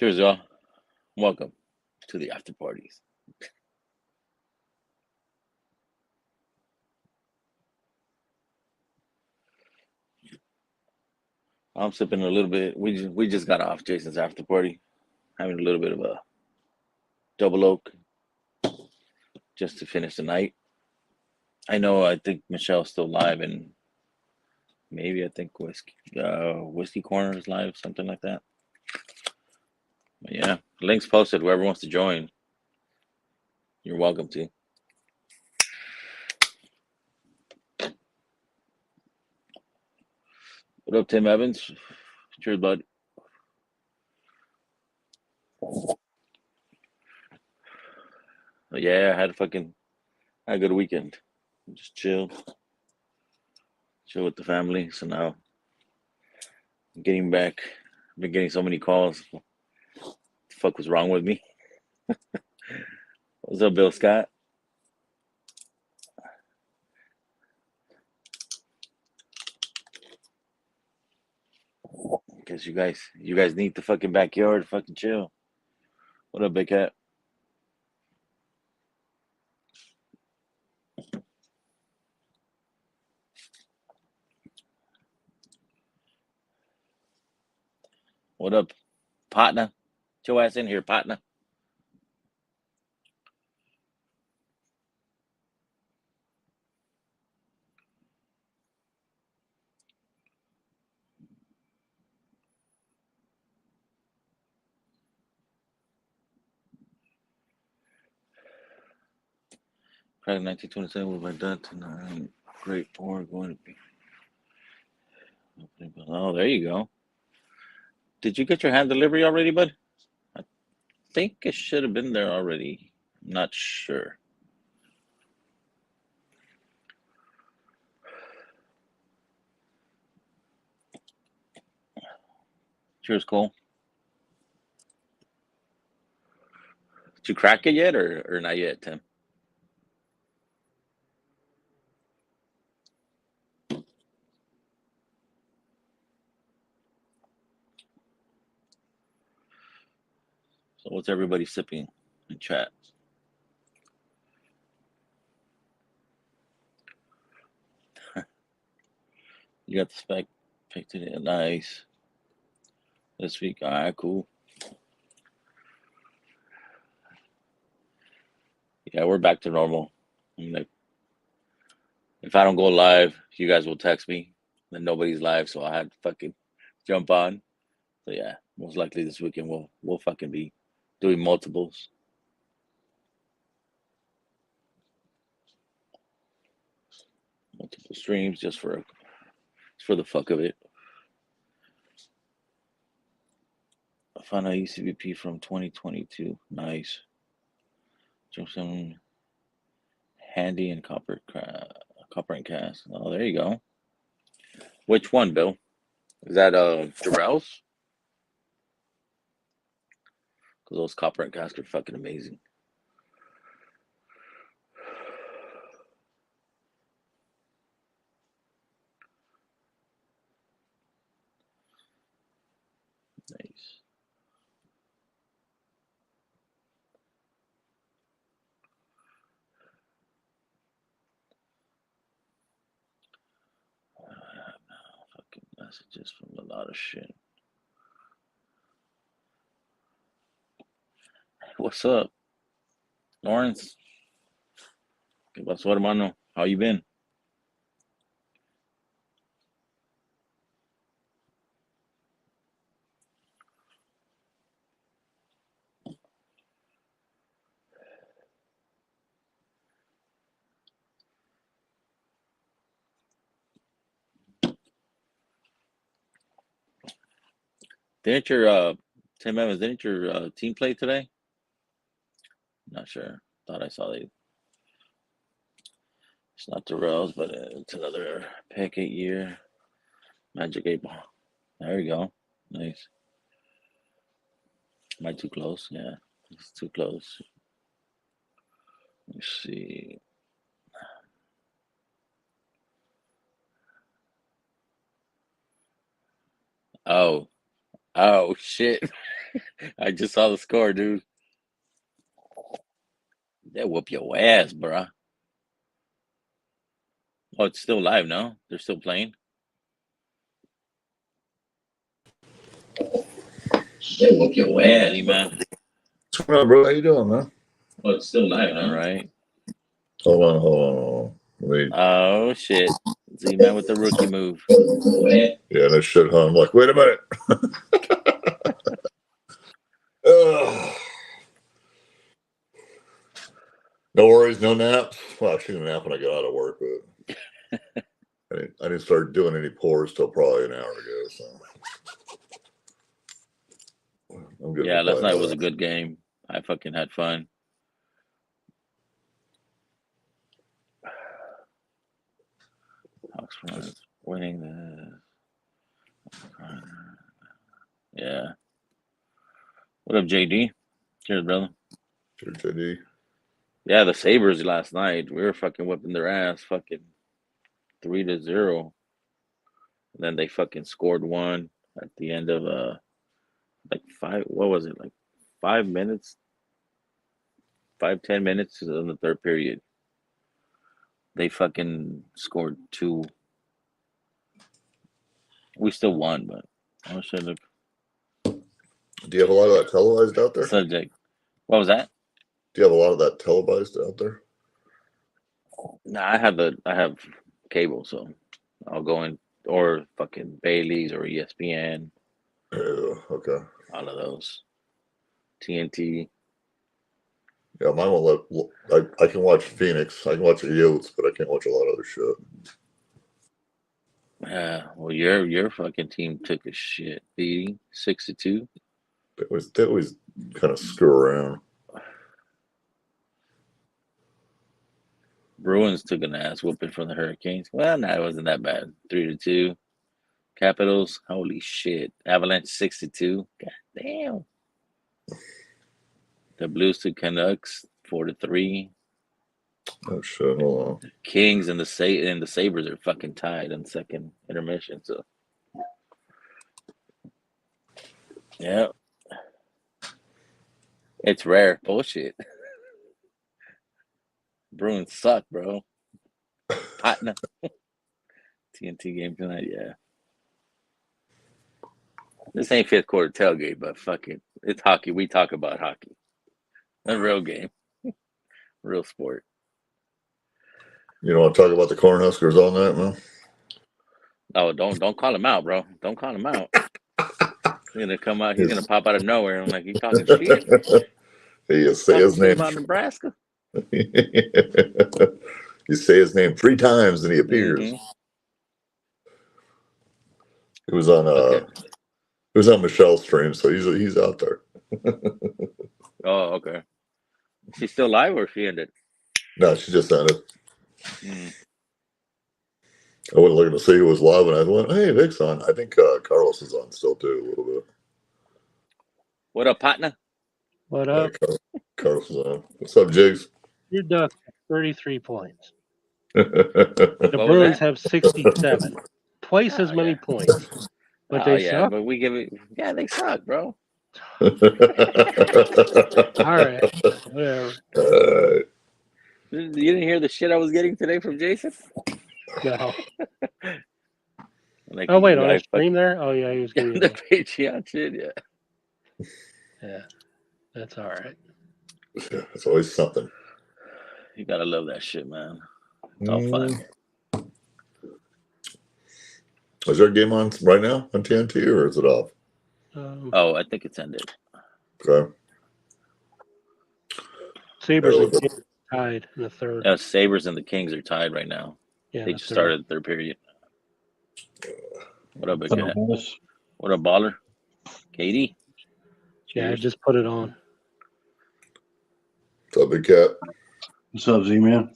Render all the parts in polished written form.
Cheers, y'all. Welcome to the after parties. I'm sipping a little bit. We just got off Jason's after party, having a little bit of a double oak just to finish the night. I think Michelle's still live, and maybe I think Whiskey Corner is live, something like that. But yeah, links posted. Whoever wants to join, you're welcome to. What up, Tim Evans? Cheers, bud. But yeah, I had a good weekend. Just chill with the family. So now I'm getting back. I've been getting so many calls. What the fuck was wrong with me? What's up, Bill Scott? Because you guys need the fucking backyard to fucking chill. What up, Big Cat? What up, partner? Get your ass in here, partner. Crack 1927 with my dad tonight. Great pour going to be. Oh, there you go. Did you get your hand delivery already, bud? I think it should have been there already. I'm not sure. Cheers, Cole. Did you crack it yet, or not yet, Tim? So what's everybody sipping in chat? You got the spec picked it. Nice. This week, all right, cool. Yeah, we're back to normal. Like, if I don't go live, you guys will text me. Then nobody's live, so I had to fucking jump on. So yeah, most likely this weekend we'll fucking be doing multiples. Multiple streams just for the fuck of it. I found a ECVP from 2022. Nice. Some handy and copper and cast. Oh, there you go. Which one, Bill? Is that Jarrell's? Because those copper and cast are fucking amazing. Nice. Fucking messages from a lot of shit. What's up, Lawrence? ¿Qué pasó, hermano? How you been? Didn't your Tim Evans? Didn't your team play today? Not sure. Thought I saw they. It's not the Rails, but it's another pick 8 year Magic 8 Ball. There you go. Nice. Am I too close? Yeah, it's too close. Let's see. Oh, oh shit. I just saw the score, dude. They whoop your ass, bruh. Oh, it's still live, no? They're still playing? They whoop your ass, man. What's going on, bro? How you doing, man? Oh, it's still live, all right. Hold on. Wait. Oh, shit. Z-Man with the rookie move. Yeah, no shit, huh? I'm like, wait a minute. No worries, no naps. Well, actually, a nap when I get out of work, but I didn't start doing any pours till probably an hour ago. So I'm good. Yeah, last night was a good game. I fucking had fun. Hawks Runs winning the. Yeah. What up, JD? Cheers, brother. Cheers, JD. Yeah, the Sabres last night, we were fucking whipping their ass, fucking 3-0. And then they fucking scored one at the end of like 5 minutes, 5-10 minutes in the third period. They fucking scored two. We still won, but I should look. Do you have a lot of that televised out there? Subject. What was that? Do you have a lot of that televised out there? Nah, I have cable, so I'll go in or fucking Bailey's or ESPN. Yeah, okay. All of those. TNT. Yeah, mine won't let. I can watch Phoenix. I can watch the Yotes, but I can't watch a lot of other shit. Yeah, well, your fucking team took a shit beating, 6-2. They always kind of screw around. Bruins took an ass whooping from the Hurricanes. Well, no, it wasn't that bad. 3-2. Capitals, holy shit. Avalanche 6-2. God damn. The Blues to Canucks 4-3. Oh shit! Hold on. Kings and the Sabres are fucking tied in second intermission. So, yeah, it's rare bullshit. Bruins suck, bro. Patna. TNT game tonight, yeah. This ain't fifth quarter tailgate, but fuck it. It's hockey. We talk about hockey. A real game. Real sport. You don't want to talk about the Cornhuskers all night, man? Oh, don't call him out, bro. Don't call him out. He's gonna come out. He's gonna pop out of nowhere. I'm like, you talking shit? You say his name about Nebraska. You say his name 3 times and he appears. Mm-hmm. It was on Okay. It was on Michelle's stream, so he's out there. Oh, okay. She's still live or she ended? No, she just ended. Mm. I wasn't looking to see who was live, and I went, "Hey, Vic's on." I think Carlos is on still too, a little bit. What up, partner? What up? Carlos is on. What's up, Jigs? You're Duck, 33 points. The The Bruins have 67, twice as many points. But they suck. But we give it. Yeah, they suck, bro. All right, whatever. You didn't hear the shit I was getting today from Jason? No. Like, Oh wait, on his stream there? Oh yeah, he was getting the Patreon shit. Yeah. Yeah, that's all right. It's always something. You gotta love that shit, man. It's all fun. Is there a game on right now on TNT or is it off? Oh, I think it's ended. Okay. Sabres and Kings are tied in the third. Yeah, Sabres and the Kings are tied right now. Yeah, they just started the third period. What up, big cat? What up, baller? Katie? Yeah, I just put it on. What's up, big cat? What's up, Z-Man?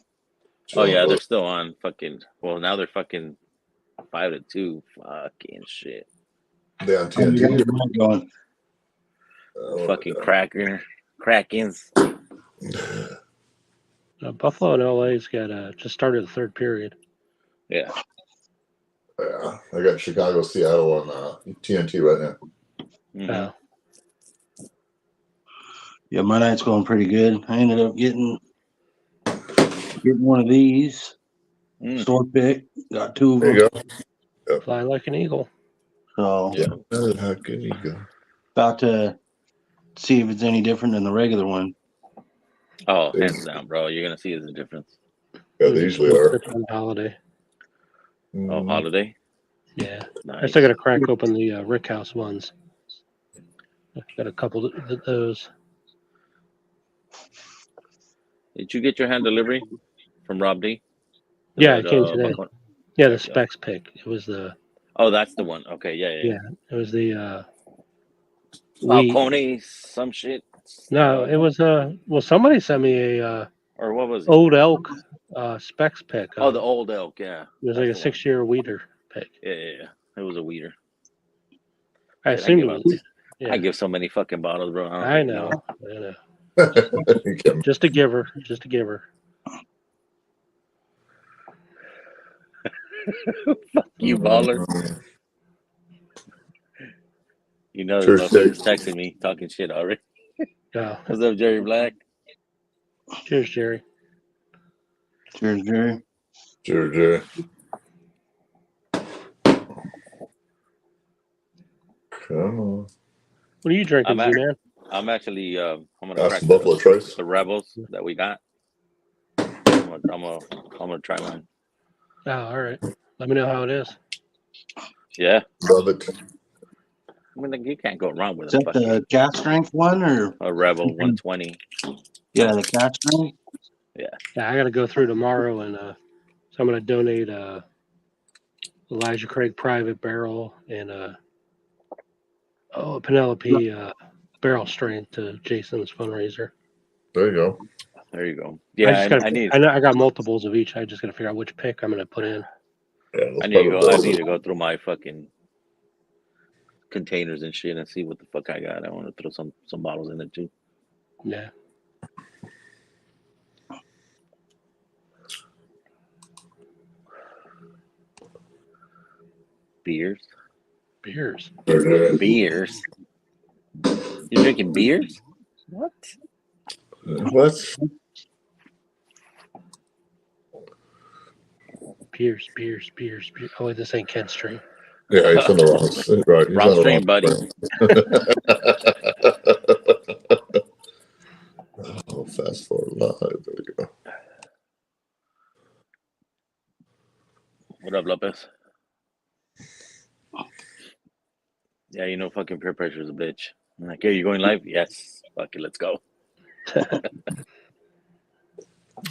Oh, yeah, they're still on fucking. Well, now they're fucking 5-2. Fucking shit. They on TNT. Going. Fucking Krakens. Buffalo and LA's got just started the third period. Yeah. Yeah, I got Chicago, Seattle on TNT right now. Mm-hmm. Yeah, my night's going pretty good. I ended up getting one of these. Mm. Store pick. Got two of There them. you go. Fly like an eagle. So Yeah. How can you go? about to see if it's any different than the regular one. Oh, hands down, bro. You're gonna see the difference. Yeah, they usually are. On holiday. Oh, Mm, holiday. Yeah. I Nice. still got to crack open the Rick House ones. Got a couple of those. Did you get your hand delivery from Rob D? Yeah, That, it came today. Buck- Yeah, There the you go. specs pick. It was the Oh, that's the one. Okay, yeah. Yeah. it was the Falcone, some shit. No, it was well somebody sent me a Or what was it? old elk specs pick. Oh, the old elk. Yeah. It was like a That's the one. 6-year weeder pick. Yeah. It was a weeder. I Shit, assumed give it out- was. Yeah, I give so many fucking bottles, bro. I don't know. even I know. You can- Just a giver. Just a giver. You baller. You know, Sure, the motherfucker's Stick. texting me, talking shit already. Yeah. What's up, Jerry Black? Cheers, Jerry. Cheers, Jerry. Sure, Jerry. Come on. What are you drinking, I'm Z-Man? I'm actually I'm gonna Got crack some Buffalo Trace. the Rebels that we got. I'm gonna try mine. Oh, all right. Let me know how it is. Yeah, Love it. I mean, like, you can't go wrong with Is a that fucking the gas strength one or Rebel 120. yeah, the gas strength? Yeah, I got to go through tomorrow, and so I'm going to donate Elijah Craig private barrel and a Penelope barrel strength to Jason's fundraiser. There you go. There you go. I Yeah, just gotta, I need I know I got multiples of each. I just got to figure out which pick I'm going to put in. Yeah, I those need to private go. I barrels need are- to go through my fucking containers and shit and see what the fuck I got. I want to throw some bottles in it too. Yeah. Beers. Beers. Sure, Jerry. Beers. You drinking beers? What? What? Beers. Oh, wait, this ain't Ken Stream. Yeah, he's on the wrong. Right, he's Wrong on the stream, buddy. Oh, fast forward live. There we go. What up, Lopez? Yeah, you know, fucking peer pressure is a bitch. I'm like, hey, you going live? Yes. Fuck it, let's go.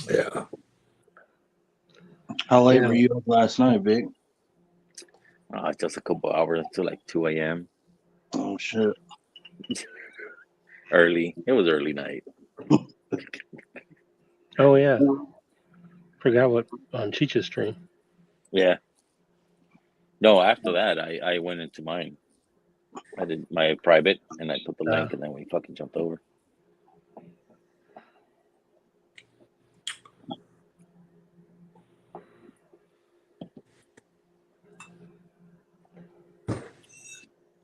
Yeah. How late Yeah. were you up last night, Big? It's just a couple hours till like 2 a.m. Oh shit. Early. It was early night. Oh, yeah. Forgot what on Cheech's stream. Yeah. No, after that, I went into mine. I did my private and I put the link and then we fucking jumped over.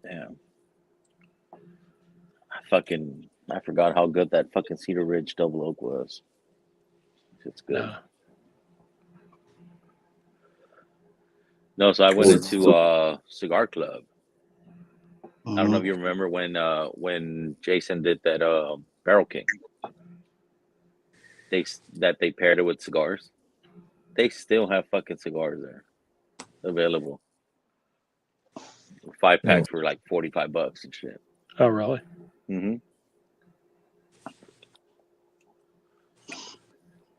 Damn. I forgot how good that fucking Cedar Ridge Double Oak was. It's good. No. No, so I went into Cigar Club. I don't know if Mhm. you remember when Jason did that Barrel King. They paired it with cigars. They still have fucking cigars there available. 5 packs for like $45 and shit. Oh, really? Mm-hmm.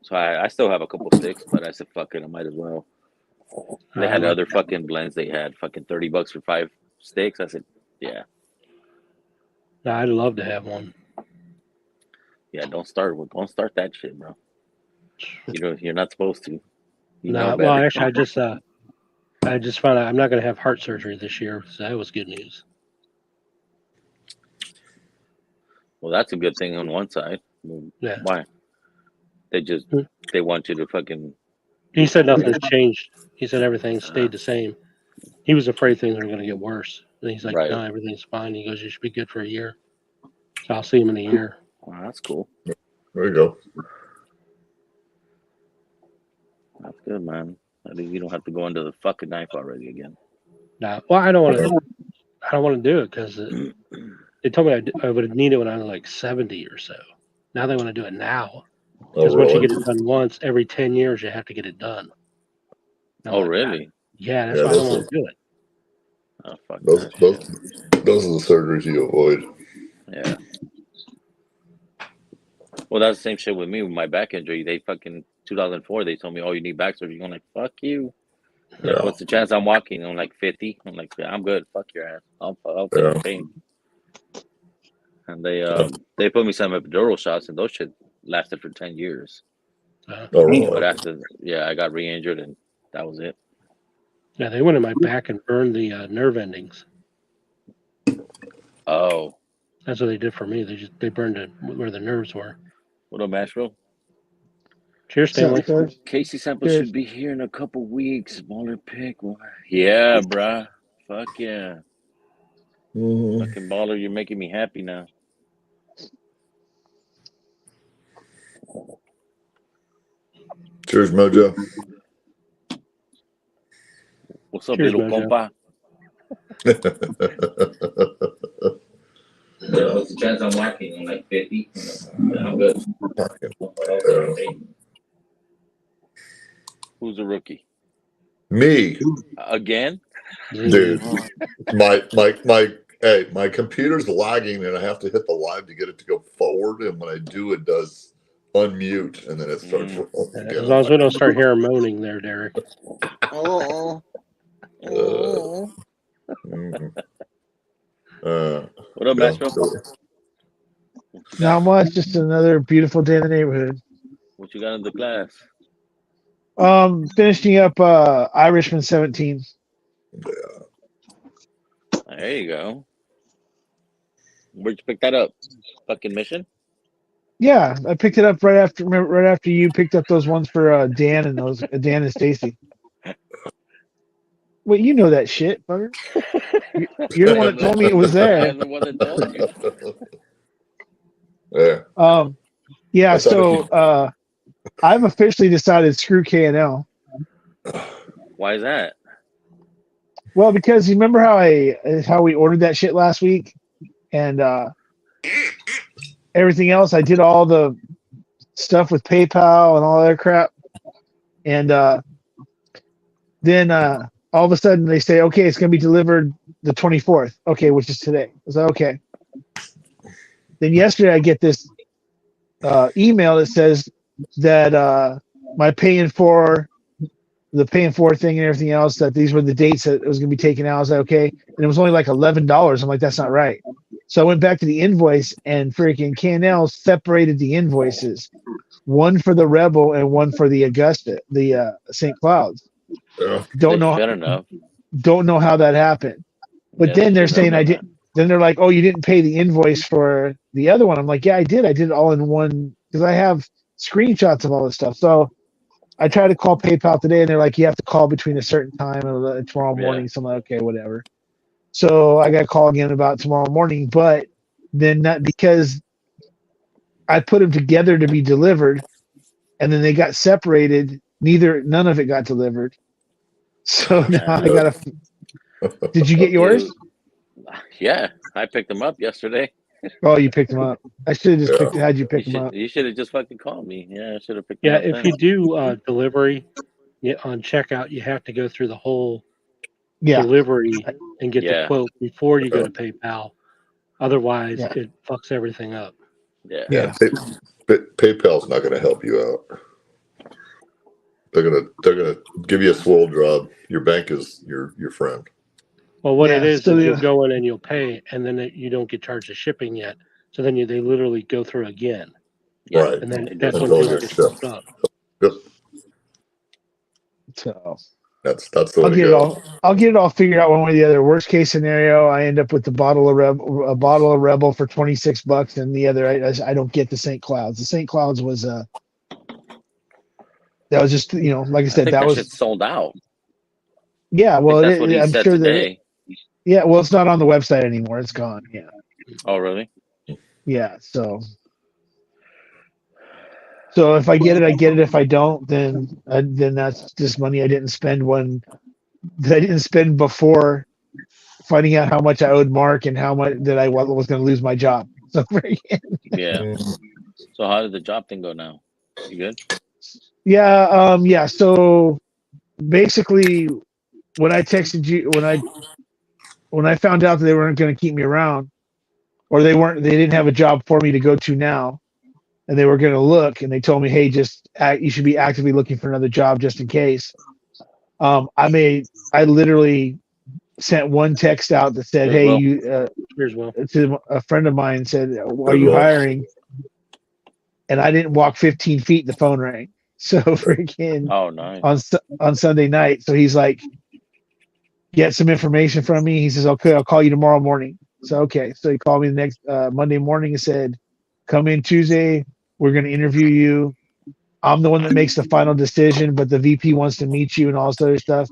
So I still have a couple sticks, but I said fuck it, I might as well. They had other fucking blends. They had fucking $30 for 5 sticks. I said, yeah, No, I'd love to have one. yeah. Don't start that shit, bro. You're not supposed to. You No, know well, better. actually, I just found out I'm not going to have heart surgery this year, so that was good news. Well, that's a good thing on one side. Yeah. Why? They want you to fucking. He said nothing's changed. He said everything stayed the same. He was afraid things were going to get worse. And he's like, Right. no, everything's fine. He goes, you should be good for a year. So I'll see him in a year. Wow, that's cool. There you go. That's good, man. At least you don't have to go under the fucking knife already again. No, well, I don't want to. I don't want to do it because they told me I would need it when I was like 70 or so. Now they want to do it now Oh, because once you really? get it done once, every 10 years you have to get it done. And I'm Oh, like, really? yeah, that's Yeah, why I don't those want are to do it. Oh, fuck those that those shit. those are the surgeries you avoid. Yeah. Well, that's the same shit with me with my back injury. They fucking 2004. They told me, "Oh, you need back surgery." I'm like, "Fuck you." Like, Yeah, what's the chance I'm walking? I'm like 50. I'm like, yeah, I'm good. Fuck your ass. I'll take yeah. the pain. And they put me some epidural shots, and those shit lasted for 10 years. Uh, Oh, But really? after, yeah, I got re-injured, and that was it. yeah, they went in my back and burned the nerve endings. Oh, That's what they did for me. They burned it where the nerves were. what up, Asheville? Cheers, Stanley. Casey Sample Cheers. should be here in a couple weeks. Smaller pick. Yeah, bruh. Fuck yeah. Mhm. Fucking baller, you're making me happy now. Cheers, Mojo. What's up, Cheers, little Mojo. compa? Yeah, what's the chance I'm walking? I'm like 50. Yeah, I'm good. Who's a rookie? Me, Again? dude. My computer's lagging, and I have to hit the live to get it to go forward. And when I do, it does unmute, and then it starts rolling As again. long as we don't start hearing moaning there, Derek. Oh. Mhm. What up, Yeah. Maxwell? Not much, just another beautiful day in the neighborhood. What you got in the class? Finishing up Irishman 17. There you go. Where'd you pick that up? Fucking Mission? Yeah, I picked it up right after you picked up those ones for Dan and Stacy. Wait, you know that shit, bugger. You're the one that told me it was there. I'm the one that told you. Yeah. Yeah, I thought so I've officially decided screw K&L. Why is that? Well, because you remember how we ordered that shit last week, and everything else, I did all the stuff with PayPal and all that crap, and then all of a sudden they say, okay, it's going to be delivered the 24th. Okay, which is today. I was like, okay. Then yesterday I get this email that says that my paying for thing and everything else, that these were the dates that it was going to be taken out. I was like, okay. And it was only like $11. I'm like, that's not right. So I went back to the invoice, and freaking K&L separated the invoices, one for the Rebel and one for the Augusta, the St. Clouds. Yeah. Don't know how that happened. But Yeah, then they they're should saying have I done did. Then they're like, oh, you didn't pay the invoice for the other one. I'm like, yeah, I did. I did it all in one, because I have screenshots of all this stuff. So I tried to call PayPal today, and they're like, you have to call between a certain time and tomorrow morning. So I'm like, okay, whatever. So I got to call again about tomorrow morning, but then not, because I put them together to be delivered, and then they got separated. None of it got delivered. So now I gotta. Did you get yours? Dude. Yeah, I picked them up yesterday. Oh, you picked them up. I should have just had you pick them up. You should have just fucking called me. Yeah, I should have picked them Yeah, up. if you do delivery on checkout, you have to go through the whole delivery and get the quote before you go to PayPal. Otherwise, it fucks everything up. Yeah. PayPal's not going to help you out. They're gonna give you a swole job. Your bank is your friend. Well, what it is you'll go in and you'll pay, and then you don't get charged the shipping yet. So then they literally go through again. Yeah, right. And then that's when Until things get fucked up. Yep. So that's the way to go. I'll get it all figured out one way or the other. Worst case scenario, I end up with a bottle of Rebel for $26, and the other I don't get the St. Clouds. The St. Clouds was that was just, like I said, that was sold out. Yeah, well, that's what he said sure today. Well, it's not on the website anymore. It's gone. Yeah. Oh, really? Yeah. So So if I get it, I get it. If I don't, then that's just money I didn't spend that I didn't spend before finding out how much I owed Mark and how much that I was going to lose my job. So Yeah. So how did the job thing go now? You good? yeah. So basically, when I texted you, when I found out that they weren't going to keep me around, or they didn't have a job for me to go to now, and they were going to look, and they told me, hey, you should be actively looking for another job just in case. I literally sent one text out that said, hey, to a friend of mine said, are you hiring? And I didn't walk 15 feet, the phone rang. So freaking nice. on Sunday night. So he's like, get some information from me. He says, okay, I'll call you tomorrow morning. So, okay. So he called me the next Monday morning and said, come in Tuesday. We're going to interview you. I'm the one that makes the final decision, but the VP wants to meet you and all this other stuff.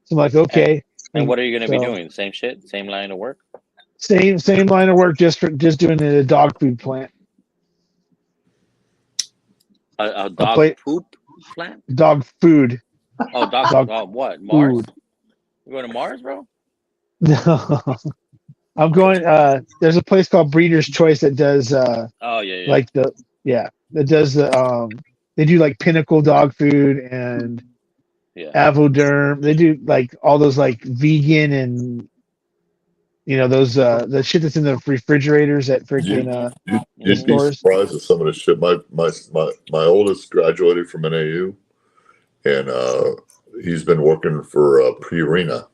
So I'm like, okay. And what are you going to be doing? Same shit? Same line of work? Same line of work, just doing a dog food plant. A dog poop plant? Dog food. Oh, dog what? Mars? Food. You going to Mars, bro? No. I'm going there's a place called Breeder's Choice that does like that does the they do like Pinnacle dog food and Avoderm. They do like all those like vegan and those the shit that's in the refrigerators at freaking you'd be surprised at some of the shit. My oldest graduated from NAU, and he's been working for Purina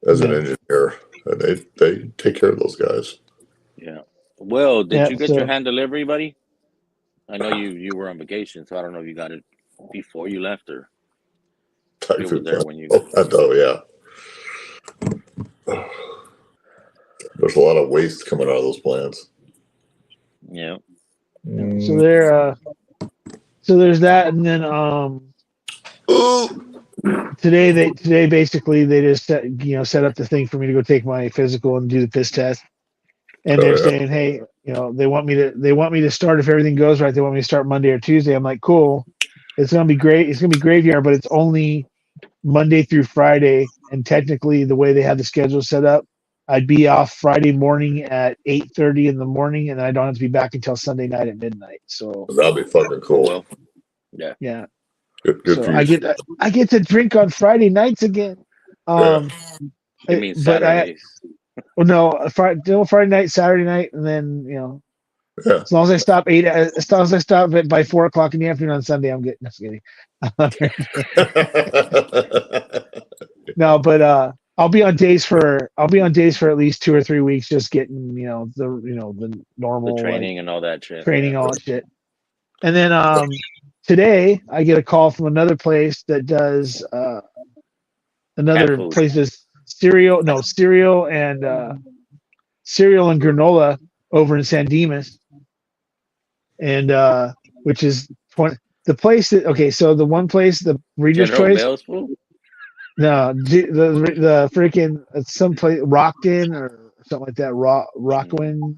as an engineer, and they take care of those guys. Yeah. Well, did you get your hand delivery, buddy? I know you were on vacation, so I don't know if you got it before you left or you were there when you. Yeah. There's a lot of waste coming out of those plants. Yeah. So there's that, and then today basically they just set up the thing for me to go take my physical and do the piss test, and they're saying, hey, they want me to start if everything goes right. They want me to start Monday or Tuesday. I'm like, cool. It's gonna be great. It's gonna be graveyard, but it's only Monday through Friday, and technically the way they have the schedule set up, I'd be off Friday morning at 8:30 in the morning, and I don't have to be back until Sunday night at midnight. So that'll be fucking cool. Well, yeah. Good so for you. I get to drink on Friday nights again. You mean Saturdays? Friday night, Saturday night, and then as long as I stop by 4 o'clock in the afternoon on Sunday, I'm getting. Just kidding. No, but I'll be on days for at least 2 or 3 weeks, just getting the normal training and all that shit. All that shit. And then today I get a call from another place that does place does cereal and granola over in San Dimas, and which is the place that so the one place, the Breeder's Choice. No, the freaking some place Rockton or something like that, Rockwin.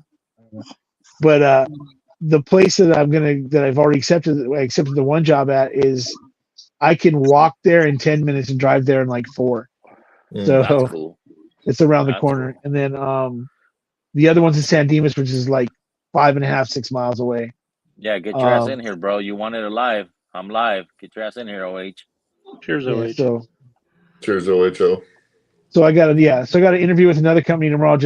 But the place that I've already accepted the one job at is I can walk there in 10 minutes and drive there in like 4. So that's cool. It's around the corner. Cool. And then the other one's in San Dimas, which is like 5.5, 6 miles away. Yeah, get your ass in here, bro. You want it alive. I'm live. Get your ass in here, OH. Cheers, OH. Cheers, OHO. So I got an interview with another company tomorrow.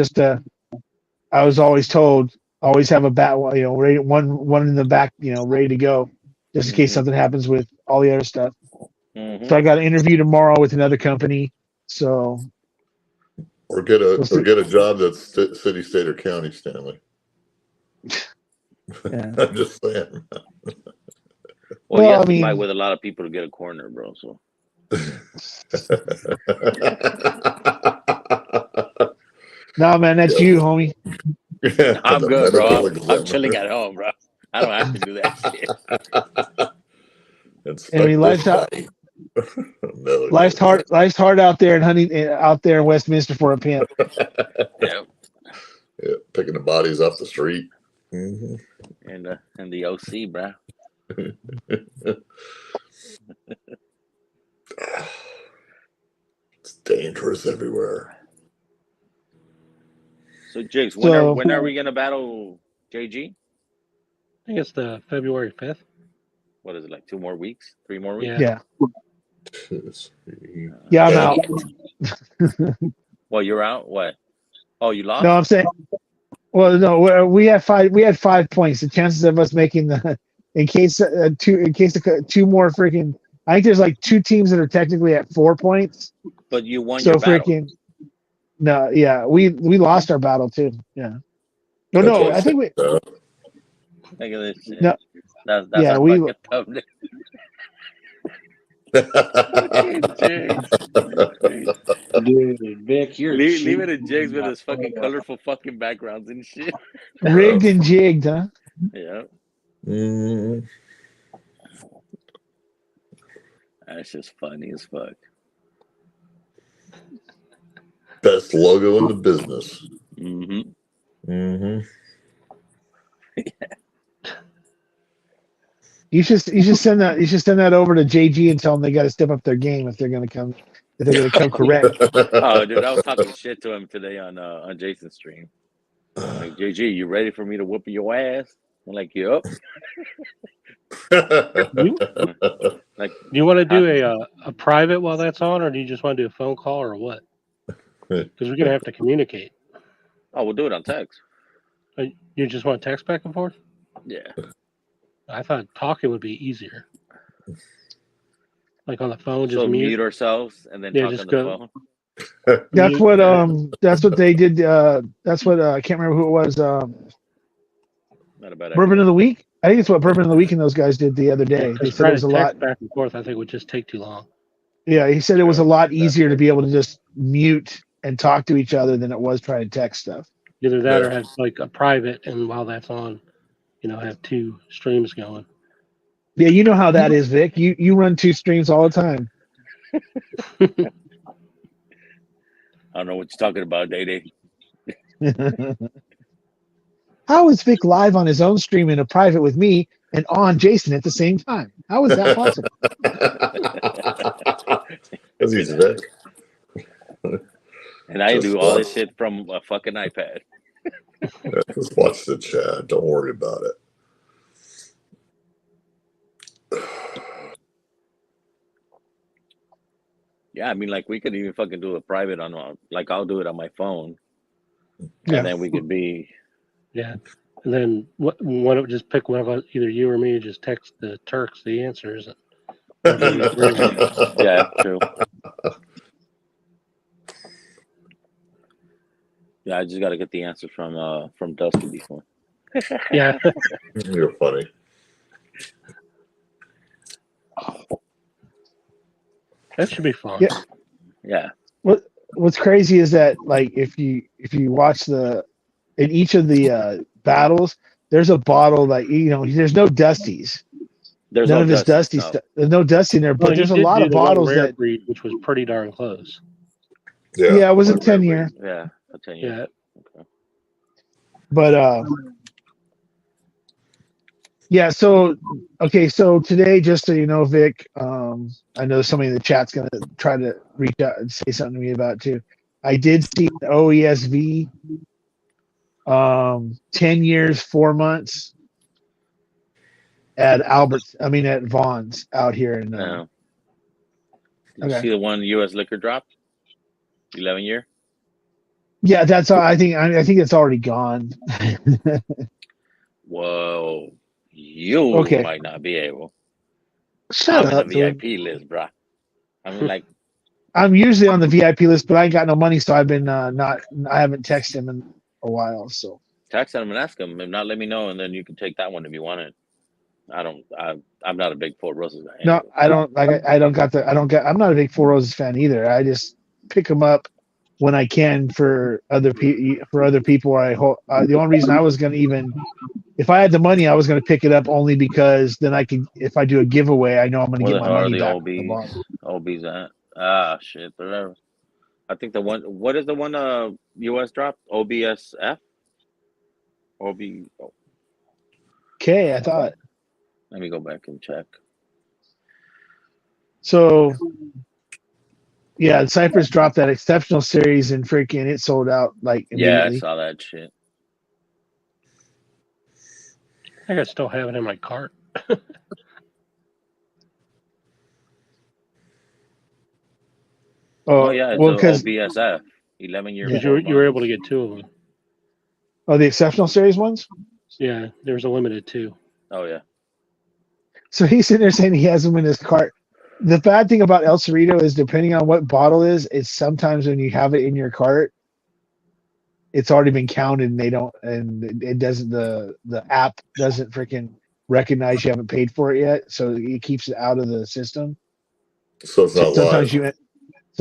I was always told, always have a bat, ready, one in the back, ready to go, just in case something happens with all the other stuff. Mm-hmm. So I got an interview tomorrow with another company. So, or get a job that's city, state, or county, Stanley. Yeah. I'm just saying. Well, you have to fight with a lot of people to get a corner, bro. So. Nah, man, that's you, homie. Yeah, I'm good, bro. I'm chilling at home, bro. I don't have to do that shit. I mean, life's hard out there in Westminster for a pimp. Yeah, picking the bodies off the street. Mm-hmm. And the OC, bro. It's dangerous everywhere. So, Jigs, So- when are we gonna battle JG? I think it's the February 5th. What is it, like 2 more weeks? 3 more weeks? Yeah. Yeah, I'm out. Well, you're out. What? Oh, you lost. No, I'm saying. Well, no, we had 5. We had 5 points. The chances of us making the, in case two more freaking. I think there's like 2 teams that are technically at 4 points. But you won So your battle. freaking. No, yeah, we lost our battle too. Yeah. No, I think we. Look at this shit. No. That's Yeah, our we- fucking thumbnail. Dude, Vic, you're Leave it at Jigs with his fucking colorful fucking backgrounds and shit. Rigged and jigged, huh? Yeah, Mm, that's just funny as fuck. best logo in the business. Mm-hmm. Mm-hmm. You should send that over to JG and tell them they got to step up their game if they're gonna come correct. Oh, dude, I was talking shit to him today on Jason's stream. I'm like, JG, you ready for me to whoop your ass? I'm like, yup. Like, Do you want to do a private while that's on, or do you just want to do a phone call, or what? Because we're gonna have to communicate. oh, we'll do it on text. You just want to text back and forth? Yeah. I thought talking would be easier. Like on the phone, just So mute. mute ourselves and then Yeah, talk just on the go- phone. That's what they did. That's what I can't remember who it was. Not a bad Bourbon idea. of the Week. I think it's what Bourbon of the Week and those guys did the other day. They Just said trying it was to a text lot. back and forth. I think would just take too long. Yeah, he said it was a lot That's easier to it. be able to just mute and talk to each other than it was trying to text stuff. Either that or Yeah. have like a private, and while that's on, have 2 streams going. Yeah, you know how that is, Vic. You run 2 streams all the time. I don't know what you're talking about, Day. How is Vic live on his own stream in a private with me and on Jason at the same time? How is that possible? Because he's Vic. And I Just do all this watch. shit from a fucking iPad. Yeah, just watch the chat. Don't worry about it. Yeah, I mean, like, we could even fucking do a private on, like, I'll do it on my phone. Yeah. And then we could be, Yeah. And then one just pick one of us, either you or me, just text the Turks the answers. yeah, true. Yeah, I just got to get the answers from Dusty before. Yeah. You're funny. That should be fun. Yeah. Yeah. What's crazy is that like if you watch in each of the battles, there's a bottle that there's no Dusties. There's None no of his Dusty Dusty stuff. stuff. There's no Dusty in there, but Well, there's he a did lot do of the one bottles rare that. breed, which was pretty darn close. Yeah, it was a one 10 red year. Yeah, a 10 years. Yeah. Okay. But yeah, so today, just so you know, Vic, I know somebody in the chat's gonna try to reach out and say something to me about it too. I did see the OESV 10 years, 4 months at Vaughn's out here in No. You Okay. see the one U.S. liquor dropped? 11 year? yeah, that's all. I think it's already gone. Whoa. You Okay. might not be able. Shut I'm up, in the dude. VIP list, bruh. I mean, like, I'm usually on the VIP list, but I ain't got no money, so I've been I haven't texted him in a while. So text him and ask him. If not, let me know, and then you can take that one if you want it. I'm not a big Fort Roses guy. no, anyway. I don't. I'm not a big Four Roses fan either. I just pick them up when I can for other people. The only reason I was gonna if I had the money, I was gonna pick it up only because then I could. If I do a giveaway, I know I'm gonna Where get the my hell are money the back. OBs at? Ah, shit. They're, I think the one. What is the one? US dropped OBSF. OB. Okay, I thought. Let me go back and check. So, yeah, Cypress dropped that exceptional series and freaking it sold out like Yeah, I immediately. saw that shit. I think I still have it in my cart. Oh yeah, it's well, a because OBSF, 11-year. Yeah. You were able to get 2 of them. the exceptional series ones. Yeah, there's a limited 2. Oh yeah. So he's sitting there saying he has them in his cart. The bad thing about El Cerrito is depending on what bottle is sometimes when you have it in your cart, it's already been counted and it doesn't the app doesn't freaking recognize you haven't paid for it yet, so it keeps it out of the system. So it's not live.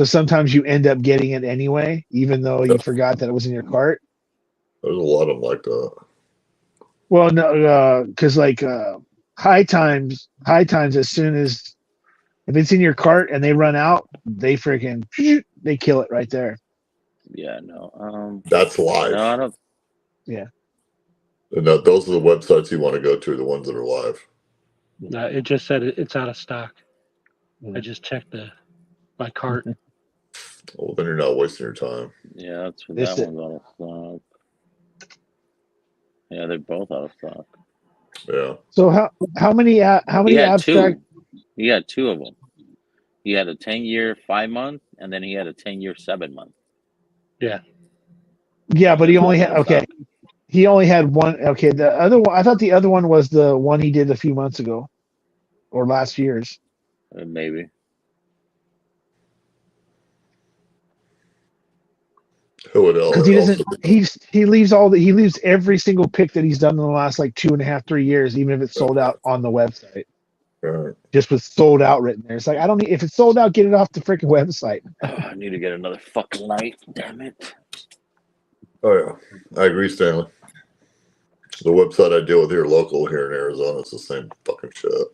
Sometimes you end up getting it anyway, even though you forgot that it was in your cart. There's a lot of them like that. Well, no, because high times, as soon as if it's in your cart and they run out, they freaking they kill it right there. Yeah, no. That's live. No, I don't. Yeah. And those are the websites you want to go to, the ones that are live. It just said it's out of stock. Yeah. I just checked my cart. Well, then you're not wasting your time. Yeah, that This one's out of stock. Yeah, they're both out of stock. Yeah. So how many He had abstract? 2. He had 2 of them. He had a 10-year 5-month, and then he had a 10-year 7-month. Yeah. Yeah, but he only had He only had one. Okay, the other one. I thought the other one was the one he did a few months ago, or last year's. Maybe. Who would else? Because he doesn't. He leaves every single pick that he's done in the last like 2.5-3 years, even if it's sold out on the website. Right. Just with sold out written there. It's like I don't need if it's sold out, get it off the freaking website. Oh, I need to get another fucking light. Damn it. Oh yeah, I agree, Stanley. The website I deal with here, local here in Arizona, it's the same fucking shit.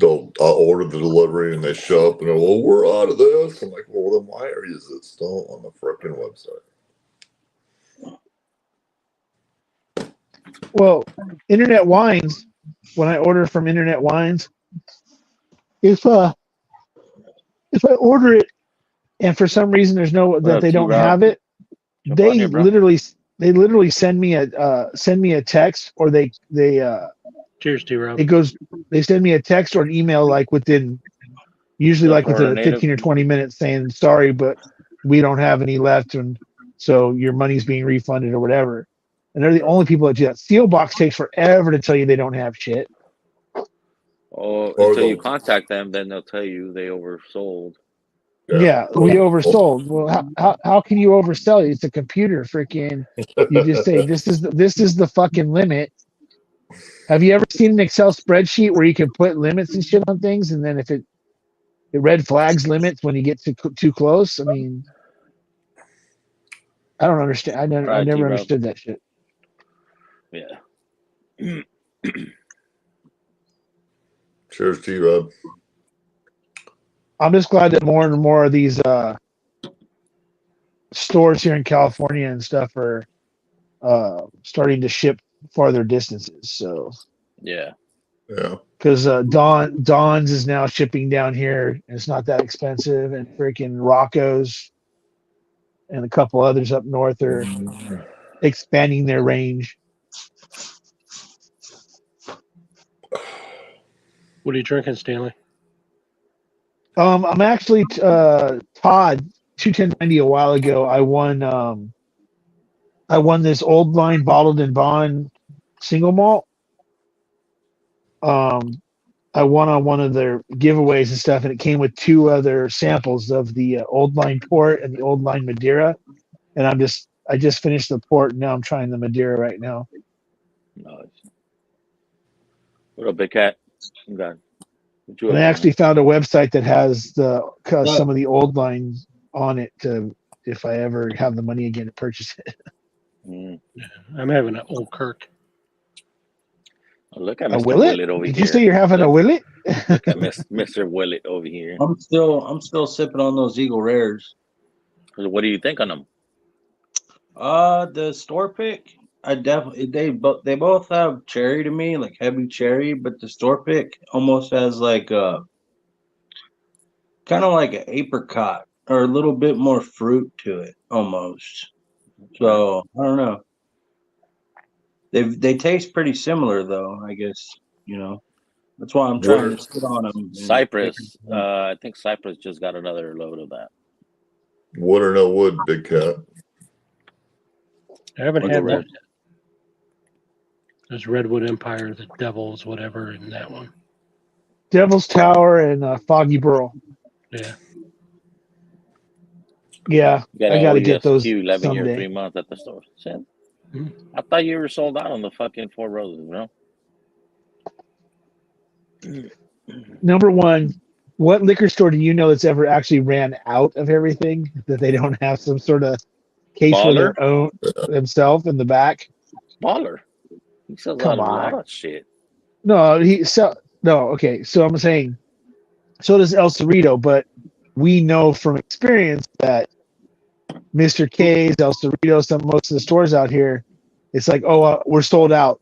I'll order the delivery and they show up and they're, well, we're out of this. I'm like, well, then why is it still on the freaking website? Well, Internet Wines. When I order from Internet Wines, if I order it and for some reason there's they don't have it, they literally send me a text or they Cheers to you, Rob. they send me a text or an email like within 15 or 20 minutes saying sorry, but we don't have any left and so your money's being refunded or whatever. And they're the only people that do that. Sealbox takes forever to tell you they don't have shit. Or until you contact them, then they'll tell you they oversold. Yeah, we oversold. Well, how can you oversell? It's a computer, freaking. You just say this is the fucking limit. Have you ever seen an Excel spreadsheet where you can put limits and shit on things, and then if it red flags limits when you get too close? I mean, I don't understand. I never understood that shit. Yeah. Cheers to you, Rob. I'm just glad that more and more of these stores here in California and stuff are starting to ship farther distances. So yeah, because Don's is now shipping down here. And it's not that expensive, and freaking Rocco's and a couple others up north are expanding their range. What are you drinking, Stanley? I'm actually Todd 21090 a while ago. I won this Old Line Bottled and Bond single malt. I won on one of their giveaways and stuff, and it came with 2 other samples of the Old Line Port and the Old Line Madeira. And I just finished the port, and now I'm trying the Madeira right now. Nice. What up, Big Cat? Okay. And I actually found a website that has some of the Old Line on it to if I ever have the money again to purchase it. Yeah, I'm having an Old Kirk. Oh, look at A Mr. Willet? Willet over here. Did you say you're having a Willet? Look at Mr. Willet over here. I'm still sipping on those Eagle Rares. What do you think on them? The store pick, I definitely they both have cherry to me, like heavy cherry, but the store pick almost has like a kind of like an apricot or a little bit more fruit to it almost. So I don't know. They taste pretty similar though, I guess, you know. That's why I'm trying to sit on them. Cypress, I think Cypress just got another load of that. Wood or no wood, Big Cat. I haven't I'll go had red. that. There's Redwood Empire, the Devils, whatever, in that one. Devil's Tower and Foggy Burrow. Yeah. Yeah, You I gotta get those Q 11 year, someday. 3 months at the store. Shit. Mhm. I thought you were sold out on the fucking Four Roses, bro. Number one, what liquor store do you know that's ever actually ran out of everything that they don't have some sort of case for their own themselves in the back? Baller. He sells Come out of a lot on. of shit. No, okay. So I'm saying, so does El Cerrito, but we know from experience that Mr. K's, El Cerrito, most of the stores out here, it's like, oh, we're sold out,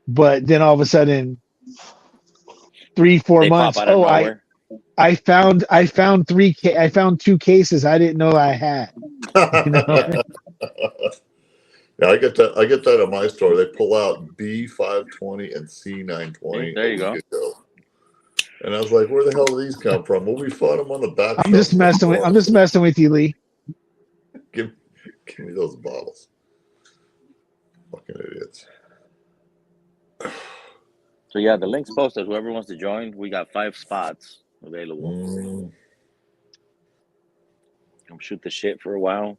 but then all of a sudden, 3-4 They months, pop out of nowhere. I found I found 2 cases I didn't know I had. You know? Yeah, I get that at my store. They pull out B520 and C920. There you go. And I was like, where the hell do these come from? Well, we found them on the back. I'm just messing with you, Lee. Give me those bottles. Fucking idiots. So yeah, the link's posted. Whoever wants to join, we got 5 spots available. Come shoot the shit for a while.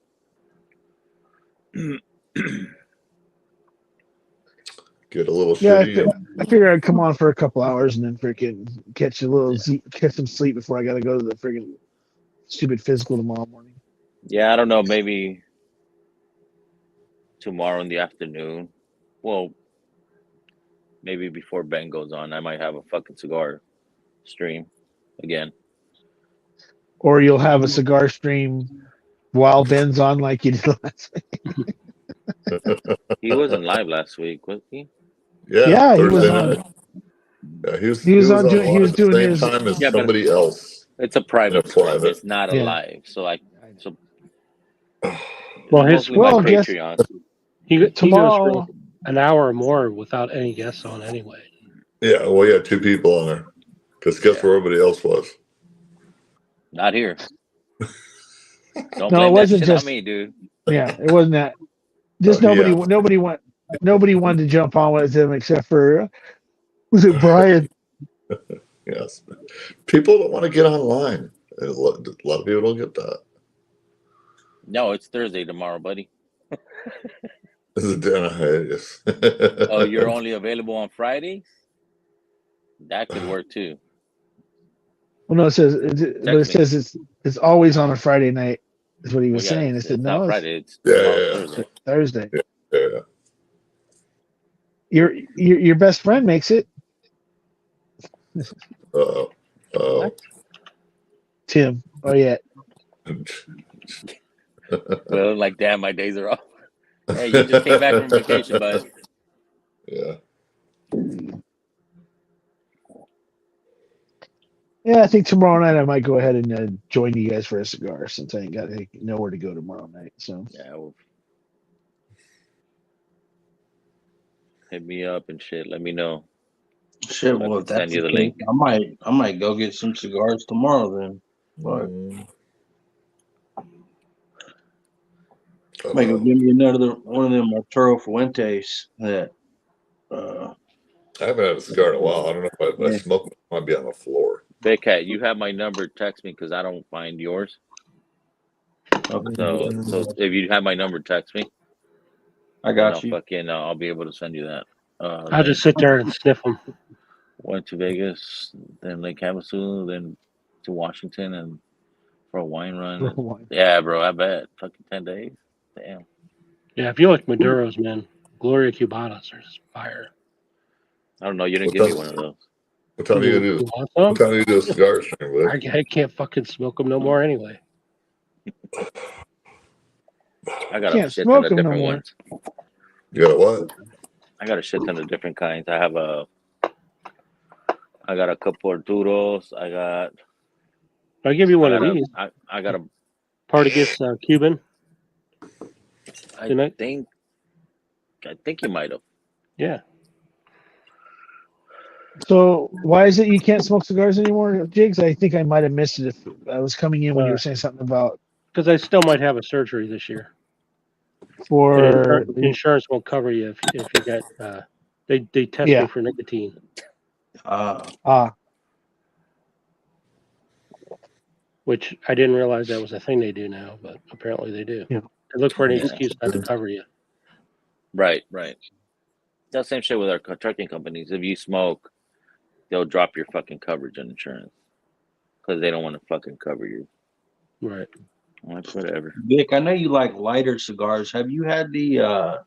Get a little Yeah, shitty. I figured I'd come on for a couple hours and then freaking catch some sleep before I got to go to the freaking stupid physical tomorrow morning. Yeah, I don't know. Maybe tomorrow in the afternoon. Well, maybe before Ben goes on, I might have a fucking cigar stream again. Or you'll have a cigar stream while Ben's on, like you did last week. He wasn't live last week, was he? Yeah, he was Thursday on. night. Yeah, he was doing same his time as Yeah, but somebody else. It's a private stream. private. It's not a Yeah. live. So Well, mostly my guess- Patreon. He goes Tomorrow, for an hour or more without any guests on anyway. Yeah, well, you had 2 people on there. Because guess where everybody else was? Not here. Don't No, blame it wasn't that shit just- on me, dude. yeah, it wasn't that. Just Yeah. nobody wanted to jump on with him except for was it Brian? Yes. People don't want to get online. A lot of people don't get that. No, it's Thursday tomorrow, buddy. This is yes. Oh, you're only available on Fridays? That could work too. Well, no, it says it's always on a Friday night. Is what he was saying. I It's said not no, Friday. It's Yeah. Thursday. Thursday. Yeah. Your best friend makes it. Tim. Oh yeah. Well, like, damn, my days are off. Hey, you just came back from vacation, bud. Yeah. Yeah, I think tomorrow night I might go ahead and join you guys for a cigar since I ain't got nowhere to go tomorrow night. So Yeah, well, hit me up and shit. Let me know. Shit, I well, can if that's send you the the link. case, I might go get some cigars tomorrow then. But might go give me another one of them Arturo Fuentes that I haven't had a cigar in a while. I don't know if I smoke it. It might be on the floor. Big Cat, you have my number. Text me because I don't find yours. okay. So if you have my number, text me. I got you. I'll be able to send you that. I'll just sit there and sniff them. Went to Vegas, then Lake Havasu, then to Washington, and for a wine run. Yeah, bro, I bet. Fucking 10 days. Damn. Yeah, if you like Maduros, man, Gloria Cubanas are fire. I don't know. You didn't give me one of those. What time are you You gonna do? want What some? time do you do a cigar stream, Vic? I can't fucking smoke them no more anyway. I got Can't a shit smoke ton of them no different more. ones. You got what? I got a shit ton of different kinds. I got a couple Arturos. I'll give you one of these. I got a Partagas Cuban. I Tonight? think you might have. Yeah. So why is it you can't smoke cigars anymore, Jigs? I think I might have missed it if I was coming in when you were saying something about Because I still might have a surgery this year. for Insurance won't cover you if you got they test me for nicotine. Which I didn't realize that was a thing they do now, but apparently they do. Yeah. They look for an excuse not to cover you. Right. That same shit with our trucking companies. If you smoke, they'll drop your fucking coverage on insurance because they don't want to fucking cover you. Right. Like, whatever. Vic, I know you like lighter cigars. Have you had I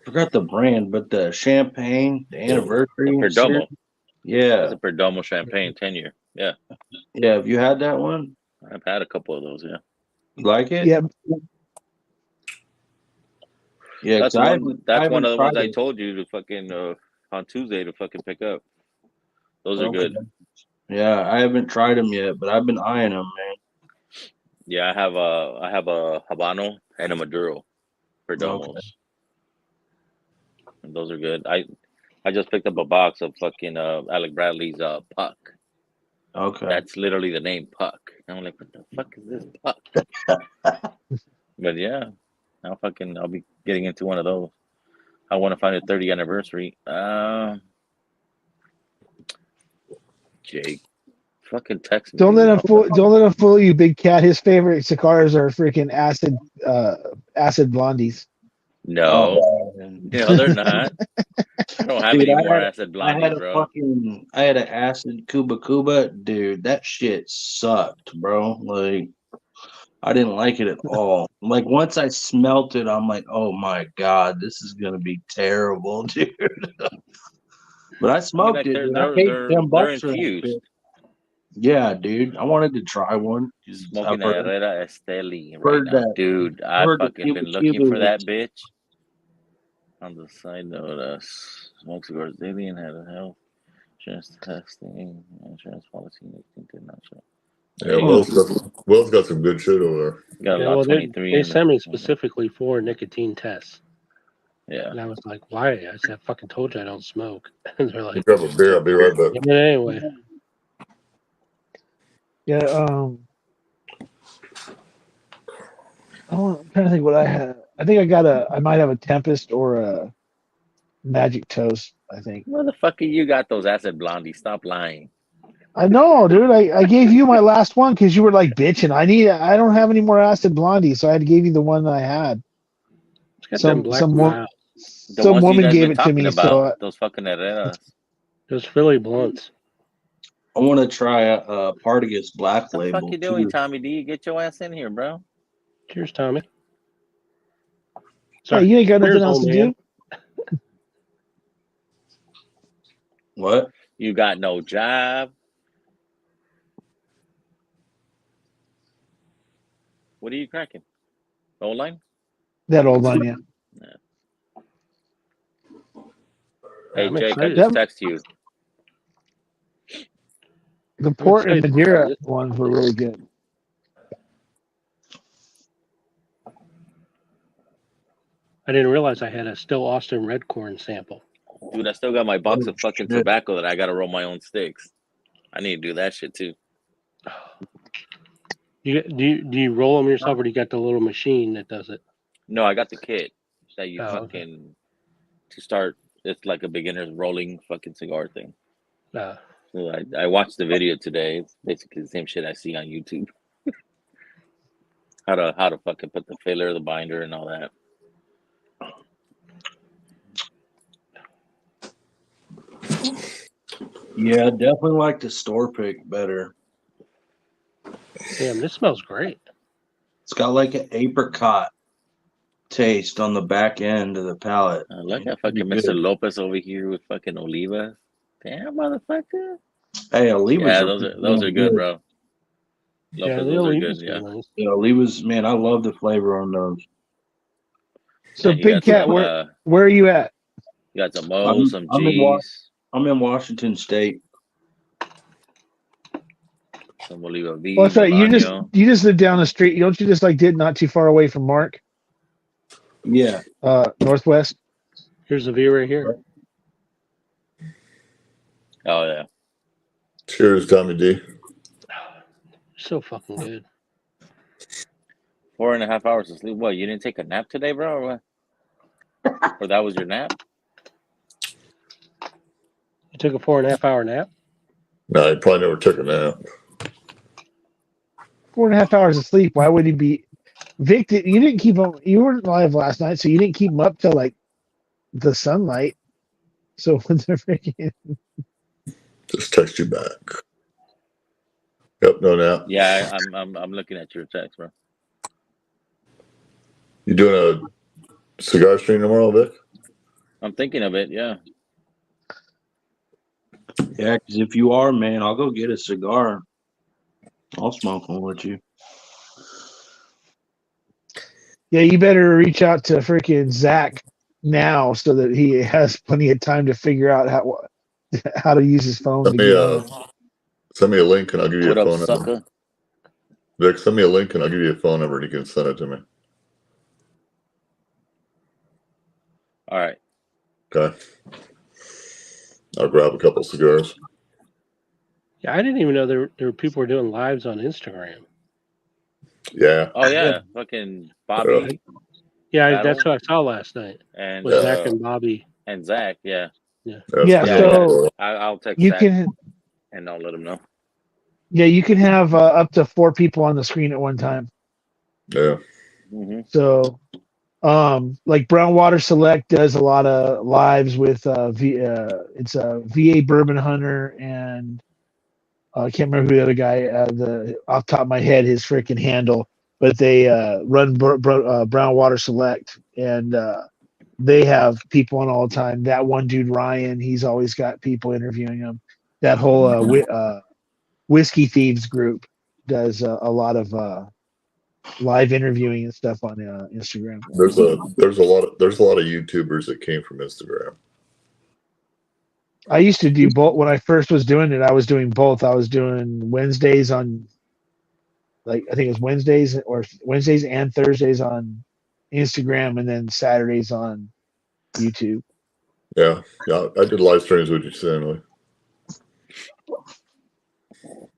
forgot the brand, but the champagne, the anniversary? Perdomo. Yeah. It's a Perdomo champagne 10-year. Yeah. Yeah. Have you had that one? I've had a couple of those, yeah. You like it? Yeah. Yeah. That's one of the ones I it. told you to fucking on Tuesday to fucking pick up. Those are good. Yeah, I haven't tried them yet, but I've been eyeing them, man. Yeah, I have a Habano and a Maduro Perdomos. Okay. And those are good. I just picked up a box of fucking Alec Bradley's Puck. Okay. That's literally the name, Puck. And I'm like, what the fuck is this Puck? But yeah, I'll be getting into one of those. I want to find a 30th anniversary. Jake, fucking text me. Don't let him fool you, big cat. His favorite cigars are freaking acid blondies. No, they're not. I don't have any more acid blondies, bro. I had an acid Cuba, dude. That shit sucked, bro. Like, I didn't like it at all. Like, once I smelt it, I'm like, oh my god, this is gonna be terrible, dude. But I smoked it. I paid $10 infused. Yeah, dude. I wanted to try one. Smoking a Herrera Esteli right now. Dude, I've fucking been looking for that bitch. On the side note, smoke cigars daily and had a health insurance testing, insurance policy. Yeah, Will's got some good shit over there. Got a lot 23. They sent me specifically for nicotine tests. Yeah. And I was like, why? I said, I fucking told you I don't smoke. And they're like, grab a beer, I'll be right back. But anyway. Yeah, I'm trying to think what I had. I think I might have a Tempest or a Magic Toast, I think. Motherfucker, you got those acid blondies. Stop lying. I know, dude. I gave you my last one because you were like bitching. I don't have any more acid blondies, so I had to give you the one that I had. Some woman gave it to me. So those fucking Herreras. Those Philly blunts. I want to try a Partagas Black Label. What the fuck you doing, Tommy D? Get your ass in here, bro. Cheers, Tommy. Sorry, you ain't got nothing else to do? What? You got no job? What are you cracking? Old line? That old line, yeah. Hey, Jake, I just text you. The Port and Madeira ones were really good. I didn't realize I had a Still Austin Red Corn sample. Dude, I still got my box of fucking tobacco that I got to roll my own sticks. I need to do that shit too. Do you roll them yourself, or do you got the little machine that does it? No, I got the kit that you to start. It's like a beginner's rolling fucking cigar thing. So I watched the video today. It's basically the same shit I see on YouTube. how to fucking put the filler, the binder, and all that. Yeah, definitely like the store pick better. Damn, this smells great. It's got like an apricot taste on the back end of the palate. I like that fucking Mr. Lopez over here with fucking Oliva. Damn, motherfucker. Hey, Olivas. Yeah, those are good, bro. Lopez, those are good. Yeah. Yeah, Olivas, man, I love the flavor on those. So You Big got Cat, some, where are you at? you got some O's, some G's, I'm in Washington State. some Oliva V, Well, that's right. You Melanio. just live down the street. Don't you just like did not too far away from Mark? Yeah. Northwest. Here's the view right here. Oh yeah. Cheers, Tommy D. So fucking good. 4.5 hours of sleep. What? You didn't take a nap today, bro? Or what? Or that was your nap? You took a 4.5 hour nap? No, he probably never took a nap. 4.5 hours of sleep. Why would he be? Vic, you didn't keep him. You weren't live last night, so you didn't keep him up till like the sunlight. So when they're freaking. Just text you back. Yep, no nap. Yeah, I'm looking at your text, bro. You doing a cigar stream tomorrow, Vic? I'm thinking of it. Yeah. Yeah, because if you are, man, I'll go get a cigar. I'll smoke one with you. Yeah, you better reach out to freaking Zach now so that he has plenty of time to figure out how to use his phone. Send me a link and I'll give you What a up, phone sucker? number. Vic, send me a link and I'll give you a phone number and you can send it to me. All right. Okay. I'll grab a couple cigars. Yeah, I didn't even know there were people were doing lives on Instagram. Yeah. Oh yeah, fucking Bobby. Yeah, Battle? that's what I saw last night. And With Zach and Bobby. And Zach, yeah. Yeah. So I'll text you Zach can, and I'll let him know. yeah, you can have up to 4 people on the screen at one time. Yeah. Mm-hmm. So, like Brown Water Select does a lot of lives with it's a VA Bourbon Hunter and I can't remember who the other guy. Off the top of my head, his freaking handle, but they run Brown Water Select and they have people on all the time. That one dude Ryan, he's always got people interviewing him. That whole Whiskey Thieves group does a lot of live interviewing and stuff on Instagram. There's a lot of YouTubers that came from Instagram. I used to do both when I first was doing it. I was doing both. I was doing Wednesdays on, like I think it was Wednesdays and Thursdays on Instagram, and then Saturdays on YouTube. Yeah, I did live streams with you anyway.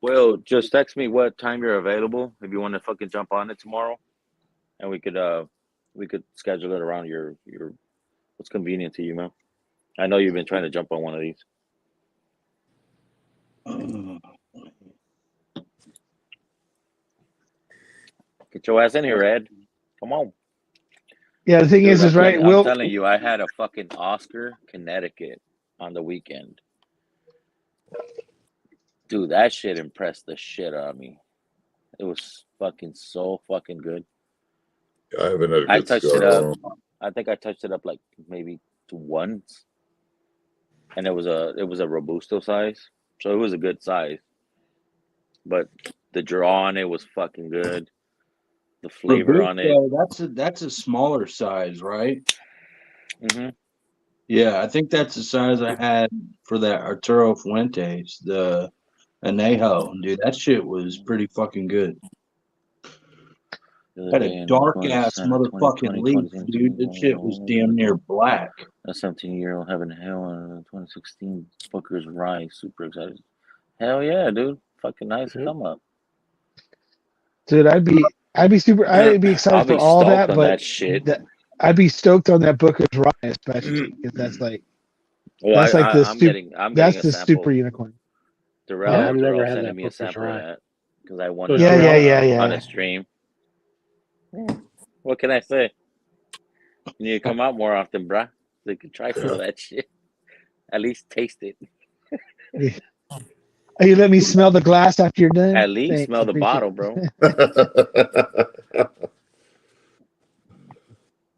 Well, just text me what time you're available if you want to fucking jump on it tomorrow, and we could schedule it around your what's convenient to you, man. I know you've been trying to jump on one of these. Get your ass in here, Ed. Come on. Yeah, the thing Dude, is right. I'm telling you, I had a fucking Oscar, Connecticut on the weekend. Dude, that shit impressed the shit out of me. It was fucking so fucking good. I haven't had a good I touched cigar. it up. I think I touched it up like maybe once, and it was a Robusto size, so it was a good size. But the draw on it was fucking good. The flavor on it. That's a smaller size, right? Mm-hmm. Yeah, I think that's the size I had for that Arturo Fuentes, the Anejo. Dude, that shit was pretty fucking good. Had a dark ass motherfucking leaf, dude. That shit was damn near black. A 17-year-old having hell on 2016 Booker's Rye. Super excited. Hell yeah, dude. Fucking nice come up. Dude, I'd be excited for all that, but that shit. I'd be stoked on that Booker's Rye, especially because that's like that's the super unicorn. Darrell, I've never had sending that me a sample of that because I won on a stream. What can I say? You need to come out more often, bruh. So you can try some of that shit. At least taste it. You let me smell the glass after you're done? At least smell the bottle, bro.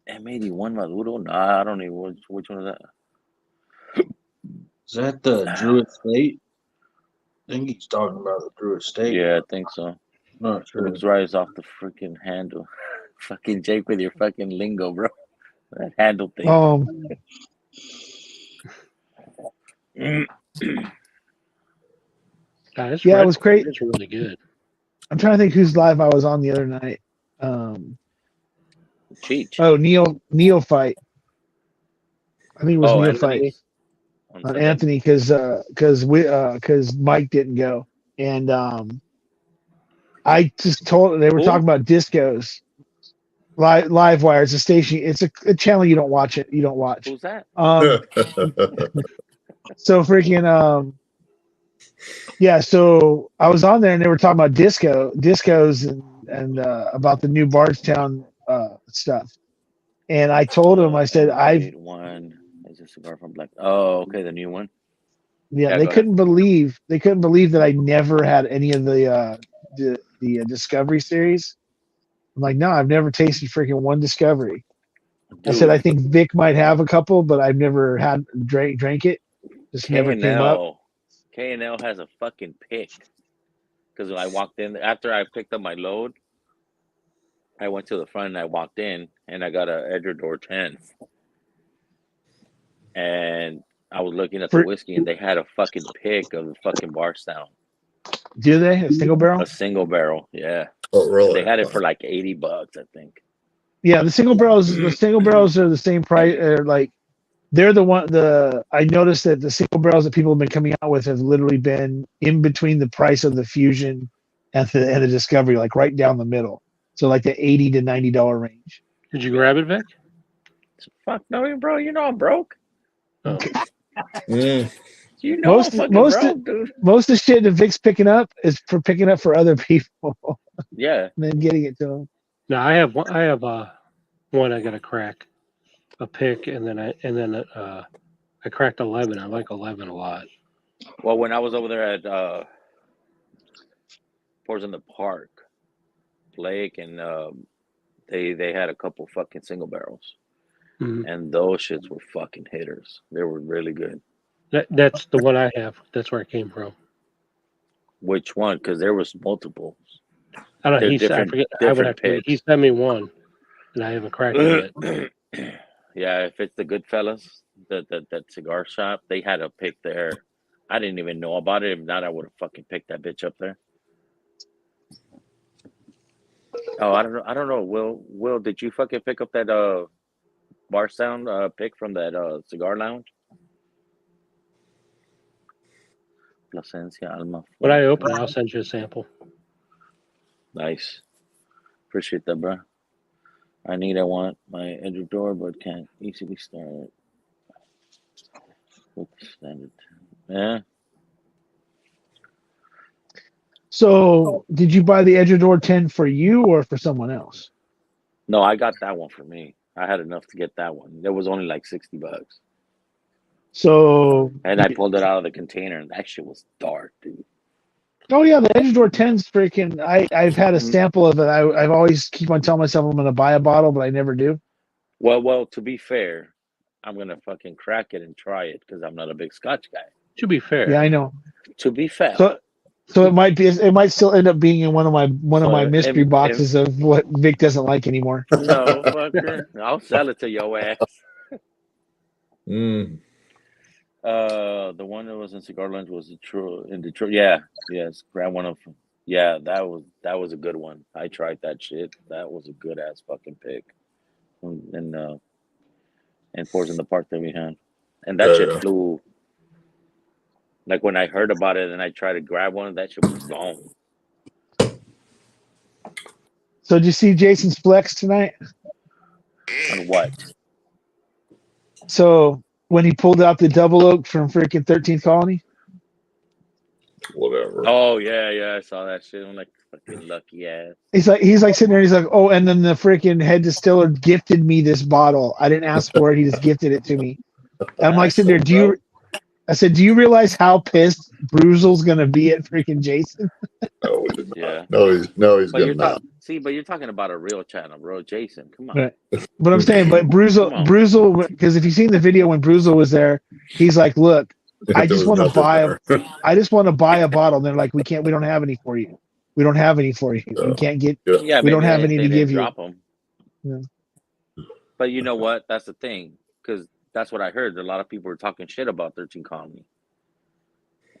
M81 Maduro? Nah, I don't know which one is that. Is that the Drew Estate? I think he's talking about the Drew Estate. Yeah, I think so. Not sure. Looks right off the freaking handle. Fucking Jake with your fucking lingo, bro. That handle thing. Yeah, it was great. It's really good. I'm trying to think whose live I was on the other night. Cheech. Oh, Neophyte. I think it was Neophyte. Anthony, because Mike didn't go, and I just told they were talking about discos. Live Wire is a station. It's a channel you don't watch. You don't watch. Who's that? So freaking yeah. So I was on there and they were talking about discos and about the new Bardstown stuff. And I told him, I said, one is a cigar from Black. Oh, okay, the new one. Yeah, they couldn't believe that I never had any of the Discovery series. I'm like, no, I've never tasted freaking one Discovery. Dude. I said, I think Vic might have a couple, but I've never had drank it. Just never came up. K&L has a fucking pick. Because when I walked in, after I picked up my load, I went to the front and I walked in and I got a Edredor 10. And I was looking at the whiskey and they had a fucking pick of the fucking Bardstown. Do they? A single barrel? A single barrel, yeah. Oh, really? They had it for like $80, I think. Yeah, the single barrels are the same price. Like they're the one. I noticed that the single barrels that people have been coming out with have literally been in between the price of the Fusion and the Discovery, like right down the middle. So like the $80 to $90 range. Did you grab it, Vic? Fuck no, bro. You know I'm broke. Oh. You know most of the shit that Vic's picking up is for picking up for other people. Yeah. And then getting it to them. No, I have one I got to crack, a pick, and then I cracked 11. I like 11 a lot. Well, when I was over there at Pours in the Park, Blake and they had a couple fucking single barrels. Mm-hmm. And those shits were fucking hitters. They were really good. That's the one I have. That's where it came from. Which one? Because there was multiples. I don't know. I forget. I would have to. He sent me one, and I haven't cracked it yet. Yeah, if it's the Goodfellas, that cigar shop, they had a pick there. I didn't even know about it. If not, I would have fucking picked that bitch up there. Oh, I don't know. Will, did you fucking pick up that Bardstown pick from that cigar lounge? Plasencia Alma. When I open it, I'll send you a sample. Nice. Appreciate that, bro. I want my Edredor, but can't easily start with the standard. Yeah. So, did you buy the Edredor 10 for you or for someone else? No, I got that one for me. I had enough to get that one. It was only like $60. So, and I pulled it out of the container, and that shit was dark, dude. Oh yeah, the Edredor 10's freaking. I've had a sample of it. I've always keep on telling myself I'm gonna buy a bottle, but I never do. Well, to be fair, I'm gonna fucking crack it and try it because I'm not a big Scotch guy. To be fair, yeah, I know. To be fair, so it might still end up being in one of my mystery boxes of what Vic doesn't like anymore. No, fucker, I'll sell it to your ass. The one that was in Cigar Lounge was in Detroit. Yeah, yes, grab one of them. Yeah, that was a good one. I tried that shit. That was a good ass fucking pick. And Pours in the Park that we had, and that shit flew. Like when I heard about it and I tried to grab one, that shit was gone. So did you see Jason's flex tonight? On what? So when he pulled out the double oak from freaking 13th Colony. Whatever. Oh yeah, I saw that shit. I'm like, fucking lucky ass. He's like sitting there. He's like, oh, and then the freaking head distiller gifted me this bottle. I didn't ask for it. He just gifted it to me. And I'm like sitting there. I said, do you realize how pissed Bruzel's gonna be at freaking Jason? No, he did not. Yeah. No, he's good enough. But you're talking about a real channel, bro. Jason, come on. Right. But I'm saying, but Bruzel, because if you've seen the video when Bruzel was there, he's like, look, I just want to buy a bottle. And they're like, we don't have any for you. We don't have any for you. We can't get. Yeah, we don't have any to give you. Drop them. Yeah. But you know what? That's the thing, because that's what I heard. A lot of people were talking shit about 13 Colony,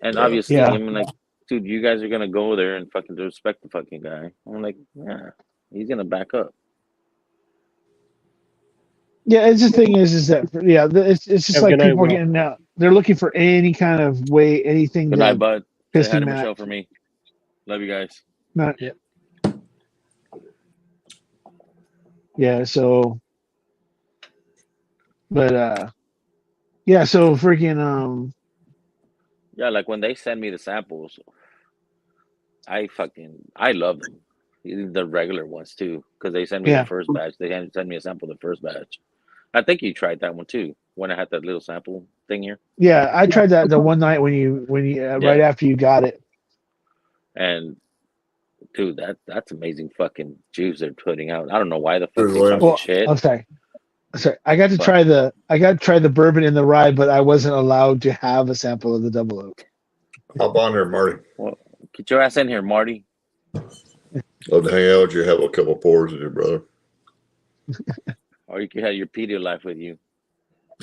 and Yeah. obviously, Yeah. I'm like, dude, you guys are gonna go there and fucking respect the fucking guy. I'm like, yeah, he's gonna back up. Yeah, it's the thing is that it's just Have a like good night, people are Will. getting out. They're looking for any kind of way, anything Good night, to bud. piss Say hi to him Michelle off. for me. Love you guys. Yeah, so, but yeah, so freaking Yeah, like when they send me the samples, I love them. The regular ones too, because they send me the yeah, first batch. They send me a sample of the first batch. I think you tried that one too when I had that little sample thing here. yeah. I tried that the one night when you right Yeah. after you got it. And dude, that's amazing fucking juice they're putting out. I don't know why the fuck Good they way. talking Well, shit. I'm sorry. I got to But- try the bourbon in the rye, but I wasn't allowed to have a sample of the double oak. Hop on there, Marty. Well, get your ass in here, Marty. Love to hang out with you. Have a couple pours with your brother. Or you could have your Pedialyte with you.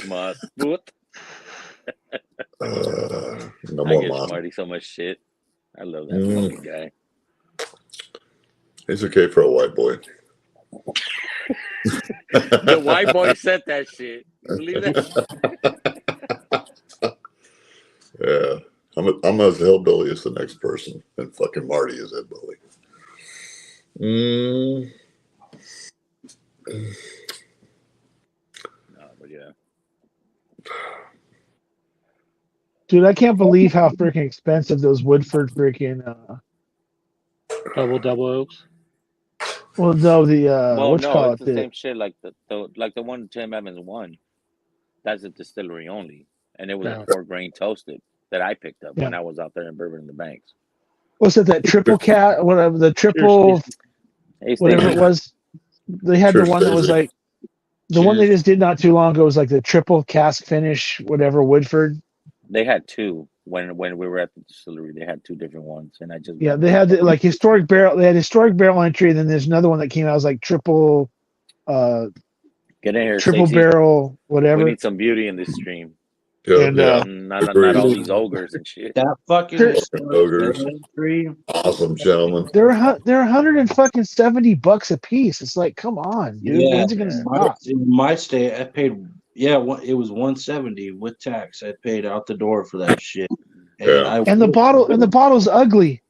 Must. What? No I more give mom. Marty so much shit. I love that Mm. fucking guy. It's okay for a white boy. The white boy said that shit. You believe that? Yeah. I'm as hillbilly as the next person, and fucking Marty is hillbilly. No, but yeah. Dude, I can't believe how freaking expensive those Woodford freaking Double oaks. well no the Well, what you no, call it's it the the same shit like the one Tim Evans won. That's a distillery only, and it was No. a 4-grain toasted that I picked up when Yeah. I was out there in Bourbon in the Banks. what's it that triple cat whatever the triple Hey, whatever Stacey. it was. They had Cheers, the one that was Stacey. like the one they Cheers. just did not too long ago was like the triple cask finish whatever Woodford. They had two when we were at the distillery. They had two different ones, and I just Yeah, grabbed they both had of the, them. like historic barrel. They had historic barrel entry, and then there's another one that came out. It was like triple, Get in here, triple Stacey. barrel, We whatever. need some beauty in this stream. Yeah, And, yeah. Not all these ogres and shit. That fucking Sure. Ogres. tree. Awesome, gentlemen. They're $170 a piece. It's like, come on, dude. Yeah, When's it gonna Yeah. stop? In my state, I paid. Yeah, it was 170 with tax. I paid out the door for that shit. And Yeah. And the bottle's ugly.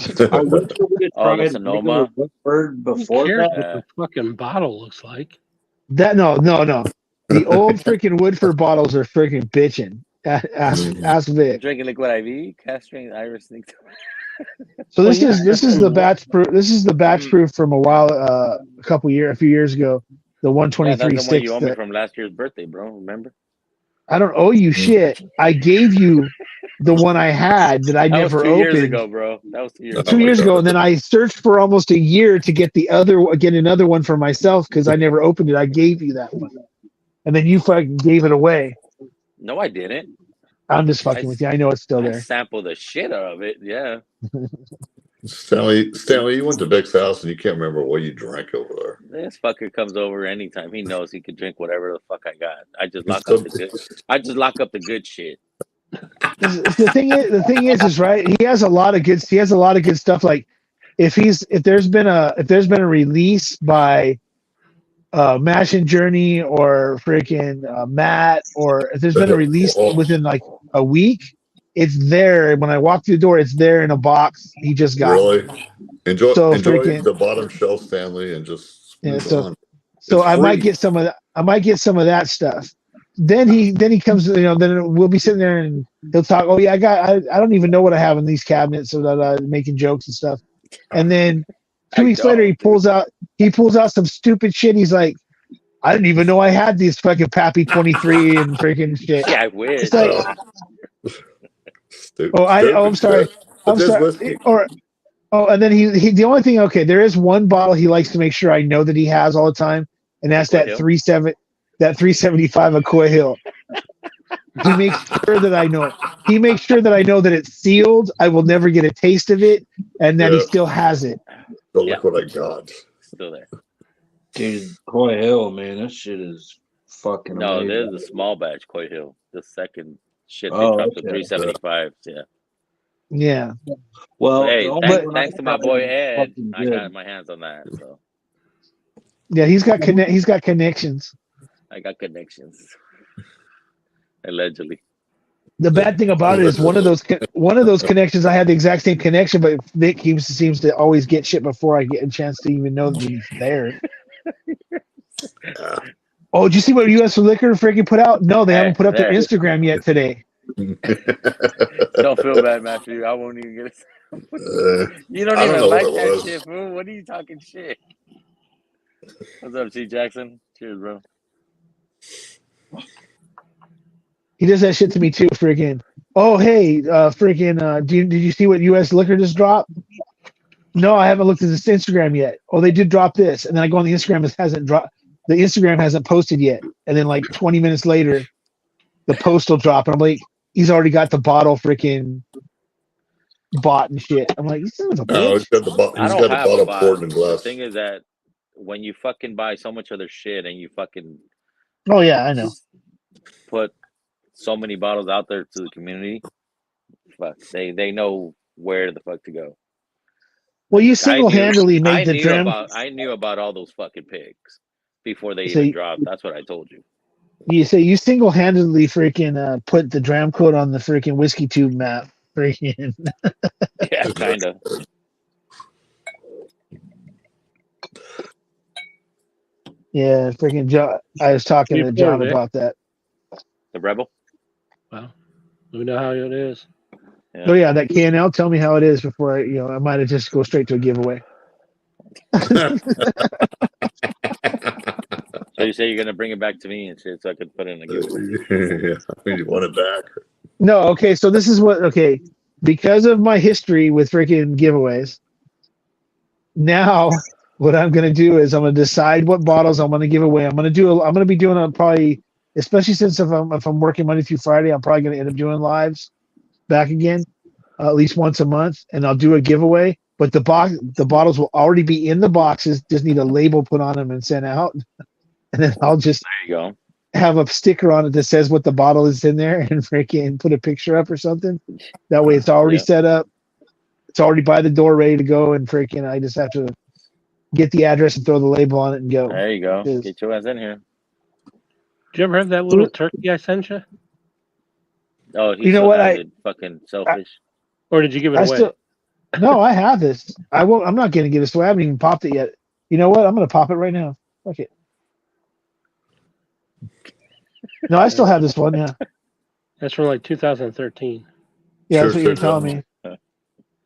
I wish I would have Oh, the tried Sonoma? Woodford Who before cares that. what the fucking bottle looks like? That no. The old freaking Woodford bottles are freaking bitching. Ask Vic. Drinking liquid IV, castrating Irish sneak. So this Well, is yeah, this is the batch proof. This is the batch Mm. proof from a few years ago. The Yeah, 123 that's the one you 6. owe me from last year's birthday, bro. Remember? I don't owe you shit. I gave you the one I had that I That was never 2 years opened ago, bro. That was 2 years Oh ago. 2 my years God. ago, and then I searched for almost a year to get another one for myself because I never opened it. I gave you that one, and then you fucking gave it away. No, I didn't. I'm just fucking with you. I know it's still I there. sampled the shit out of it. Yeah. Stanley, you went to Vic's house and you can't remember what you drank over there. This fucker comes over anytime. He knows he can drink whatever the fuck I got. I just It's lock up the good shit. The thing is right. He has a lot of good stuff. Like if there's been a release by Mash and Journey or freaking Matt, or if there's been a release within like a week, it's there. When I walk through the door, it's there in a box. He just got it. Really? Enjoy freaking- the bottom shelf, Stanley, and just move on. So It's I might free. get some of that. I might get some of that stuff. Then he comes, then we'll be sitting there and he'll talk. Oh yeah, I don't even know what I have in these cabinets, so that making jokes and stuff. And then 2 weeks later, he pulls out some stupid shit. He's like, I didn't even know I had these fucking Pappy 23 and freaking shit. Yeah, I wish. It's like, Stupid. I'm sorry. But I'm this sorry. whiskey- And then he the only thing, okay, there is one bottle he likes to make sure I know that he has all the time, and that's that Hill? 375 Aqua Hill. He makes sure that I know it. He makes sure that I know that it's sealed. I will never get a taste of it, and that he Yeah. still has it. So Yeah. look what I got. Still there. Dude, Coy Hill, man, that shit is fucking No, amazing. there's a small batch, Coy Hill. The second shit they Oh, dropped the okay. 375s. Yeah. Yeah. Well, Hey, the only one I thanks to my tried boy was Ed, fucking I good. got my hands on that. So Yeah, he's got connections. I got connections. Allegedly. The bad thing about it is one of those connections. I had the exact same connection, but Vic seems to always get shit before I get a chance to even know that he's there. Oh, did you see what U.S. Liquor freaking put out? No, they haven't put up their Instagram yet today. Don't feel bad, Matthew. I won't even get it. You don't even like that shit, fool. What are you talking shit? What's up, C. Jackson? Cheers, bro. He does that shit to me too, freaking. Oh, hey, freaking, did you see what U.S. Liquor just dropped? No, I haven't looked at this Instagram yet. Oh, they did drop this. And then I go on the Instagram, it hasn't dropped. The Instagram hasn't posted yet. And then like 20 minutes later, the post will drop. And I'm like, he's already got the bottle freaking bought and shit. I'm like, he's a bitch. He's got the bottle poured in glass. The thing is that when you fucking buy so much other shit and you fucking oh yeah, I know, put so many bottles out there to the community, fuck, they know where the fuck to go. Well, you single-handedly made the dram. I knew about all those fucking pigs before they even dropped. That's what I told you. You say you single-handedly freaking put the dram code on the freaking whiskey tube map. Freaking. Yeah, kind of. Yeah, freaking John. I was talking to John about that. The Rebel? Well, we know how it is. Yeah. Oh yeah, that KNL. Tell me how it is before I might have just go straight to a giveaway. So you say you're gonna bring it back to me and shit, so I could put it in a giveaway. Yeah, you want it back? No, okay. So this is what because of my history with freaking giveaways. Now, what I'm gonna do is I'm gonna decide what bottles I'm gonna give away. I'm gonna be doing probably, especially since if I'm working Monday through Friday, I'm probably gonna end up doing lives back again, at least once a month, and I'll do a giveaway. But the bottles will already be in the boxes. Just need a label put on them and sent out, and then I'll just have a sticker on it that says what the bottle is in there, and freaking put a picture up or something. That way, it's already set up. It's already by the door, ready to go, and freaking I just have to get the address and throw the label on it and go. There you go. Get your ass in here. Did you ever have that little turkey I sent you? Oh, you know what? Fucking selfish. Or did you give it away? No, I have this. I won't. I'm not going to give this away. I haven't even popped it yet. You know what? I'm going to pop it right now. Okay. No, I still have this one. Yeah. That's from like 2013. Yeah, that's what you're telling me.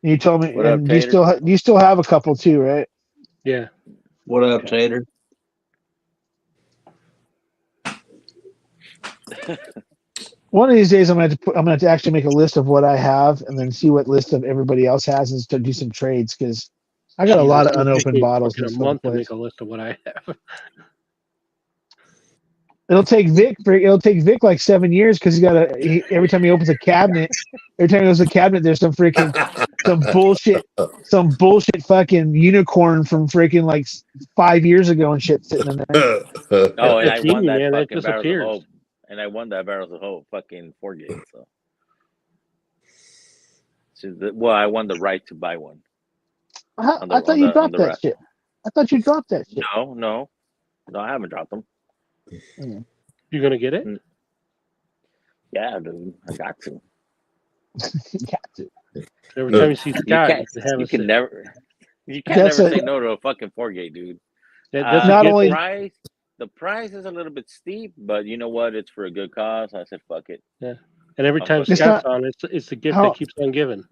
You told me, what and up, you still have a couple too, right? Yeah. What up, Tater? One of these days, I'm going to have to actually make a list of what I have, and then see what list of everybody else has, and start do some trades because I got a lot of unopened bottles. In a month to make a list of what I have. It'll take Vic like 7 years because every time he opens a cabinet, there's some bullshit fucking unicorn from freaking like 5 years ago and shit sitting in there. Oh, and I won that fucking Barrels of Hope. And I won that Barrels of Hope fucking 4 games. So I won the right to buy one. I thought you dropped that shit. I thought you dropped that shit. No, I haven't dropped them. You gonna get it? Yeah, dude, I got to. Every time you see Scott, you can never say no to a fucking 4-gate, dude. Not only the price is a little bit steep, but you know what? It's for a good cause. I said, fuck it. Yeah, and every time Scott's on, it's the gift that keeps on giving.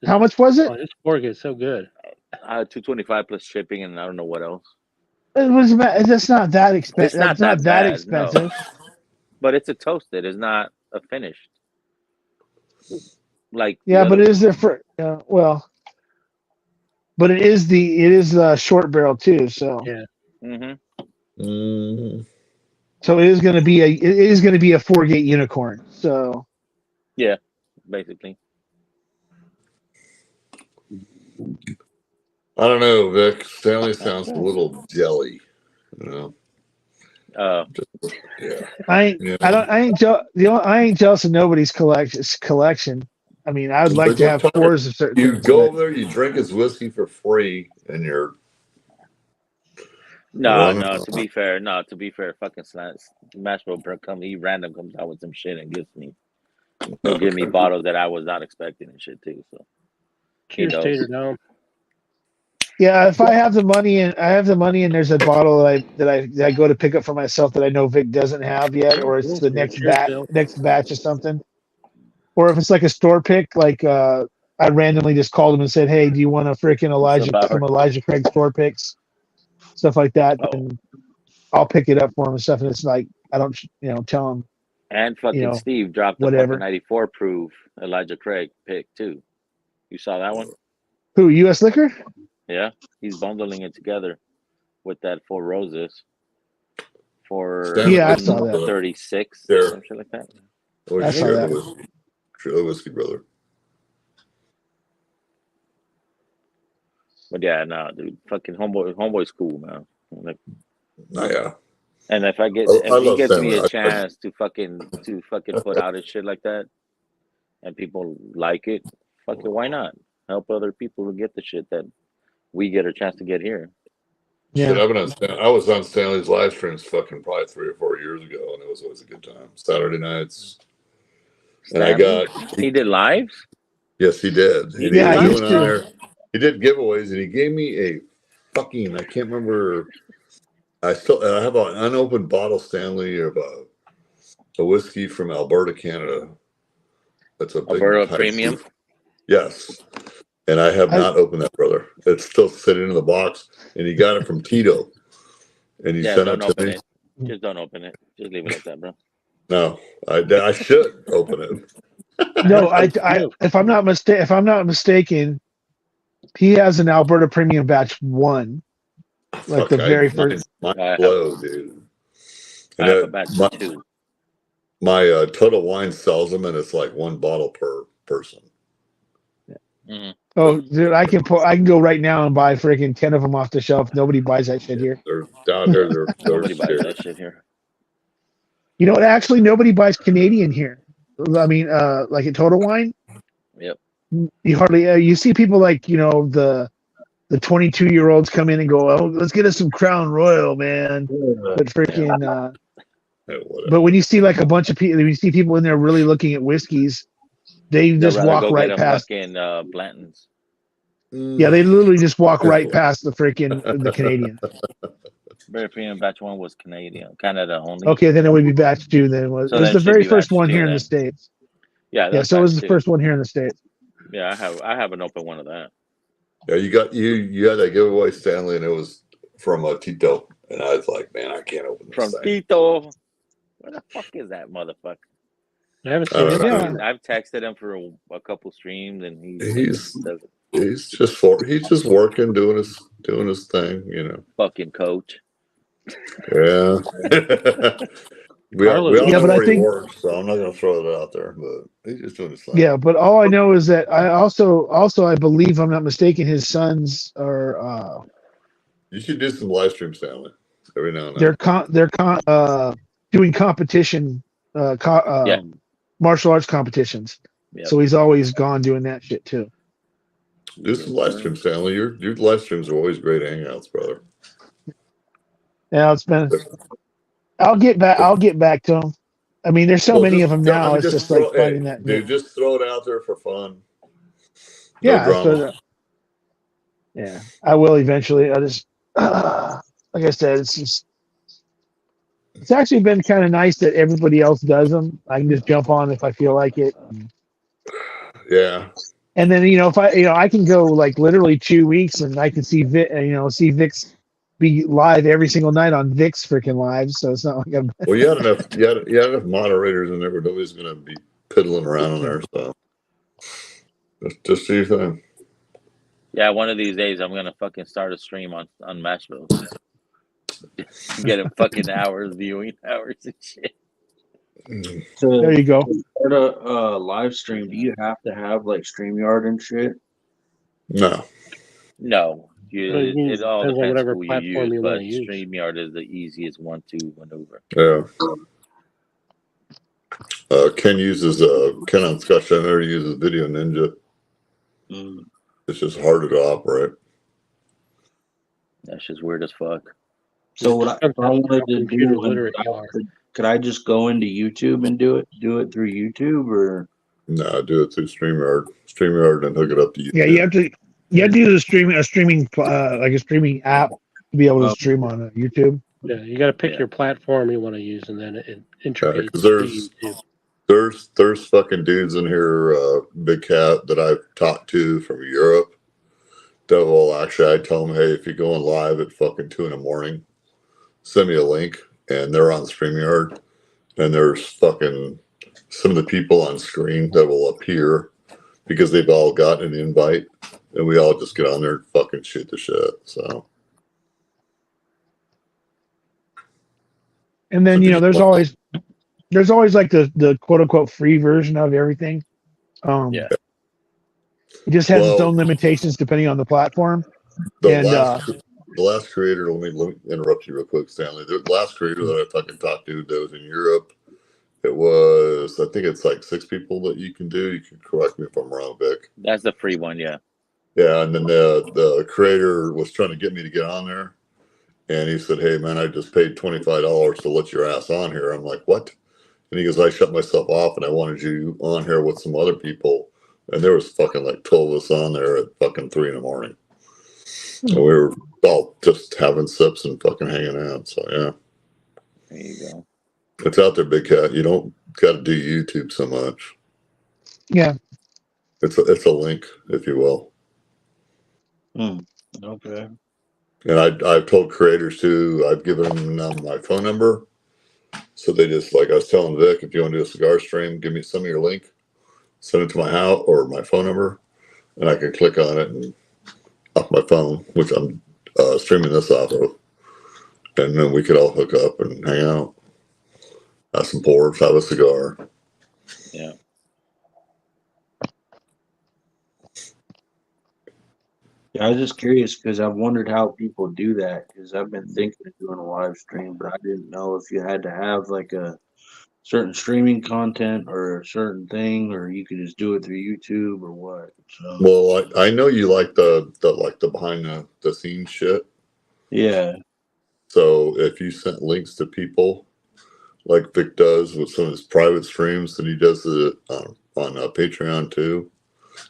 How much was it? Oh, this 4-gate's so good. $225 plus shipping, and I don't know what else. That's not that expensive. It's not that expensive. No. But it's a toasted. It's not a finished. Like but it is there for but it is the short barrel too. So yeah. So it is going to be a 4-gate unicorn. So yeah, basically. I don't know, Vic. Stanley sounds a little jelly. You know, Uh, yeah. I ain't jealous of nobody's collection. I mean, I would like to have fours of certain You things. go over there, you drink his whiskey for free, and you're no, running. to be fair, fucking Smashville Bro he random comes out with some shit and gives me. He'll give me bottles that I was not expecting and shit too. So Cheers, Tater Dome. Yeah, if I have the money and there's a bottle that I go to pick up for myself that I know Vic doesn't have yet, or it's the next batch of something, or if it's like a store pick, like I randomly just called him and said, "Hey, do you want a freaking some Elijah Craig store picks, stuff like that?" And I'll pick it up for him and stuff. And it's like I don't, tell him. And fucking Steve dropped the whatever. fucking 94 proof Elijah Craig pick too. You saw that one? Who? U.S. Liquor? Yeah, he's bundling it together with that Four Roses for I saw that. 36 or something like that. I saw that. Whiskey brother. But yeah, nah, dude, fucking homeboy's cool, man. Like, yeah. And if he gives me a chance to fucking put out his shit like that, and people like it, fucking why not? Help other people to get the shit that we get a chance to get here. Yeah, shit, I was on Stanley's live streams fucking probably 3 or 4 years ago, and it was always a good time. Saturday nights, Stanley? He did lives. Yes, he did. He did giveaways, and he gave me a fucking I can't remember. I have an unopened bottle, Stanley, of a whiskey from Alberta, Canada. That's a big Alberta Premium. Yes. And I have not opened that, brother. It's still sitting in the box, and he got it from Tito, and he sent it to me. Just don't open it. Just leave it like that, bro. No, I should open it. No, if I'm not mistaken, he has an Alberta Premium Batch 1, like the very first. Dude. I have a batch 2. My Total Wine sells them, and it's like 1 bottle per person. Mm-hmm. Oh, dude, I can go right now and buy freaking 10 of them off the shelf. Nobody buys that shit here. They're down here. Nobody buys that shit here. You know what? Actually, nobody buys Canadian here. I mean, like at Total Wine. Yep. You hardly you see people like the 22-year-olds come in and go, "Oh, let's get us some Crown Royal, man." But freaking. But when you see like a bunch of people, when you see people in there really looking at whiskeys, they just walk right past. Fucking Blanton's. Yeah, they literally just walk right past the Canadian. Very Premium Batch 1 was Canada only. Okay, then it would be Batch 2. Then it was the very first one here in the States. Yeah, so it was the first one here in the States. Yeah, I have an open one of that. Yeah, you had that giveaway, Stanley, and it was from Tito, and I was like, man, I can't open this from thing. Tito. Where the fuck is that motherfucker? I haven't seen it. I've texted him for a couple streams, and he's just working, doing his thing, Fucking coach. Yeah. we all know but where I think he works, so I'm not going to throw it out there. But he's just doing his thing. Yeah, but all I know is that I believe, I'm not mistaken, his sons are. You should do some live stream, Stanley, every now and then. They're doing competition, martial arts competitions. Yep. So he's always gone doing that shit too. Do some live streams, Stanley. Your live streams are always great hangouts, brother. Yeah, it's been. I'll get back to them. I mean, there's so many of them now. It's just like finding that. Dude, just throw it out there for fun. No drama. I will eventually. I just, like I said, it's actually been kind of nice that everybody else does them. I can just jump on if I feel like it. Yeah. And then if I can go like literally 2 weeks and I can see Vic's be live every single night on Vic's freaking live. So it's not like I'm. Well, you had enough moderators in there, but nobody's going to be piddling around in there. So just do your thing. Yeah, one of these days I'm gonna fucking start a stream on Matchville. Get him fucking viewing hours and shit. So there you go. For a live stream, do you have to have like StreamYard and shit? No. It all depends on depends whatever who you platform use, you but want to use. StreamYard is the easiest one to maneuver. Yeah. Ken on Scotch Center uses Video Ninja. Mm. It's just harder to operate. That's just weird as fuck. So what if I wanted to computer do, literate you are. could I just go into YouTube and do it through YouTube, or? No, do it through StreamYard and hook it up to YouTube. Yeah, you have to use a streaming like a streaming app to be able to stream on YouTube. Yeah, you got to pick your platform you want to use, and then it integrates. Because there's fucking dudes in here, Big Cat, that I've talked to from Europe. That will actually, I tell them, hey, if you're going live at fucking 2 a.m, send me a link, and they're on StreamYard, and there's fucking some of the people on screen that will appear because they've all gotten an invite, and we all just get on there and fucking shoot the shit. So. And then there's always like the quote unquote free version of everything. Yeah. It just has its own limitations depending on the platform. The last creator, let me interrupt you real quick, Stanley. The last creator that I fucking talked to that was in Europe, it was, I think it's like 6 people that you can do. You can correct me if I'm wrong, Vic. That's the free one, yeah. Yeah, and then the creator was trying to get me to get on there. And he said, hey, man, I just paid $25 to let your ass on here. I'm like, what? And he goes, I shut myself off and I wanted you on here with some other people. And there was fucking like 12 of us on there at fucking 3 a.m. And we were all just having sips and fucking hanging out. So, yeah. There you go. It's out there, Big Cat. You don't got to do YouTube so much. Yeah. It's a link, if you will. Okay. And I've told creators too, I've given them my phone number. So they just, like I was telling Vic, if you want to do a cigar stream, give me some of your link, send it to my house or my phone number, and I can click on it and off my phone, which I'm streaming this off of. And then we could all hook up and hang out, have some pours, have a cigar. Yeah. Yeah, I was just curious because I've wondered how people do that, because I've been thinking of doing a live stream, but I didn't know if you had to have like a certain streaming content or a certain thing, or you could just do it through YouTube or what. So. Well, I know you like the behind the scenes shit. Yeah. So if you sent links to people like Vic does with some of his private streams, and he does it on Patreon too,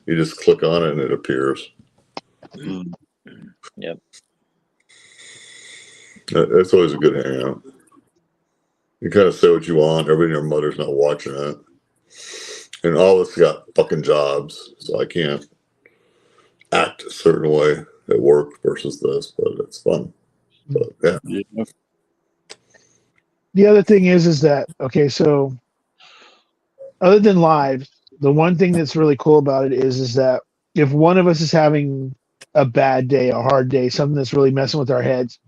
you just click on it and it appears. Yep. It's always a good hangout. You kind of say what you want. Everybody and their mother's not watching it. And all of us got fucking jobs, so I can't act a certain way at work versus this, but it's fun. But yeah. The other thing is that, okay, so other than live, the one thing that's really cool about it is that if one of us is having a bad day, a hard day, something that's really messing with our heads,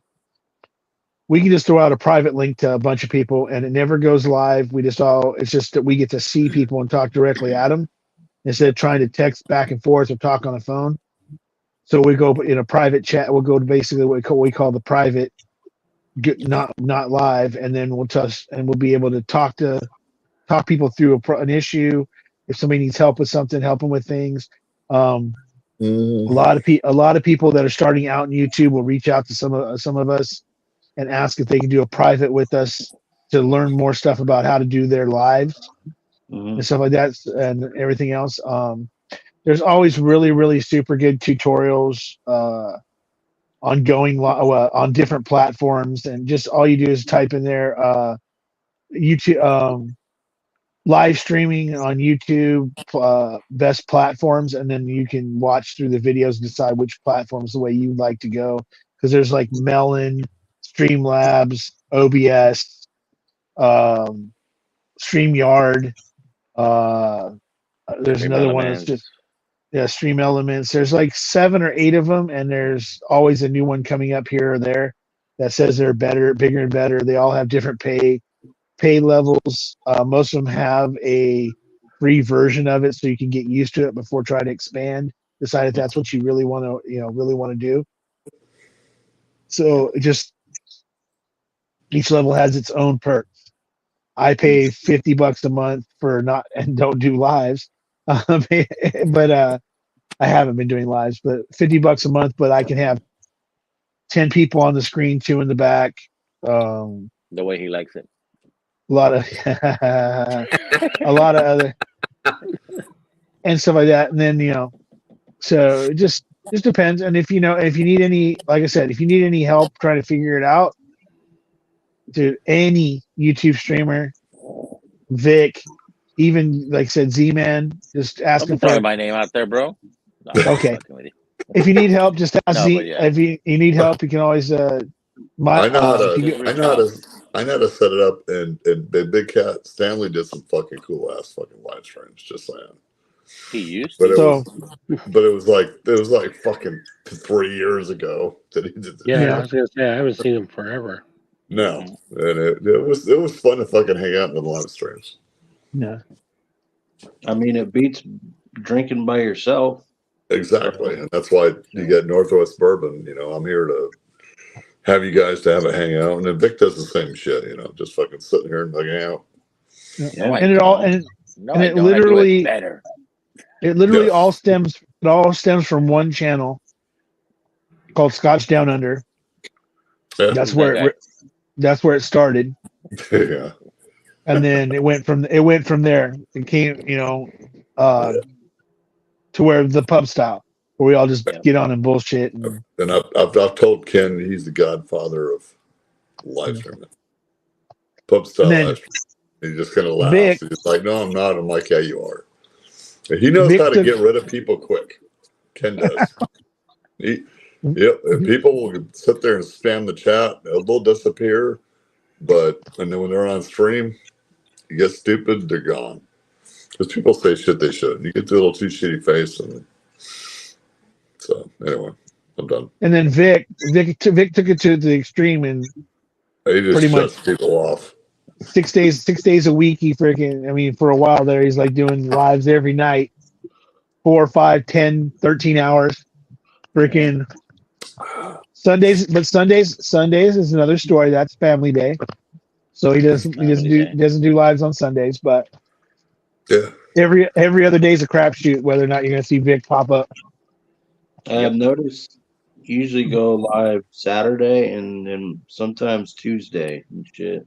we can just throw out a private link to a bunch of people and it never goes live. It's just that we get to see people and talk directly at them instead of trying to text back and forth or talk on the phone. So we go in a private chat. We'll go to basically what we call the private, not live, and then we'll be able to talk people through an issue. If somebody needs help with something, help them with things. A lot of people that are starting out in YouTube will reach out to some of us and ask if they can do a private with us to learn more stuff about how to do their lives and stuff like that and everything else. There's always really, really super good tutorials on different platforms, and just all you do is type in there YouTube. Live streaming on YouTube, best platforms, and then you can watch through the videos and decide which platforms the way you'd like to go. Because there's like Melon, Streamlabs, OBS, StreamYard. There's another one that's just Stream Elements. There's like 7 or 8 of them, and there's always a new one coming up here or there that says they're better, bigger and better. They all have different pay levels. Most of them have a free version of it, so you can get used to it before trying to expand. Decide if that's what you really want to do. So it just each level has its own perks. I pay $50 a month for not and don't do lives, but I haven't been doing lives. But $50 a month, but I can have 10 people on the screen, 2 in the back. The way he likes it. A lot of other and stuff like that. And then so it just depends. And if you need any, like I said, if you need any help trying to figure it out, to any YouTube streamer, Vic, even like I said, Z-Man, just asking for my name out there, bro. No, okay. If you need help, just ask Z. Yeah. If you need help, you can always. I know how to set it up, and Big Cat Stanley did some fucking cool ass fucking live streams. Just saying. He used to. But it was like fucking 3 years ago that he did this. Yeah, I was gonna say I haven't seen him forever. No, and it was fun to fucking hang out in the live streams. No, I mean it beats drinking by yourself. Exactly, and that's why you get Northwest Bourbon. I'm here to have you guys to have a hangout, and then Vic does the same shit. Just fucking sitting here and hanging out. Yeah. And it literally better. It literally all stems from one channel called Scotch Down Under. Yeah. That's where it started. Yeah. And then it went from there. It came, to where the pub style, where we all just get on and bullshit. And I've told Ken he's the godfather of live streaming. Pub style live streaming. He just kind of laughs. Vic, he's like, "No, I'm not." I'm like, "Yeah, you are." And he knows how to get rid of people quick. Ken does. And people will sit there and spam the chat. They'll disappear, and then when they're on stream, you get stupid, they're gone. Because people say shit they shouldn't. You get the little too shitty face, and so anyway, I'm done. And then Vic took it to the extreme, and he just pretty shuts much people off. 6 days a week. He for a while there, he's like doing lives every night, 4, 5, 10, 13 hours. Freaking Sundays, but Sundays is another story. That's family day, so he doesn't do lives on Sundays, but. Yeah. Every other day is a crapshoot whether or not you're going to see Vic pop up. I've noticed you usually go live Saturday and then sometimes Tuesday and shit.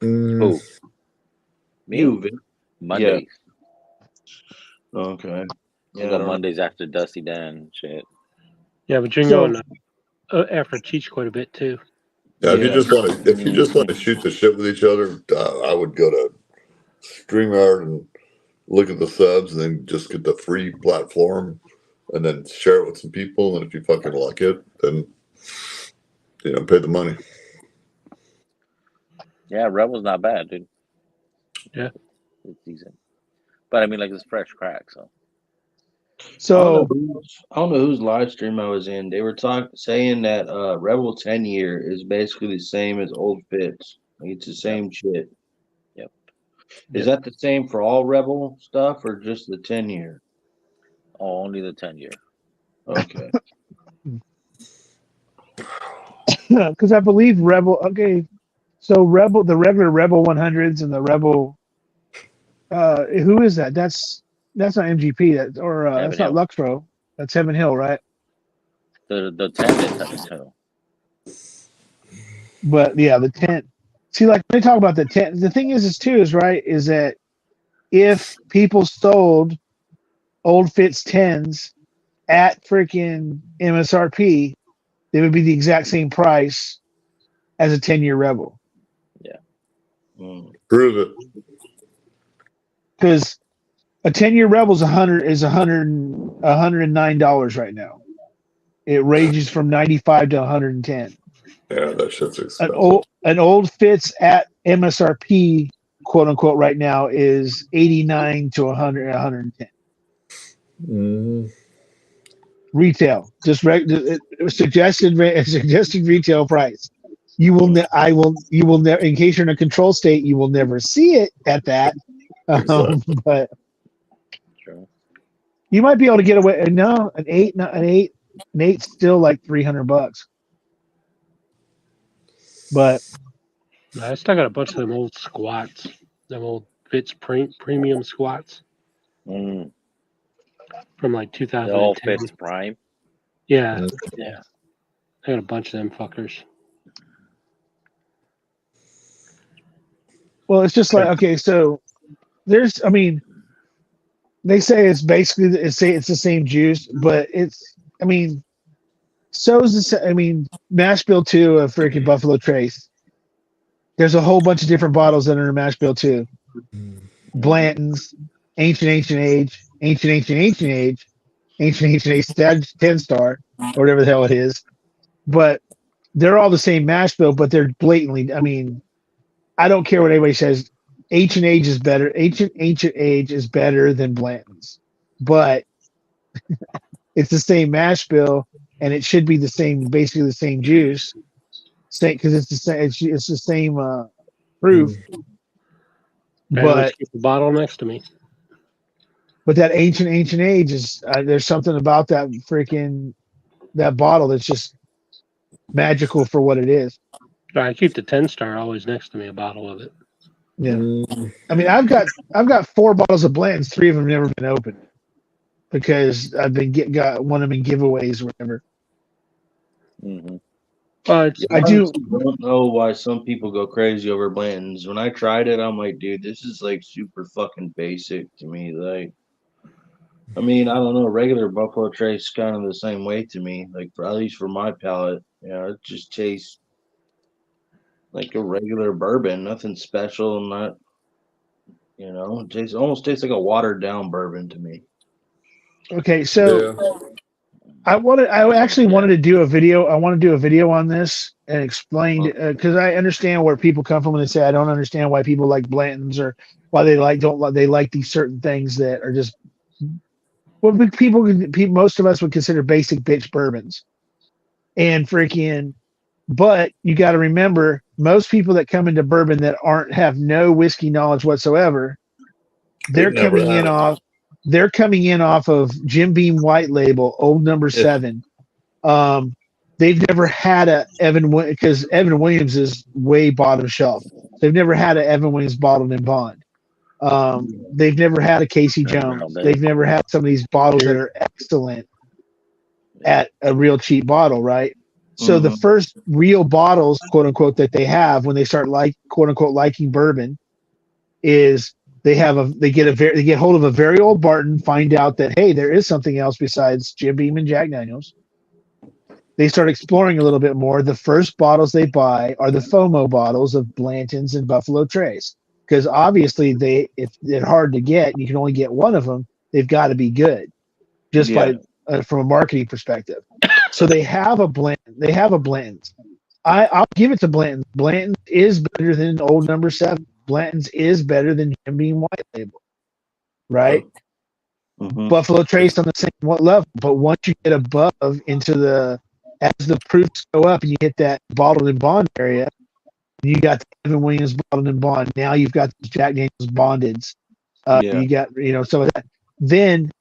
Oh, me, Vic. Mondays. Yeah. Okay. Yeah, Mondays after Dusty Dan and shit. Yeah, but you're going after Teach quite a bit too. Yeah, if you just want to shoot the shit with each other, I would go to StreamYard and look at the subs, and then just get the free platform, and then share it with some people. And if you fucking like it, then pay the money. Yeah, Rebel's not bad, dude. Yeah, it's decent. But I mean, like, it's fresh crack. So I don't know whose live stream I was in. They were saying that Rebel 10 year is basically the same as Old Fits. Like, it's the same shit. Is that the same for all Rebel stuff or just the 10 year? Oh, only the 10 year. Okay. Because I believe Rebel. Okay, so the regular Rebel 100s and the Rebel. Who is that? That's not MGP. That's not Luxro. That's Heaven Hill, right? The 10 is Heaven Hill. But yeah, the 10. See, like when they talk about the 10, the thing is that if people sold Old Fits 10s at freaking MSRP, they would be the exact same price as a 10-year Rebel. Yeah. Prove it. Because a 10-year Rebel is $109 right now. It ranges from 95 to 110. Yeah, that shit's expensive. An old Fits at MSRP, quote unquote, right now is 89 to 100, 110. Mm-hmm. Retail, just suggested retail price. You will never, in case you're in a control state, you will never see it at that. Exactly. But True. You might be able to get away. No, an eight's still like $300. But I still got a bunch of them old squats, them old Fitz premium squats Mm. from like The all 2010. Fitz Prime. Yeah, yeah. I got a bunch of them fuckers. well, it's just like, okay, so there's, I mean, they say it's basically it's the same juice, but it's, I mean, mash bill 2 of freaking Buffalo Trace. There's a whole bunch of different bottles that are in mash bill 2. Blanton's, ancient age, ancient age, 10 star, or whatever the hell it is. But they're all the same mash bill, but they're blatantly, I mean, I don't care what anybody says. Ancient age is better. Ancient age is better than Blanton's, but it's the same mash bill, and it should be the same, basically the same juice, because it's the same. It's the same proof. But keep the bottle next to me. But that ancient age is there's something about that bottle that's just magical for what it is. I keep the 10 star always next to me, a bottle of it. Yeah, I mean, I've got 4 bottles of Blanton's. 3 of them never been opened because I've been got one of them in giveaways or whatever. Mm-hmm. I don't know why some people go crazy over Blanton's. When I tried it, I'm like, dude, this is like super fucking basic to me. Like, I mean, I don't know, regular Buffalo Trace is kind of the same way to me. Like, at least for my palate, it just tastes like a regular bourbon, nothing special, not, it almost tastes like a watered down bourbon to me. Okay, so I actually wanted to do a video. I want to do a video on this and explain, because I understand where people come from when they say I don't understand why people like Blanton's or why they like these certain things that are just what people most of us would consider basic bitch bourbons, and freaking. But you got to remember, most people that come into bourbon that have no whiskey knowledge whatsoever, they're coming in off of Jim Beam White Label, Old Number 7. They've never had because Evan Williams is way bottom shelf. They've never had an Evan Williams bottled in bond. They've never had a Casey Jones. They've never had some of these bottles that are excellent at a real cheap bottle, right? So the first real bottles, quote unquote, that they have when they start quote unquote liking bourbon is they get hold of a very old Barton, find out that, hey, there is something else besides Jim Beam and Jack Daniels. They start exploring a little bit more. The first bottles they buy are the FOMO bottles of Blanton's and Buffalo Trace, because obviously if they're hard to get, and you can only get one of them, they've got to be good, just from a marketing perspective. So they have a Blanton's. I'll give it to Blanton's. Blanton's is better than Old Number 7. Blanton's is better than Jim Beam White Label, right? Buffalo Trace on the same level, but once you get above as the proofs go up and you hit that bottled in bond area, you got the Evan Williams bottled in bond. Now you've got the Jack Daniels bondeds. You got some of that. Then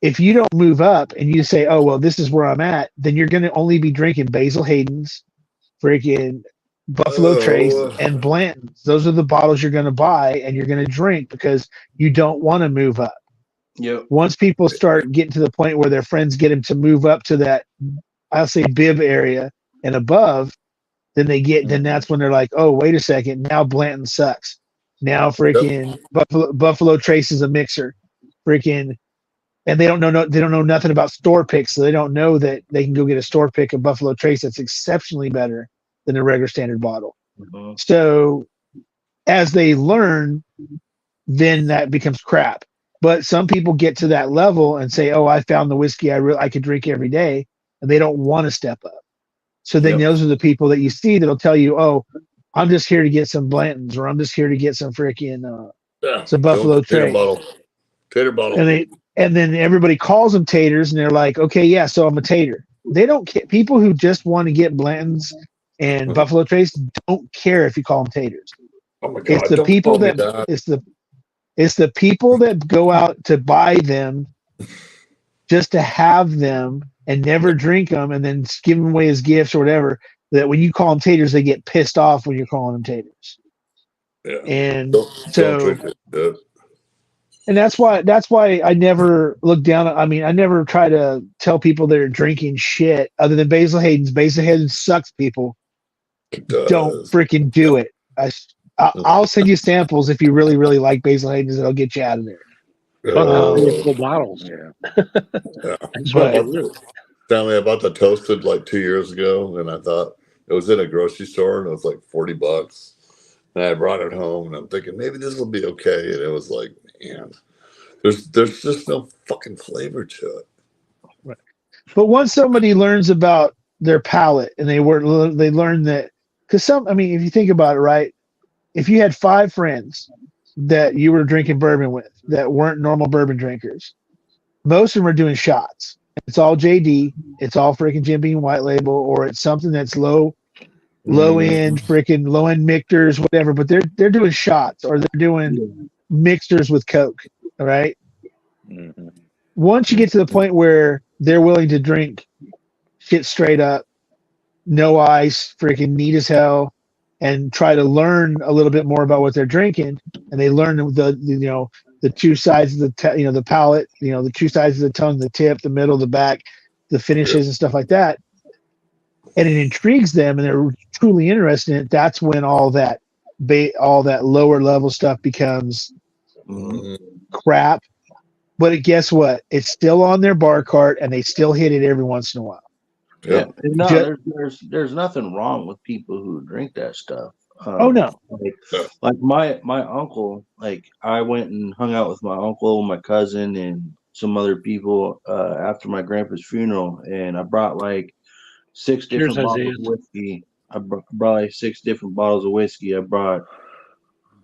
if you don't move up and you say, oh, well, this is where I'm at, then you're going to only be drinking Basil Hayden's, freaking Buffalo Trace, and Blanton's. Those are the bottles you're going to buy and you're going to drink because you don't want to move up. Yep. Once people start getting to the point where their friends get them to move up to that, I'll say bib area and above, then that's when they're like, oh, wait a second, now Blanton sucks. Now freaking Buffalo Trace is a mixer. Freaking. And they don't know nothing about store picks, so they don't know that they can go get a store pick of Buffalo Trace that's exceptionally better than a regular standard bottle. So as they learn, then that becomes crap. But some people get to that level and say, oh, I found the whiskey I could drink every day, and they don't want to step up. So then those are the people that you see that'll tell you, oh, I'm just here to get some Blanton's, or I'm just here to get some freaking some Buffalo Trace. Tater bottle. And then everybody calls them taters, and they're like, okay, yeah, so I'm a tater. They don't care. People who just want to get Blanton's and Buffalo Trace don't care if you call them taters. Oh my God, it's the people that go out to buy them just to have them and never drink them and then give them away as gifts or whatever. that when you call them taters, they get pissed off when you're calling them taters. Yeah. And Don't drink it. Yeah. And that's why I never look down. I mean, I never try to tell people they're drinking shit other than Basil Hayden's. Basil Hayden sucks, people. Don't freaking do it. I'll send you samples if you really, really like Basil Hayden's. It'll get you out of there. Full bottles. Yeah. Stanley, I bought the toasted like 2 years ago, and I thought it was in a grocery store, and it was like $40. And I brought it home, and I'm thinking maybe this will be okay. And it was like, man, there's just no fucking flavor to it. Right. But once somebody learns about their palate, and they learn that, because if you think about it, right? If you had 5 friends that you were drinking bourbon with that weren't normal bourbon drinkers, most of them are doing shots. It's all JD, it's all freaking Jim Beam White Label, or it's something that's low end mixers, whatever. But they're doing shots, or they're doing mixers with Coke. All right. Mm-hmm. Once you get to the point where they're willing to drink shit straight up, no ice, freaking neat as hell, and try to learn a little bit more about what they're drinking, and they learn the two sides of the palate, the two sides of the tongue, the tip, the middle, the back, the finishes and stuff like that, and it intrigues them, and they're truly interested in it. That's when all that lower level stuff becomes crap. But guess what? It's still on their bar cart, and they still hit it every once in a while. Yeah. No, there's nothing wrong with people who drink that stuff. Oh no. Like my uncle, like I went and hung out with my uncle, my cousin, and some other people after my grandpa's funeral, and I brought like 6 different bottles of whiskey. I brought like 6 different bottles of whiskey. I brought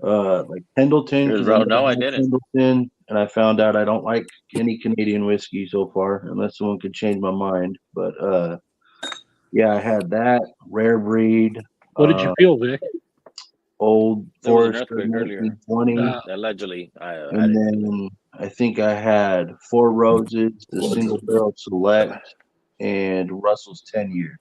like Pendleton. No, I didn't. Pendleton, and I found out I don't like any Canadian whiskey so far, unless someone could change my mind. But yeah, I had that Rare Breed. What did you feel, Vic? Old Forester 1920. Allegedly, and then I think I had 4 Roses, the Single Barrel Select, and Russell's 10-year.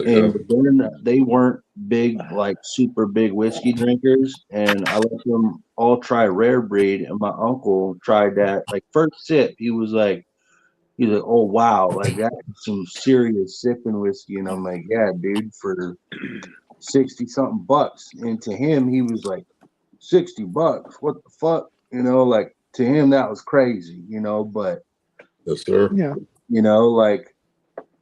And then they weren't big, like super big whiskey drinkers, and I let them all try Rare Breed. And my uncle tried that. Like first sip, he was like, "Oh wow, like that's some serious sipping whiskey." And I'm like, "Yeah, dude, for 60 something bucks." And to him, he was like, $60? What the fuck? Like to him that was crazy, but yes, sir. Yeah. Like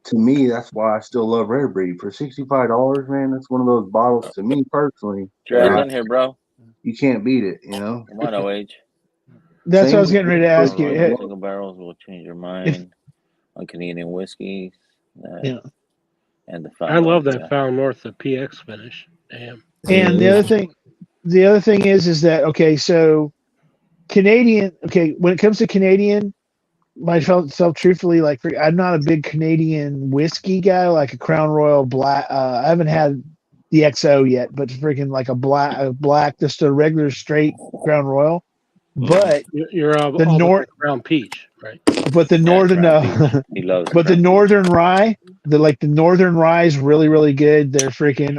to me, that's why I still love Rare Breed. For $65, man, that's one of those bottles to me personally. Drag in here, bro. You can't beat it, Come on, OH. That's what I was getting ready to ask you. Single barrels will change your mind on Canadian whiskey. Yeah. And I love that Found North, the PX finish. Damn. And the other thing is that, okay, so Canadian, when it comes to Canadian, myself truthfully, like I'm not a big Canadian whiskey guy, like a Crown Royal Black. I haven't had the XO yet, but freaking like a black, just a regular straight Crown Royal. But you're the Crown Peach, right? But the northern, he loves. But the northern rye, the northern rye is really, really good. They're freaking.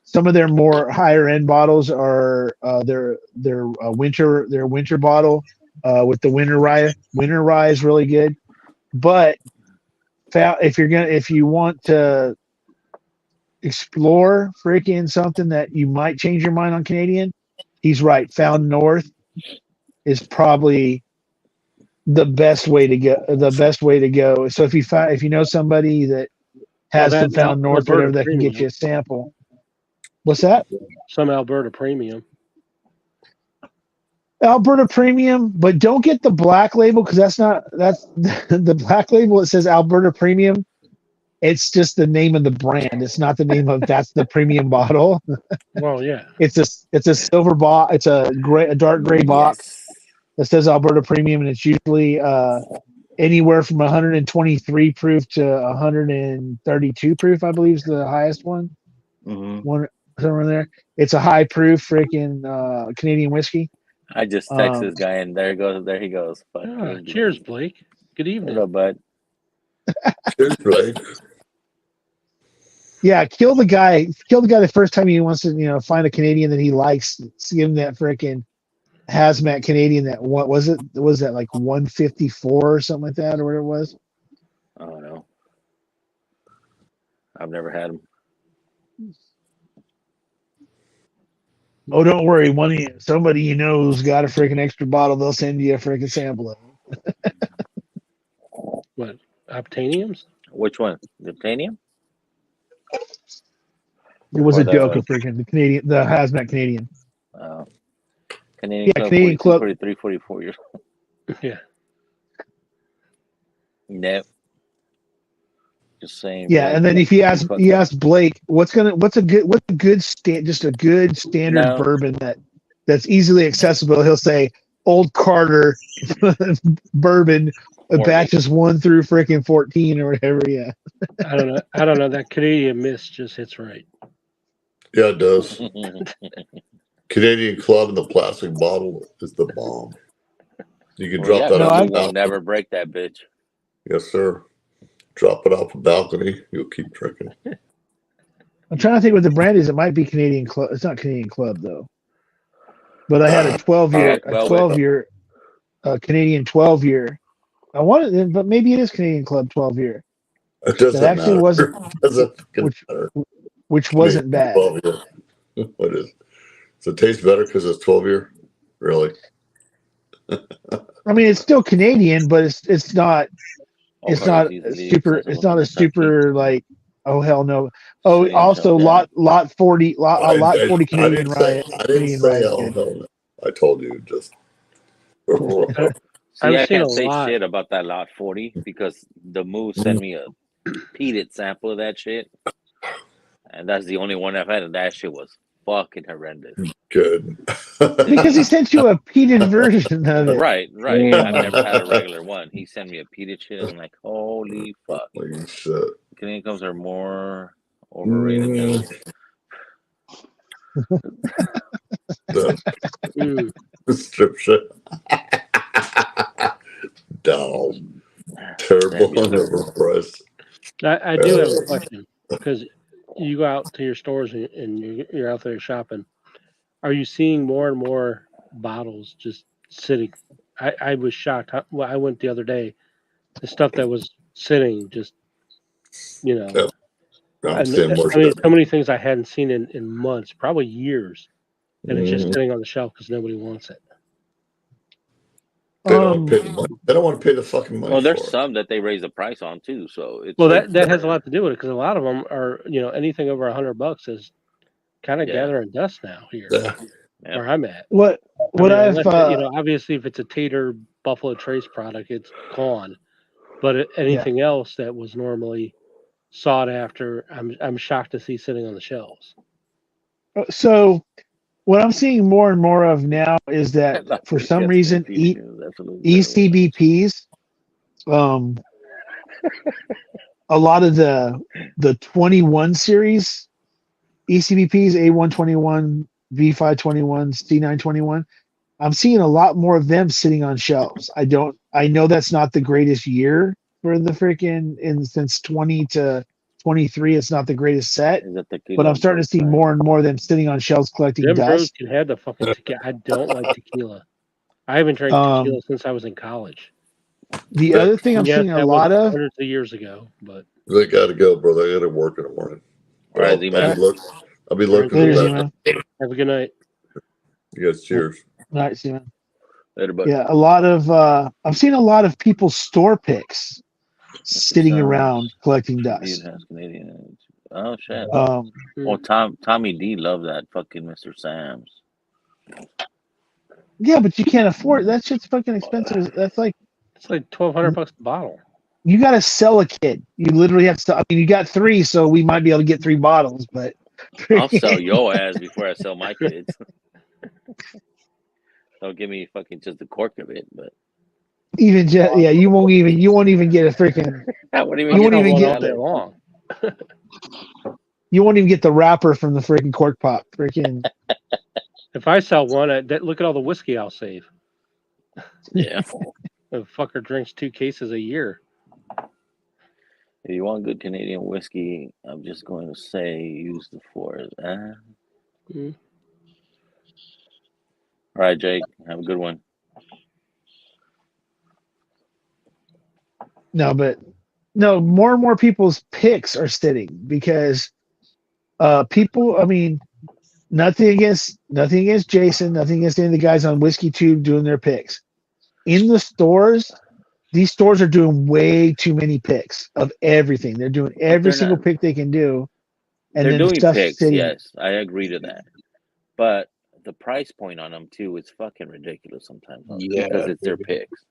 Some of their more higher end bottles are their winter bottle with the winter rye. Winter rye is really good, but if you want to explore freaking something that you might change your mind on Canadian, he's right. Found North is probably the best way to go. So if you know somebody that has some Found North, whatever, that can get you a sample. What's that? Some Alberta Premium. Alberta Premium, but don't get the black label, because that's the black label. It says Alberta Premium. It's just the name of the brand. It's not the name of that's the premium bottle. Well, yeah. It's a silver box. It's a dark gray box that says Alberta Premium, and it's usually anywhere from 123 proof to 132 proof. I believe is the highest one. Mm-hmm. Somewhere in there. It's a high proof freaking Canadian whiskey. I just text this guy, and there he goes. Cheers, Blake. Good evening. Hello, bud. Cheers, Blake. Yeah, kill the guy. Kill the guy the first time he wants to, find a Canadian that he likes. Give him that freaking hazmat Canadian. That what was it? Was that like 154 or something like that, or whatever it was? I don't know. I've never had them. Oh, don't worry. Somebody you know who's got a freaking extra bottle, they'll send you a freaking sample of it. What? Obtainiums? Which one? The Obtainium? It was Or a joke the- of freaking the hazmat Canadian. Canadian Yeah, Club, Canadian 42, Club. 43, 44 years old. Yeah. Nope. Just saying. Yeah, bro. and then if you ask Fucked up. Blake, what's a good standard No. bourbon that's easily accessible, he'll say Old Carter bourbon, Forty. batches 1 through freaking 14 or whatever. Yeah. I don't know. That Canadian Mist just hits right. Yeah, it does. Canadian Club in the plastic bottle is the bomb. You can drop that No, off I- the will balcony. never break that bitch. Yes, sir. Drop it off a balcony. You'll keep drinking. I'm trying to think what the brand is. It might be Canadian Club. It's not Canadian Club though. But I had a 12-year Canadian 12-year. I wanted it, but maybe it is Canadian Club 12-year. It doesn't That actually matter. wasn't- Doesn't which- matter. Which wasn't bad. 12-year. What is? Does it taste better because it's 12-year? Really? I mean, it's still Canadian, but it's not It's a super like, oh hell no. Oh, Same also stuff, lot 40 Canadian I rye. didn't Canadian say rye is oh, good. hell no. I told you just. See, I've I seen can't a say lot. shit about that lot 40 because the Moose sent me a peated sample of that shit. And that's the only one I've had, and that shit was fucking horrendous. Good. Because he sent you a peated version of it. Right. Yeah. I've never had a regular one. He sent me a peated shit. I'm like, holy fuck. Holy shit. Canadian Clubs are more overrated than The Mm. description. Donald. Terrible Damn, you're underpriced. I do have a question because you go out to your stores and you're out there shopping. Are you seeing more and more bottles just sitting? I was shocked. I went the other day. The stuff that was sitting just, I'm and, seeing more I mean, shit. so many things I hadn't seen in months, probably years, and it's just Mhm. sitting on the shelf because nobody wants it. They don't pay the money. They don't want to pay the fucking money. Well, there's for it. some that they raise the price on too. So it's Well, like, that has a lot to do with it because a lot of them are, anything over $100 is kind of Yeah. gathering dust now here Yeah. where I'm at. What I mean, I've unless, obviously if it's a Tater Buffalo Trace product, it's gone. But anything else that was normally sought after, I'm shocked to see sitting on the shelves. so what I'm seeing more and more of now is that for some reason ECBPs, a lot of the 21 series ECBPs, A121, V521, C921, I'm seeing a lot more of them sitting on shelves. I know that's not the greatest year for the freaking since 20 to 23. It's not the greatest set, but I'm starting to see more and more of them sitting on shelves collecting Jim Rose dust. can have the fucking tequila. I don't like tequila. I haven't drank tequila since I was in college. The other thing I'm seeing a lot of hundreds of years ago, but They got to go, bro. They got to work in the morning. All right, I'll be looking Later, for Z-Man. have a good night. You guys, cheers. Nice, man. Later, buddy. Yeah, a lot of I'm seeing a lot of people's store picks sitting around collecting dust. Canadian. Oh shit. Um, Tommy D loved that fucking Mr. Sam's. yeah, but you can't afford that shit's fucking expensive. That's like It's like $1,200 a bottle. you got to sell a kid. You literally have to. I mean, you got 3, so we might be able to get 3 bottles, but I'll sell your ass before I sell my kids. Don't give me fucking just the cork of it, but even you won't even get a freaking. I wouldn't You won't even get all day long. You won't even get the wrapper from the freaking cork pop. Freaking. If I sell one, look at all the whiskey I'll save. Yeah. The fucker drinks 2 cases a year. If you want good Canadian whiskey, I'm just going to say use the Forest. Mm. All right, Jake, have a good one. No, but no, more and more people's picks are sitting because people. I mean, nothing against Jason, nothing against any of the guys on Whiskey Tube doing their picks. In the stores, these stores are doing way too many picks of everything. They're doing every single pick they can do, and They're then the doing stuff's picks, sitting. yes, I agree to that. But the price point on them too is fucking ridiculous sometimes because it's their picks.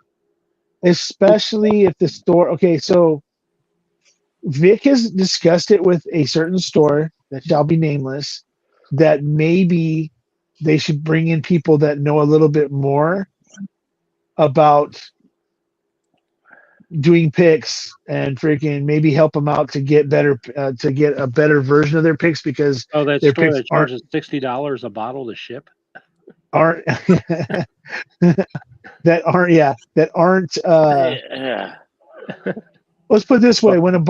Especially if the store. Okay, so Vic has discussed it with a certain store that shall be nameless, that maybe they should bring in people that know a little bit more about doing picks and freaking maybe help them out to get better to get a better version of their picks, because that their store picks that charges $60 a bottle to ship. aren't that aren't Yeah. let's put it this way: when a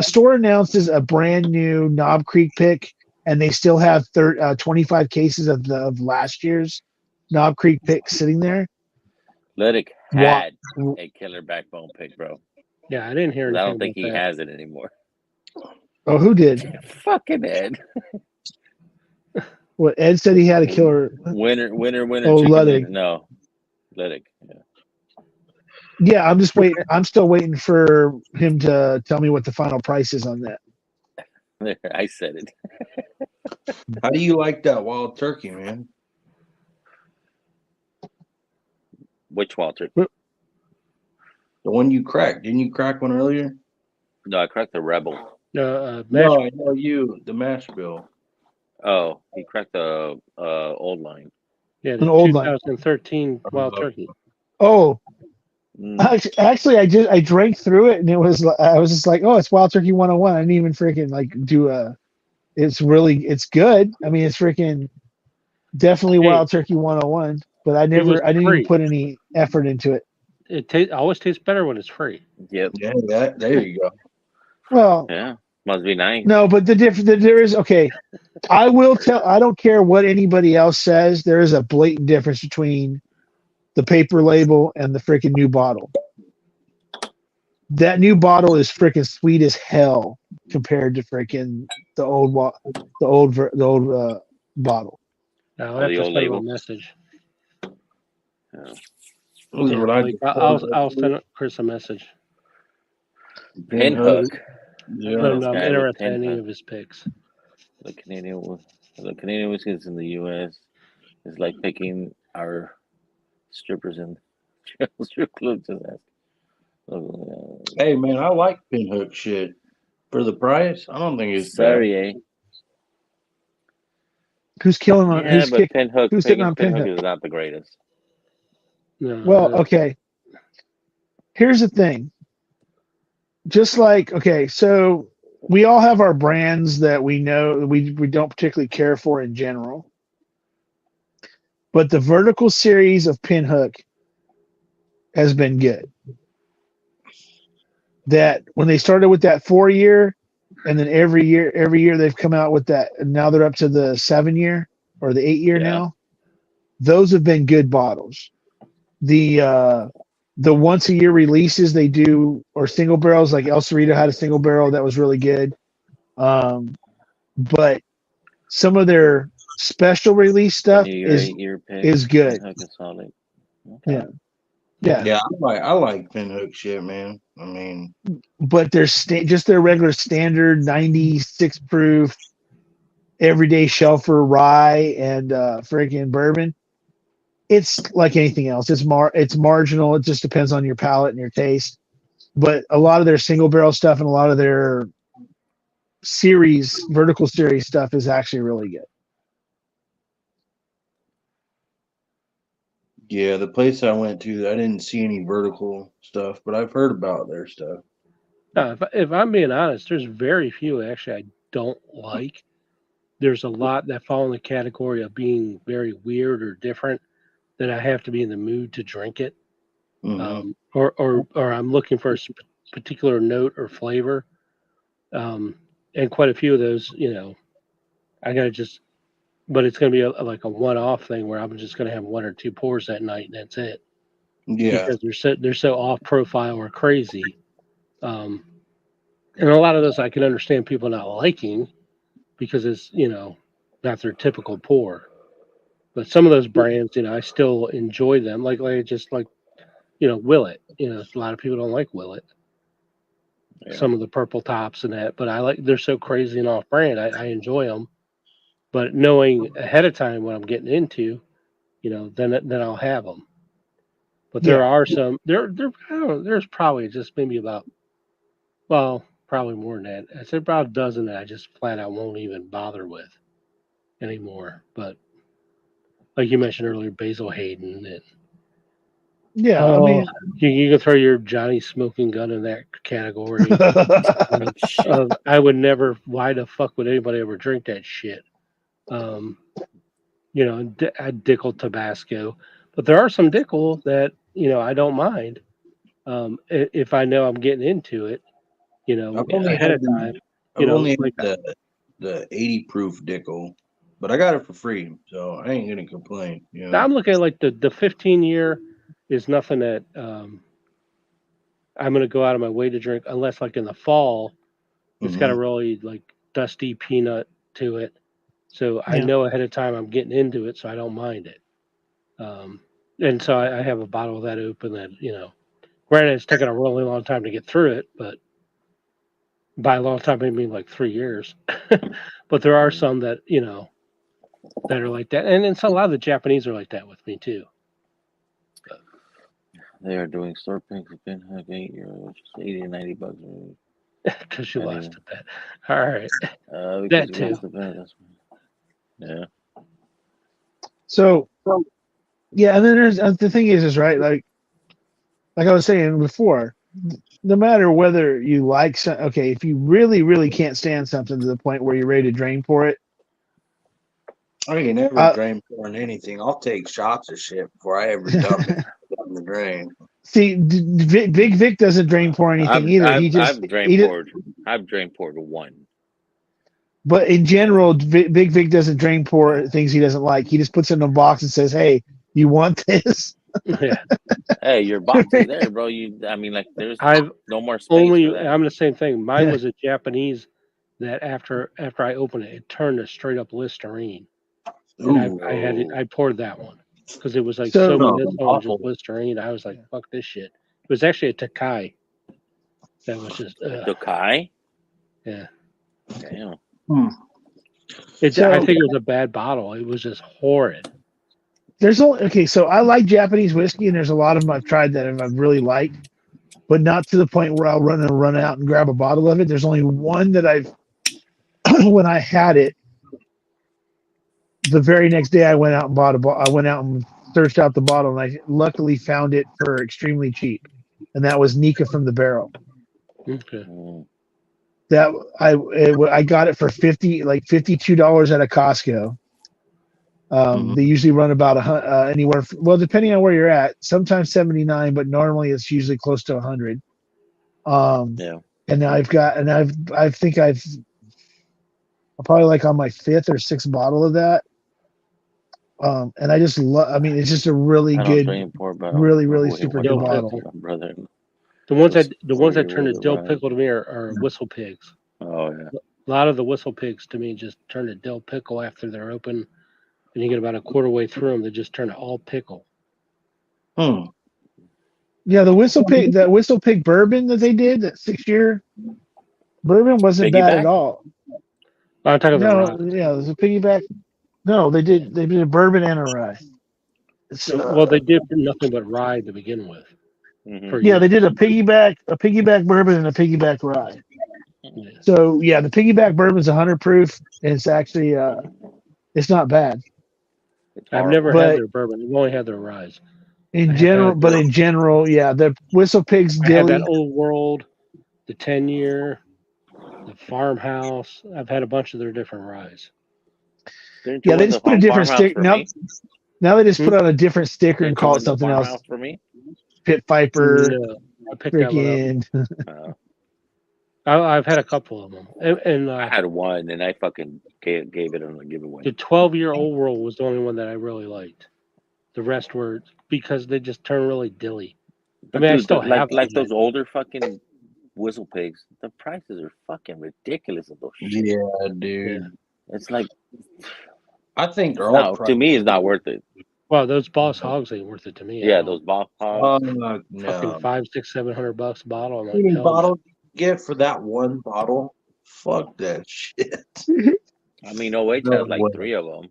store announces a brand new Knob Creek pick and they still have 25 cases of last year's Knob Creek pick sitting there. Ledick had a killer backbone pick, bro. Yeah, I didn't hear anything. I don't think he has it anymore. Oh, who did? Fucking Ed. What Ed said, he had a killer winner. Oh, chicken Ledick. dinner. No, Ledick. Yeah. Yeah, I'm just waiting. I'm still waiting for him to tell me what the final price is on that. There, I said it. How do you like that wild turkey, man? Which wild turkey? What? The one you cracked. Didn't you crack one earlier? No, I cracked the Rebel. No, I know you. The mash bill. Oh, he cracked the old line. Yeah, the 2013 wild turkey. Oh, actually, I drank through it and I was just like, oh, it's Wild Turkey 101. I didn't even freaking like do it's good. I mean, it's freaking definitely Wild Turkey 101, but I didn't even put any effort into it. It always tastes better when it's free. Yep. Yeah, there you go. Well, yeah, must be nice. No, but there is, okay. I don't care what anybody else says. There is a blatant difference between the paper label and the freaking new bottle. That new bottle is freaking sweet as hell compared to freaking the old bottle. Now I have to send him a message. Yeah. I'll send Chris a message. Pinhook. Yeah, I'm interested in any of his picks. The Canadian whiskey in the U.S. is like picking our strippers in strip clubs. Hey man, I like Pinhook shit. For the price, I don't think it's sorry, bad. Who's killing on? Yeah, who's but Pinhook. Who's sitting on Pinhook? Is not the greatest. No, well, okay. Here's the thing. Just like, okay, so we all have our brands that we know we don't particularly care for in general. But the vertical series of Pinhook has been good. That when they started with that 4-year, and then every year they've come out with that, and now they're up to the 7-year or the 8-year now. Those have been good bottles. The once a year releases they do, or single barrels, like El Cerrito had a single barrel that was really good. But some of their special release stuff is good. Okay. Yeah. I like Pinhook shit, man. I mean, but they're just their regular standard 96 proof everyday shelfer rye and freaking bourbon. It's like anything else. It's marginal. It just depends on your palate and your taste. But a lot of their single barrel stuff and a lot of their vertical series stuff is actually really good. Yeah, the place I went to, I didn't see any vertical stuff, but I've heard about their stuff. No, if I'm being honest, there's very few actually I don't like. There's a lot that fall in the category of being very weird or different that I have to be in the mood to drink it. or I'm looking for a particular note or flavor. And quite a few of those, I gotta just, but it's gonna be like a one-off thing where I'm just gonna have one or two pours that night and that's it. Yeah. Because they're so off profile or crazy. And a lot of those I can understand people not liking because it's, not their typical pour. But some of those brands, I still enjoy them. Like Willet. A lot of people don't like Willet. Yeah. Some of the purple tops and that, but they're so crazy and off brand. I enjoy them. But knowing ahead of time what I'm getting into, then I'll have them. But there are some, I don't know, there's probably just maybe probably more than that. I said about a dozen that I just flat out won't even bother with anymore. But like you mentioned earlier, Basil Hayden. And, I mean, you can throw your Johnny Smoking Gun in that category. I would never. Why the fuck would anybody ever drink that shit? Dickel Tabasco, but there are some Dickel that I don't mind. If I know I'm getting into it, ahead of time. I've only had the 80 proof Dickel, but I got it for free, so I ain't gonna complain. I'm looking at like the 15 year is nothing that I'm gonna go out of my way to drink unless like in the fall, it's got a really like dusty peanut to it. So I know ahead of time I'm getting into it, so I don't mind it. And so I have a bottle of that open that, granted it's taken a really long time to get through it, but by a long time I mean like 3 years. But there are some that, that are like that. And so a lot of the Japanese are like that with me too. But they are doing store picks with Ben Hug 8 euros, 80 to 90 bucks. Because you lost a bet. All right. That too. Lost the bet, that's yeah. So, and then there's the thing is right, like I was saying before, no matter whether you like if you really, really can't stand something to the point where you're ready to drain pour it. I ain't never drain pouring anything. I'll take shots of shit before I ever dump it in the drain. See, Big Vic doesn't drain pour anything either. I've drain poured one. But in general, Big Vic doesn't drain pour things he doesn't like. He just puts it in a box and says, "Hey, you want this?" Yeah. Hey, your box is there, bro. There's no more space. I'm the same thing. Mine was a Japanese that after I opened it, it turned to straight up Listerine. And I poured that one because it was like so medicinal, just Listerine. I was like, fuck this shit. It was actually a Tokai. That was just Tokai? Yeah. Damn. I think it was a bad bottle. It was just horrid. So I like Japanese whiskey, and there's a lot of them I've tried that I've really liked, but not to the point where I'll run out and grab a bottle of it. There's only one that when I had it, the very next day I went out and bought I went out and searched out the bottle, and I luckily found it for extremely cheap, and that was Nika from the Barrel. Okay. That I got it for $52 at a Costco. They usually run about anywhere. Depending on where you're at, sometimes 79, but normally it's usually close to 100. And I think I'm probably like on my 5th or 6th bottle of that. And I just love. I mean, it's just a really good, really super good bottle. Brother. The ones that turn to dill pickle to me are Whistle Pigs. Oh yeah. A lot of the Whistle Pigs to me just turn to dill pickle after they're open, and you get about a quarter way through them, they just turn to all pickle. Yeah, that Whistle Pig bourbon that they did, that 6-year bourbon wasn't bad at all. I'm talking about it was a piggyback. No, they did a bourbon and a rye. They did nothing but rye to begin with. Mm-hmm. They did a piggyback bourbon and a piggyback rye. Yeah. So the piggyback bourbon is 100 proof, and it's actually it's not bad. I've never had their bourbon. I've only had their rye. In general, the Whistle Pigs I had that Old World, the 10-year, the Farmhouse. I've had a bunch of their different ryes. They just put a different sticker. Now they just put on a different sticker and call it something else. For me? Pit Viper, Yeah, I picked that one freaking. up. I've had a couple of them, and I had one, and I fucking gave it on a giveaway. the 12-year-old World was the only one that I really liked. The rest were because they just turn really dilly. I mean, I still have like those older fucking Whistle Pigs. The prices are fucking ridiculous of those shit. Yeah, dude. Yeah. It's like, I think they're all to me, it's not worth it. Well, those Boss Hogs ain't worth it to me. Yeah, those Boss Hogs. no. Fucking $500, $600, $700 a bottle. I'm How like, many hell bottles you get for that one bottle? Fuck that shit. I mean, OH No has like way. 3 of them,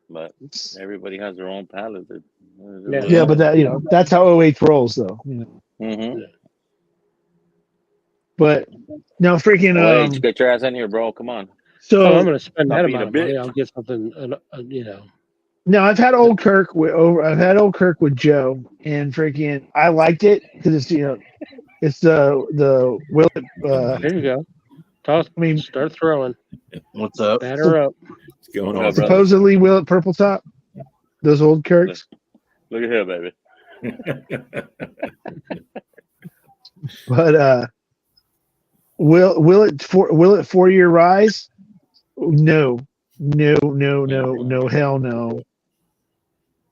but everybody has their own palate. Yeah, but that that's how OH rolls, though. Mm-hmm. But no, freaking. OH, get your ass in here, bro. Come on. So I'm going to spend Not that being amount of a money. bitch. I'll get something, no, I've had Old Kirk I've had Old Kirk with Joe, and freaking, I liked it because it's it's the Willet. There you go. Toss. I mean, Start throwing. What's up? Batter up. What's going Yeah, on? bro. supposedly Willet Purple Top. Those old Kirks, Look at here, baby. but will it 4-year rise? No, hell no.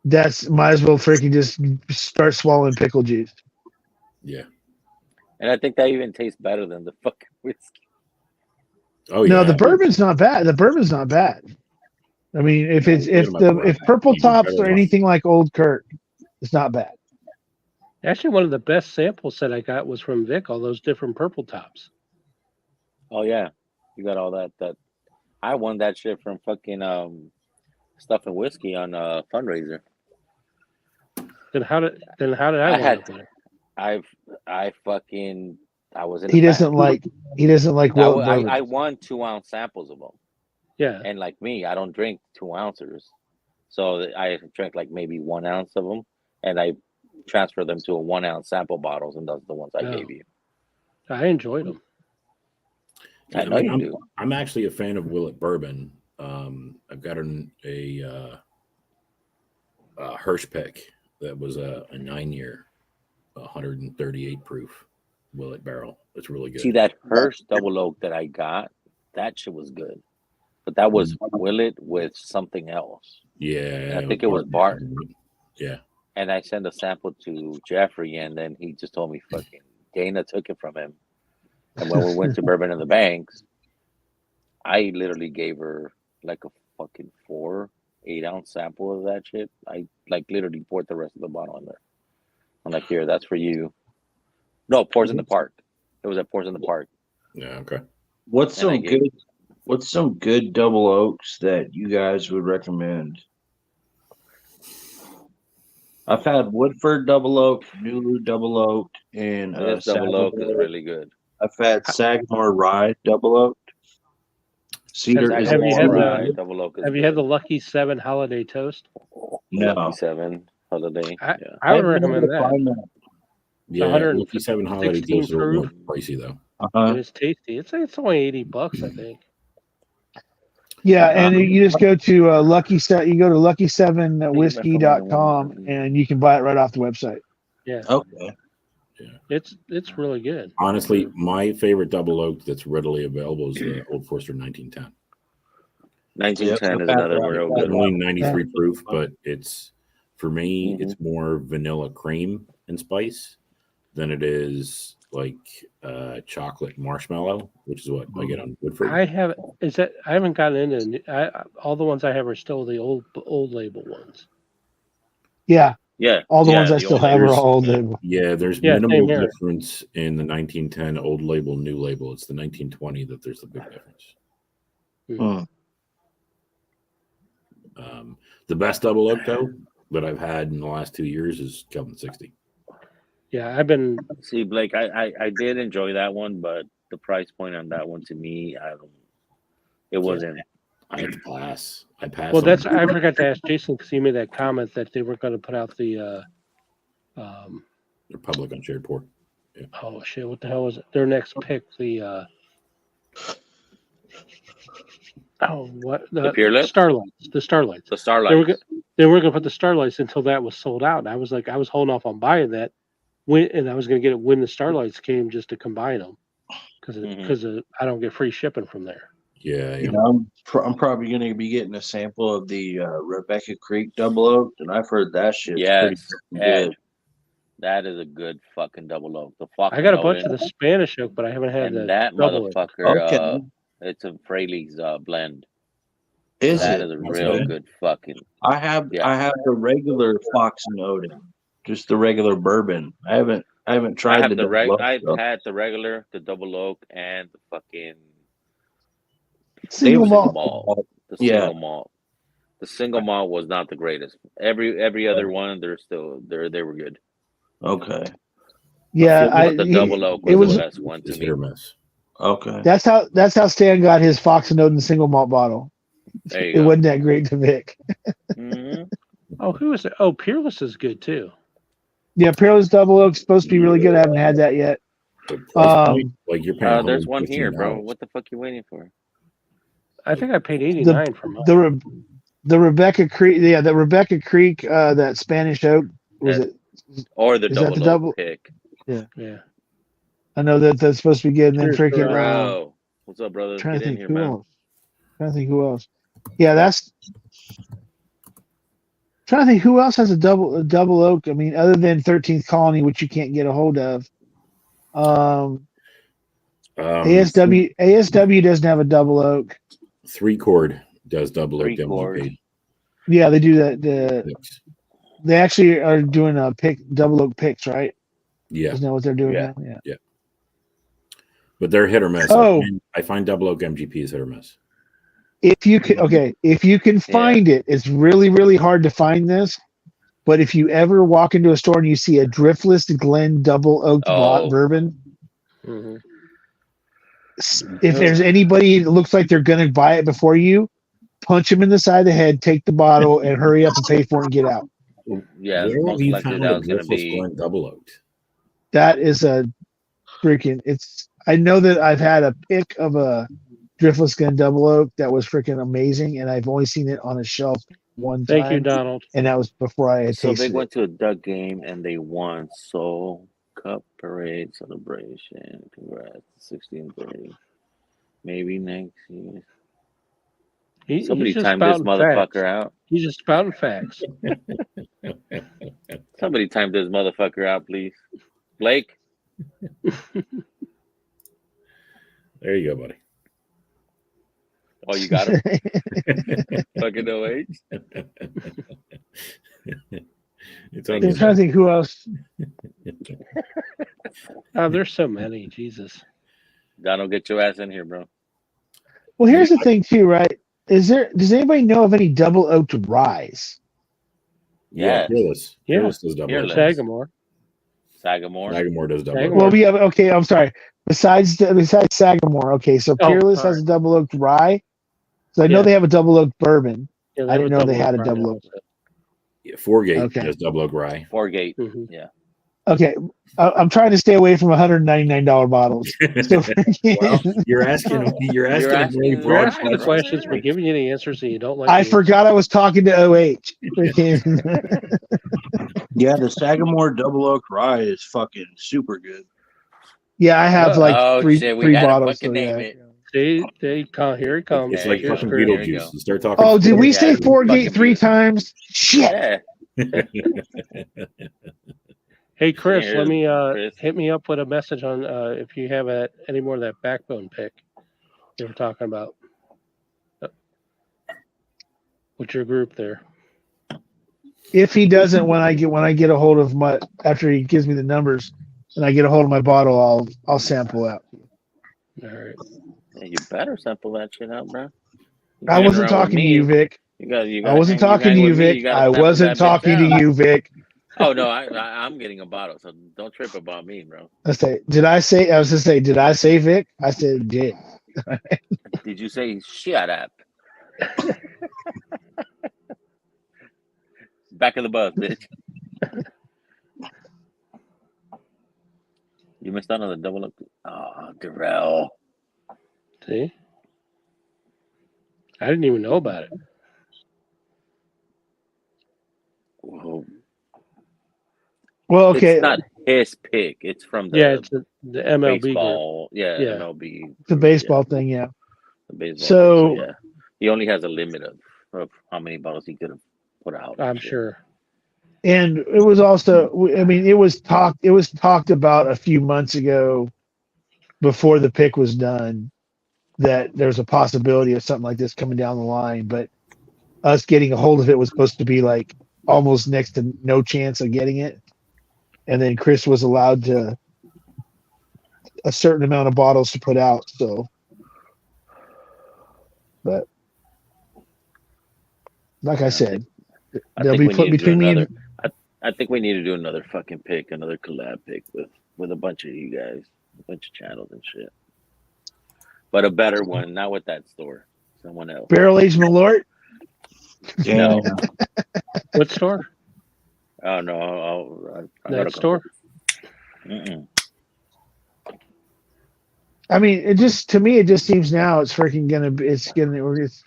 That's might as well freaking just start swallowing pickle juice. Yeah. And I think that even tastes better than the fucking whiskey. Oh No, yeah. the bourbon's not bad. I mean, if Purple Tops are anything like Old Kirk, it's not bad. Actually, one of the best samples that I got was from Vic, all those different Purple Tops. Oh yeah, you got all that. I won that shit from fucking Stuff and Whiskey on a fundraiser. Then how did I wind up with it? I was in. He doesn't like Willet bourbon. I won 2-ounce samples of them. Yeah. And like me, I don't drink 2 ounces, so I drank like maybe 1 ounce of them, and I transferred them to a 1 ounce sample bottles, and those are the ones I gave you. I enjoyed them. I know you do. I'm actually a fan of Willet bourbon. I've got a Hirsch pick that was a 9-year, 138 proof Willet barrel. It's really good. See that Hirsch double oak that I got? That shit was good, but that was Willet with something else. Yeah, I think it was Barton. Yeah. And I sent a sample to Jeffrey, and then he just told me fucking Dana took it from him. And when we went to Bourbon in the Banks, I literally gave her like a fucking 8-ounce sample of that shit. I like literally poured the rest of the bottle in there. I'm like, here, that's for you. No, Pours in the Park. It was at Pours in the Park. Yeah, okay. What's some good double oaks that you guys would recommend? I've had Woodford double oak, Nulu double oak, and This double oak is really good. I've had Sagamore Rye double oak. Cedar is Have you had the double oak? Have you had the Lucky 7 Holiday Toast? No. Lucky 7 Holiday. I would recommend that. Yeah, 157 holiday 16 toast is a little more proof. pricey though. But it's tasty. It's only $80, I think. Yeah, and you just go to Lucky Set. You go to lucky7whiskey.com and you can buy it right off the website. Yeah. Okay. It's really good. Honestly, my favorite double oak that's readily available is the Old Forester 1910. 1910 is another real It's good only one. 93 proof, but it's for me, Mm-hmm. it's more vanilla cream and spice than it is like chocolate marshmallow, which is what I get on Woodford. I haven't gotten into all the ones I have are still the old label ones. Yeah. Yeah. All the ones I the still old have are labels. all old label. Yeah, there's Yeah, minimal same here. difference in the 1910 old label, new label. It's the 1920 that there's the big difference. The best double oak though that I've had in the last 2 years is Kelvin 60. Yeah, I've been. See, Blake, I did enjoy that one, but the price point on that one to me, it wasn't. I had to pass. I passed. Well, on I forgot to ask Jason because he made that comment that they were going to put out the. Republic on shared port. Yeah. Oh shit! What the hell was it? Their next pick, the. The Peerless? Starlights. The Starlights. The Starlight. They were going to put the Starlights until that was sold out. And I was holding off on buying that and I was going to get it when the Starlights came just to combine them because Mm-hmm. I don't get free shipping from there. Yeah, You know, I'm probably going to be getting a sample of the Rebecca Creek Double Oak, and I've heard that shit's pretty Yes, fucking Ed, good. that is a good fucking double oak. The Fox I got a and bunch of Odin, the Spanish oak, but I haven't had and the that double oak. motherfucker. Okay. It's a Fraley's blend. Is That it? is a That's real good. good fucking. I have Yeah. the regular Fox and Odin, just the regular bourbon. I haven't I tried have the the double oak I've stuff. had the regular, the double oak, and the fucking Single single malt. malt. The Yeah. single malt. The single malt was not the greatest. Every other one, they were good. Okay. Yeah, But the double oak it was was the best one to It's me. hit or miss. Okay. that's how Stan got his Fox and Odin single malt bottle. There you It go. wasn't that great to Vic. Mm-hmm. Oh, who is it? Oh, Peerless is good too. Yeah, Peerless Double Oak's supposed to be really good. I haven't had that yet. But price point, Um, like you're paying There's one here, $115. bro. What the fuck you waiting for? I think I paid $89 for mine. the Rebecca Creek, the Rebecca Creek, that Spanish oak was That- it? Or the Is that double the oak double? pick. Yeah. I know that's supposed to be good. And then Cheers, freaking Bro, what's up, brother? trying to Get in think here, who man. else. Trying to think who else. Yeah, that's trying to think who else has a double oak. I mean, other than 13th Colony, which you can't get a hold of. ASW doesn't have a double oak. 3-chord does double oak 3-chord. MGP. Yeah, they do that. They actually are doing a double oak picks, right? Yeah, Isn't that what they're doing Yeah. now? Yeah. but they're hit or miss. Oh. I find double oak MGP is hit or miss. If you can find it, it's really, really hard to find this. But if you ever walk into a store and you see a Driftless Glen double oaked bourbon, Mm-hmm. if there's anybody that looks like they're gonna buy it before you, punch them in the side of the head, take the bottle, and hurry up and pay for it and get out. Yeah, Where have most you likely found that a was gonna Driftless be. Glen double oaked? That is a freaking. I know that I've had a pick of a Driftless Glen double oak that was freaking amazing, and I've only seen it on a shelf one time. Thank you, Donald. And that was before I had So they tasted went it. to a Doug game and they won. Soul Cup Parade celebration. Congrats, 1630. Maybe next year. Somebody He's just timed this spouting motherfucker facts. out. He's just spouting facts. Somebody time this motherfucker out, please. Blake. There you go, buddy. Oh, you got him. Fucking OH. It's Thank on I'm the trying to think who else. Oh, there's so many. Jesus. Donald, get your ass in here, bro. Well, here's the thing too, right? Does anybody know of any double oaked ryes? Yes. Fearless. Yeah. Fearless does double Fearless. oak. Sagamore. Sagamore. Does double Sagamore. oak. Well, okay, I'm sorry. Besides Sagamore, okay, so Oh, Peerless sorry. has a double oaked rye. So I know Yeah. they have a double oaked bourbon. Yeah, I didn't know they had a oak double rye oak. also. Yeah, Foregate Okay. does double oak rye. Foregate. Mhm. Yeah. Okay, I'm trying to stay away from $199 bottles. So Well, you're asking. You're asking. a very asking- We're broad asking the Right. questions. We're giving you the answers, and you don't like. I the forgot I was talking to OH. Yeah, the Sagamore Double Oak Rye is fucking super good. Yeah, I have like Oh, three shit, we three gotta bottles. fucking So, name yeah. it. They come here. He comes. It's There like you go. fucking There you Beetlejuice. go. You start talking. Oh, did we Yeah, say fucking Foregate 3 Beetlejuice. times? Shit. Yeah. Hey Chris, Cheers, let me Chris. hit me up with a message on if you have any more of that backbone pick you were talking about. With your group there. If he doesn't, when I get a hold of after he gives me the numbers and I get a hold of my bottle, I'll sample out. All right. Yeah, you better sample that shit out, bro. You I hang wasn't around with talking to me, you, Vic. You gotta I wasn't talking to you, Vic. I wasn't talking to you, Vic. Oh no, I'm getting a bottle, so don't trip about me, bro. I was gonna say, did I say Vic? I said Dick. Did you say shut up? Back of the bus, bitch. You missed out on the double up. Oh, Darrell. See? I didn't even know about it. Whoa. Well, okay. his pick. It's from the Yeah, it's the MLB group. baseball. Yeah, Yeah. MLB. The baseball thing, yeah. The baseball. So- thing, yeah, he only has a limit of how many bottles he could have put out. and I'm shit. sure. And it was also, I mean, it was talked about a few months ago before the pick was done that there's a possibility of something like this coming down the line, but us getting a hold of it was supposed to be like almost next to no chance of getting it. And then Chris was allowed to a certain amount of bottles to put out. So, but like I said, I they'll think be we put need to do between me another. and I think we need to do another fucking pick, another collab pick with a bunch of you guys, a bunch of channels and shit. But a better one, not with that store. Someone else. Barrel Aged Malort. No. What store? Oh no! I gotta That store? Mm-mm. I mean, it just to me, it just seems now it's freaking gonna be. It's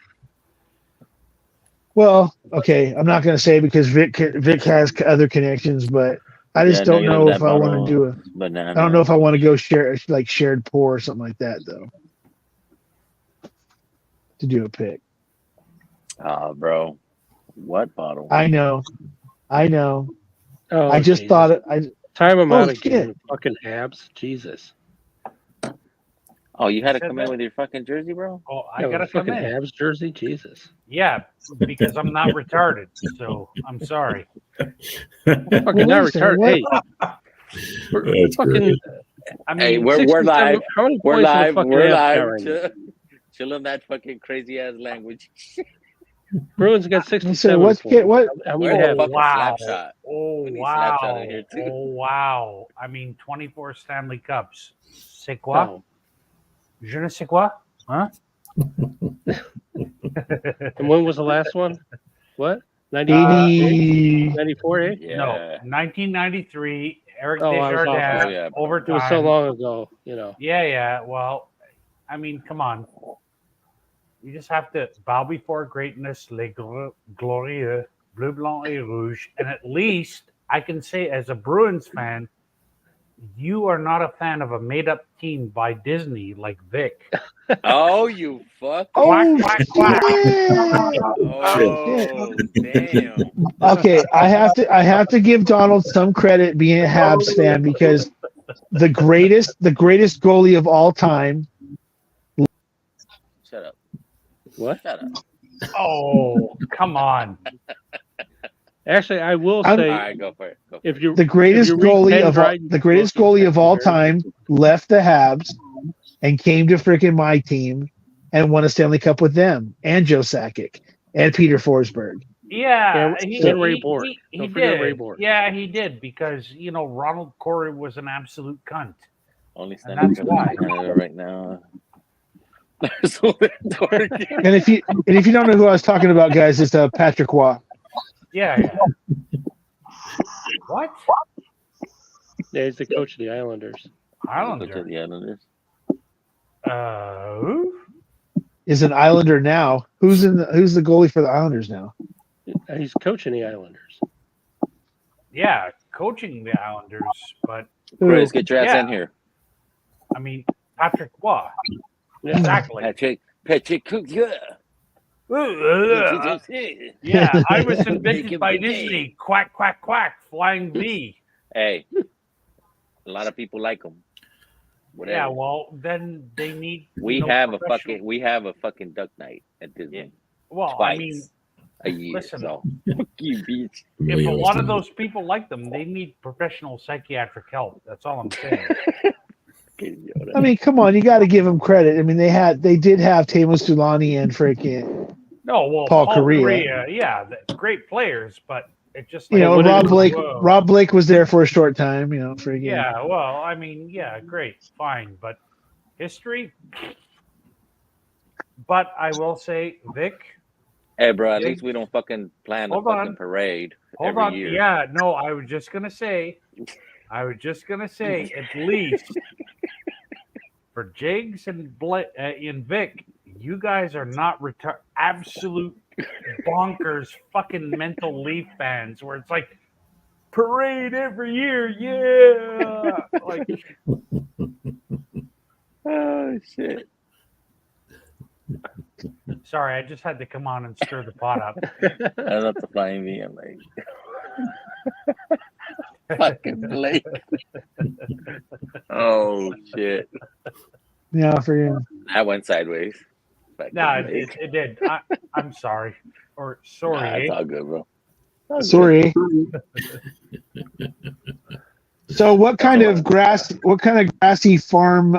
well, okay. I'm not gonna say because Vic has other connections, but I just don't know if I want to do a. Banana. I don't know if I want to go share like shared pour or something like that though. To do a pick. Bro, what bottle? I know. Oh, I just Jesus. thought it. Time them Oh, out again. shit. Fucking Habs. Jesus. Oh, you had to said come in that? with your fucking jersey, bro? Oh, I Yeah, gotta come fucking in. Habs jersey. Jesus. Yeah, because I'm not retarded. So I'm sorry. Fucking not wait a second, retarded. what? Hey, That's fucking. great. I mean, Hey, we're 67 live. How many We're points do the live. fucking We're Habs got live. right now? Chill on that fucking crazy ass language. Bruins got 67. So what's points. get what? How Where's many the Habs? fucking wow. slap shot? Oh We need slap shot wow. in here, too. Oh wow. I mean, 24 Stanley Cups. C'est quoi? Oh. Je ne sais quoi? Huh? And when was the last one? What? 80. 94, eh? Yeah. No, 1993. Eric Oh, I was off. Desjardins. Oh, yeah, bro. It Overtime. was so long ago, you know. Yeah. Well, I mean, come on. You just have to bow before greatness, les glorieux, bleu, blanc, et rouge. And at least I can say, as a Bruins fan, you are not a fan of a made-up team by Disney like Vic. Oh, you fuck. Oh, Quack, quack, quack. Oh, damn. okay. I have to give Donald some credit being a Habs fan because the greatest goalie of all time. Shut up. What? Shut up. Oh, come on. Actually, I will I'm- say, All right, go for it. Go for it. if you The greatest If you read goalie Ken of all, Dryden, the greatest Wilson, goalie of all secondary. time left the Habs and came to freaking my team and won a Stanley Cup with them and Joe Sakic and Peter Forsberg. Yeah, And Ray Bork. he Don't forget did. Ray Bork. Yeah, he did because Ronald Corey was an absolute cunt. Only And Stanley that's Cup why. in Canada right now. So dorky. And if you don't know who I was talking about, guys, it's Patrick Waugh. Yeah. What? Yeah, he's the coach of the Islanders. Look at Islander. the Islanders. Who? Is an Islander now. Who's the goalie for the Islanders now? He's coaching the Islanders. Yeah, coaching the Islanders, but Chris, get your ass Yeah. in here. I mean Patrick Waugh. Yeah. Exactly. Patrick Cook, yeah. Yeah, I was Make invented him by big. Disney. Quack, quack, quack. Flying V. Hey, a lot of people like him. Whatever. Yeah, well, then they need. we have a fucking duck night at Disney Well, twice I mean, a year. listen. So fuck you, bitch. if a lot of those people like them, they need professional psychiatric help. That's all I'm saying. I mean, come on, you got to give them credit. I mean, they did have Teemu Sulani and freaking No, well, Paul Paul Correa. Correa, yeah, great players, but it just what Rob did- Blake. Whoa. Rob Blake was there for a short time. Freaking Yeah, well, I mean, yeah, great, fine, but history. But I will say, Vic, Hey, bro, at least we don't fucking plan a Hold fucking on. parade hold every on. year. Yeah, no, I was just gonna say, at least for Jigs and Vic, you guys are not absolute bonkers fucking mental Leaf fans where it's like parade every year. Yeah. Like, Oh shit! sorry, I just had to come on and stir the pot up. I love to find me. I'm like, fucking Blake. Oh shit! Yeah, for you. That went sideways. Fucking No, Blake. it did. I'm sorry. Or sorry. Nah, it's eh? all good, bro. All good. Sorry. So what kind of grassy farm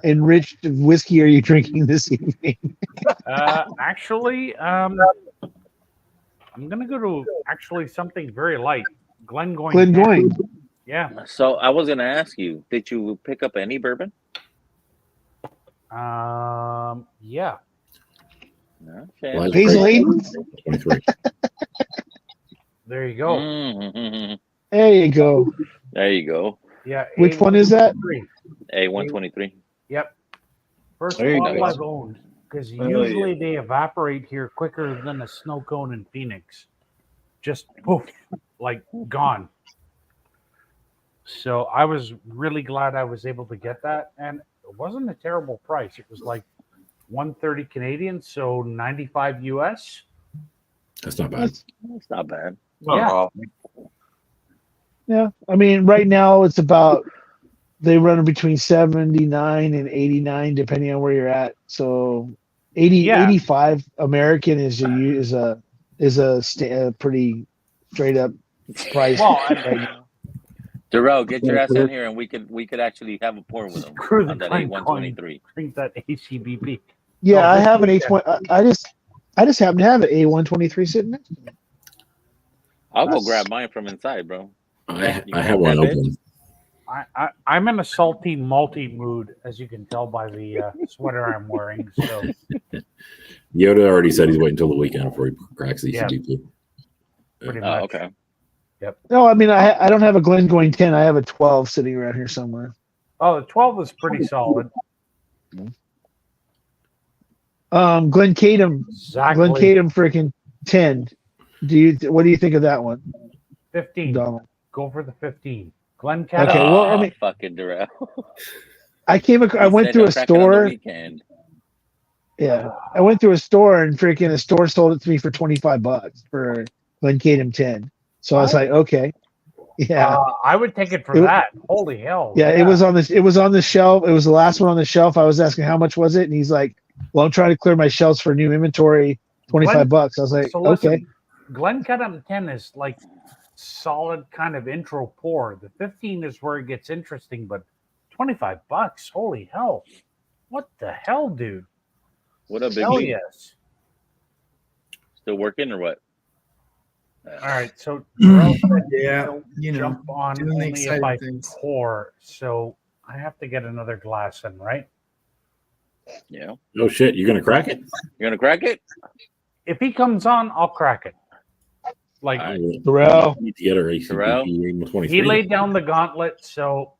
enriched whiskey are you drinking this evening? Actually, I'm gonna go to actually something very light. Glengoyne. Yeah. So I was gonna ask you, did you pick up any bourbon? Yeah. Okay. Well, Hazel Hayden? 23. There you go. Mhm. There you go. There you go. Yeah. Which one is that? A123. Yep. First There you bottle go. I've owned, because Oh, usually they evaporate here quicker than a snow cone in Phoenix. Just poof, like gone. So I was really glad I was able to get that, and it wasn't a terrible price. It was like 130 Canadian, so 95 US. That's not bad. That's not bad. Yeah. Yeah. I mean, right now it's about they run between 79 and 89 depending on where you're at. So 85 American is a pretty straight up price Well, right now. Darrell, get your ass in here, and we could actually have a pour with him Screw the on that Glengoyne. A123. Drink that ACBP. Yeah, Oh, I this have an weekend. A20. I just happen to have an A123 sitting next to me. I'll go grab mine from inside, bro. I You have want one that open. I'm in a salty, malty mood, as you can tell by the sweater I'm wearing. So Yoda already said he's waiting until the weekend before he cracks the Yeah. ECGP. pretty Oh, much. okay. No, I mean I don't have a Glengoyne 10. I have a 12 sitting around here somewhere. Oh, the 12 is pretty solid. Glencatum Exactly. freaking 10. What do you think of that one, 15. Donald? Go for the 15. Glencaddle. Okay, well, I mean- fucking Darrell. I went through a store. Yeah, I went through a store and freaking the store sold it to me for $25 for Glencatum 10. So I was like, okay, yeah, I would take it for It- that. Holy hell. yeah. It was on the shelf. It was the last one on the shelf. I was asking how much was it, and he's like, well, I'm trying to clear my shelves for new inventory. $25. I was like, So listen, okay. Glencaddle 10 is like solid kind of intro pour. The 15 is where it gets interesting, but $25. Holy hell. What the hell, dude? What up, Big Hell Lee? yes. Still working or what? All right. So Darrell said Yeah, don't you know, jump on doing the only if exciting I things. pour. So I have to get another glass in, right? Yeah. Oh shit, you're gonna crack it? You're gonna crack it? If he comes on, I'll crack it. Like I Darrell. need to get her Darrell? ACP 23. he laid down the gauntlet, so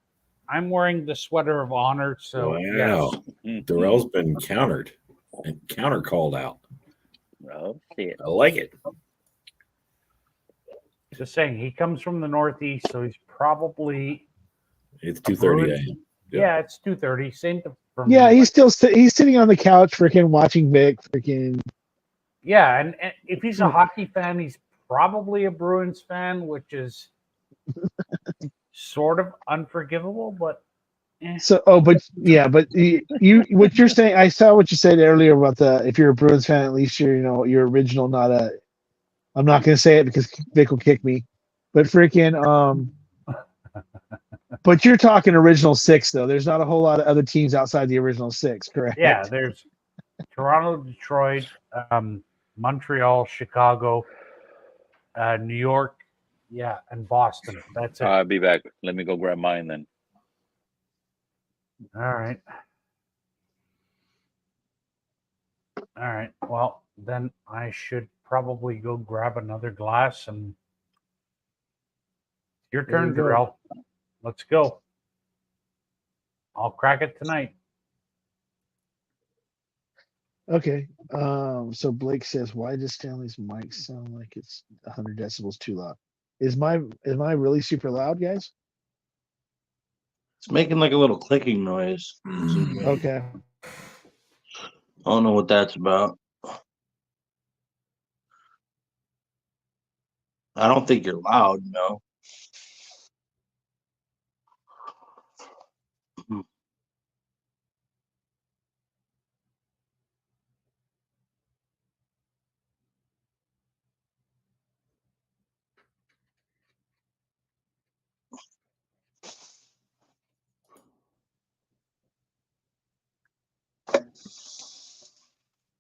I'm wearing the sweater of honor. So Wow. yes. Darrell's been countered and counter called out. Oh shit. I like it. Just saying, he comes from the Northeast, so he's probably It's 2:30 a.m. yeah, it's 2:30. Same for Yeah, me. he's sitting on the couch, freaking watching Vic, freaking. Yeah, and if he's a hockey fan, he's probably a Bruins fan, which is sort of unforgivable, but So, but you what you're saying, I saw what you said earlier about if you're a Bruins fan, at least you're original, not a. I'm not gonna say it because Vic will kick me, but freaking But you're talking original six though. There's not a whole lot of other teams outside the original six, correct? yeah, there's Toronto, Detroit, Montreal, Chicago, New York, yeah, and Boston. That's it. I'll be back. Let me go grab mine then. All right. All right. Well, then I should probably go grab another glass and your There you turn, go. Darrell. Let's go. I'll crack it tonight. Okay. So Blake says, why does Stanley's mic sound like it's 100 decibels too loud? Is my really super loud, guys? It's making like a little clicking noise. Okay. I don't know what that's about. I don't think you're loud, no.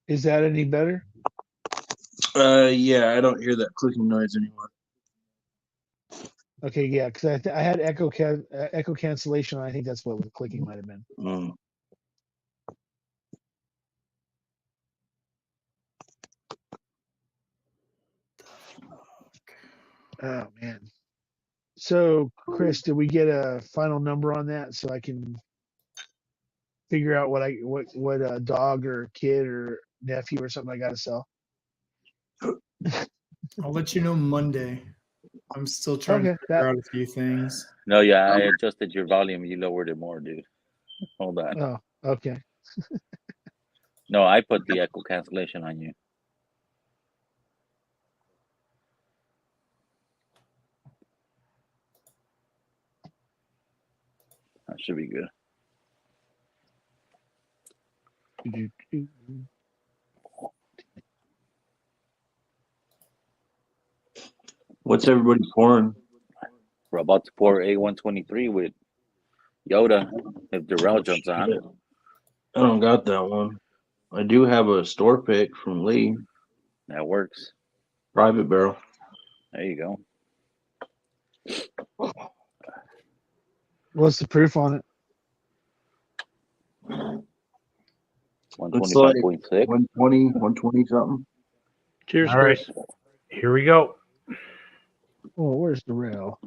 Is that any better? Yeah, I don't hear that clicking noise anymore. Okay, yeah, because I had echo cancellation. I think that's what the clicking might have been. Oh man. So Chris, did we get a final number on that so I can figure out what a dog or kid or nephew or something I got to sell? I'll let you know Monday. I'm still trying to figure out a few things. No, yeah, I adjusted your volume. You lowered it more, dude. Hold on. Oh, okay. No, I put the echo cancellation on you. That should be good. What's everybody pouring? We're about to pour A123 with Yoda if Darrell jumps on it. I don't got that one. I do have a store pick from Lee. That works. Private barrel. There you go. What's the proof on it? 125.6. 120 something. Cheers, All right. Chris. Here we go. Oh, where's Darrell?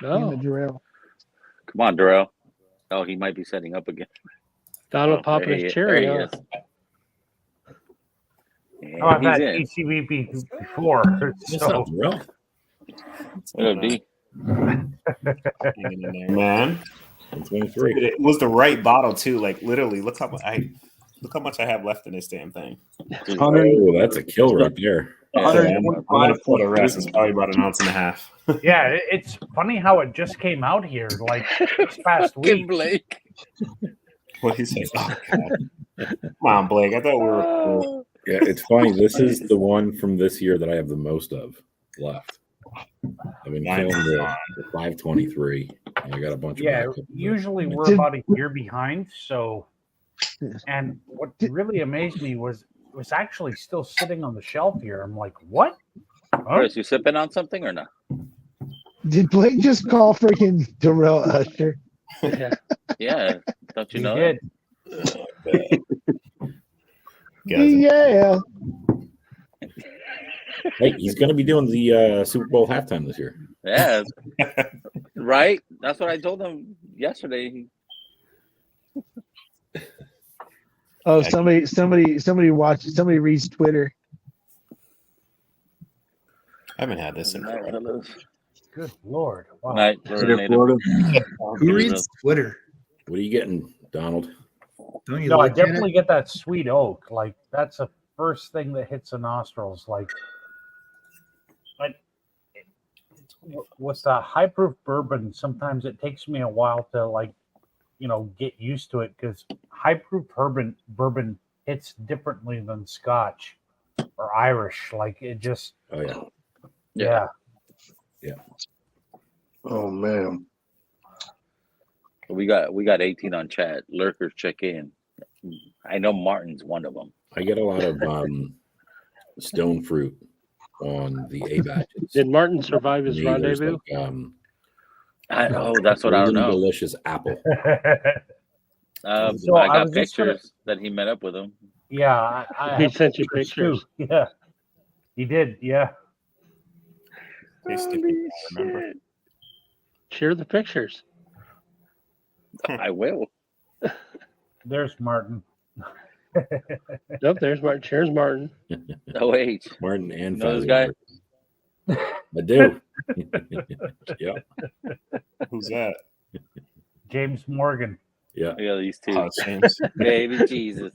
Oh, Darrell. Come on, Darrell. Oh, he might be setting up again. Donald popping There his he cherry. is. Huh? Yeah, Oh, I've he's had in. ECVB before. What's So, up, bro? What up, D? Hanging in there, man. 23. Dude, it was the right bottle too. Like literally, look how much I have left in this damn thing. Oh, that's a kill right there. Yeah, So I'm gonna pour the rest. It's probably about an ounce and a half. yeah, it's funny how it just came out here like this past week. Blake. What do you say? Oh, God. Come on, Blake. I thought we were cool. Yeah, it's funny. This is the one from this year that I have the most of left. I've been killing the 523. And I got a bunch of backup. Usually we're about a year behind. So, and what really amazed me was it was actually still sitting on the shelf here. I'm like, what? Chris, you sipping on something or not? Did Blake just call freaking Darrell Usher? Yeah. Yeah, don't you He know? did. Yeah. Hey, he's going to be doing the Super Bowl halftime this year. Yeah, right. That's what I told him yesterday. Oh, somebody watches. Somebody reads Twitter. I haven't had this in forever. Good Lord. Wow. Night, Florida. Who reads Twitter? What are you getting, Donald? Don't you No, I look at definitely get that sweet oak. Like that's the first thing that hits the nostrils. Like with the high proof bourbon, sometimes it takes me a while to get used to it because high proof bourbon hits differently than Scotch or Irish. Like it just. Oh yeah. Yeah. Oh man. We got 18 on chat. Lurkers check in. I know Martin's one of them. I get a lot of stone fruit on the A batches. Did Martin survive his Me, there's rendezvous? Like, that's what I don't know. Delicious apple. So I I got was just gonna- pictures that he met up with him. Yeah, I He have sent you pictures pictures. too. Yeah, he did. Yeah. Remember? Share the pictures. I will. There's Martin. Nope, there's Martin. Cheers, Martin. Oh wait, Martin and You know this Fazio guy? Martin. I do. Yeah. Who's that? James Morgan. Yeah. I got these two. Oh, James. Baby Jesus.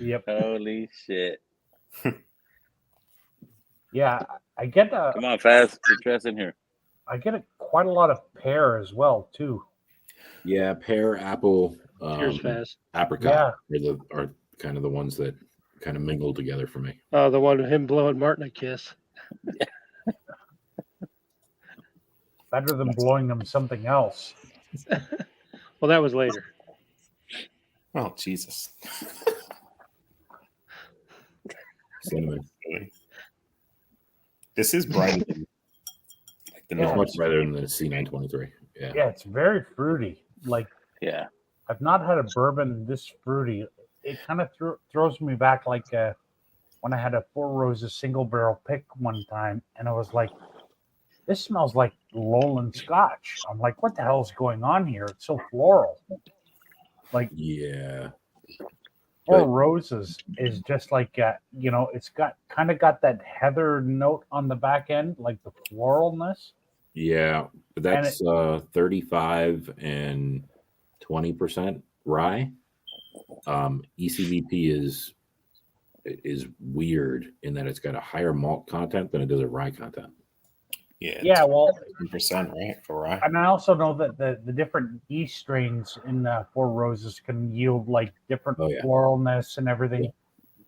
Yep. Holy shit. Yeah, I get Come on, fast. Get dressed in here. I get quite a lot of pear as well too. Yeah, pear, apple, Cheers, fast. apricot are kind of the ones that kind of mingle together for me. Oh, the one with him blowing Martin a kiss. Better than blowing them something else. Well, that was later. Oh, Jesus. Cinnamon. This is brighter than like the It's normal. much better than the C923. Yeah. Yeah, it's very fruity. Like, yeah, I've not had a bourbon this fruity. It kind of throws me back like when I had a Four Roses single barrel pick one time, and I was like, this smells like Lowland Scotch. I'm like, what the hell is going on here? It's so floral. Like, yeah. Four Roses is just like, it's got that heather note on the back end, like the floralness. Yeah, but that's 35 and 20% rye. ECVP is weird in that it's got a higher malt content than it does a rye content. Yeah, well, 10%, right, for rye. And I also know that the different yeast strains in Four Roses can yield like different floralness and everything. Yeah.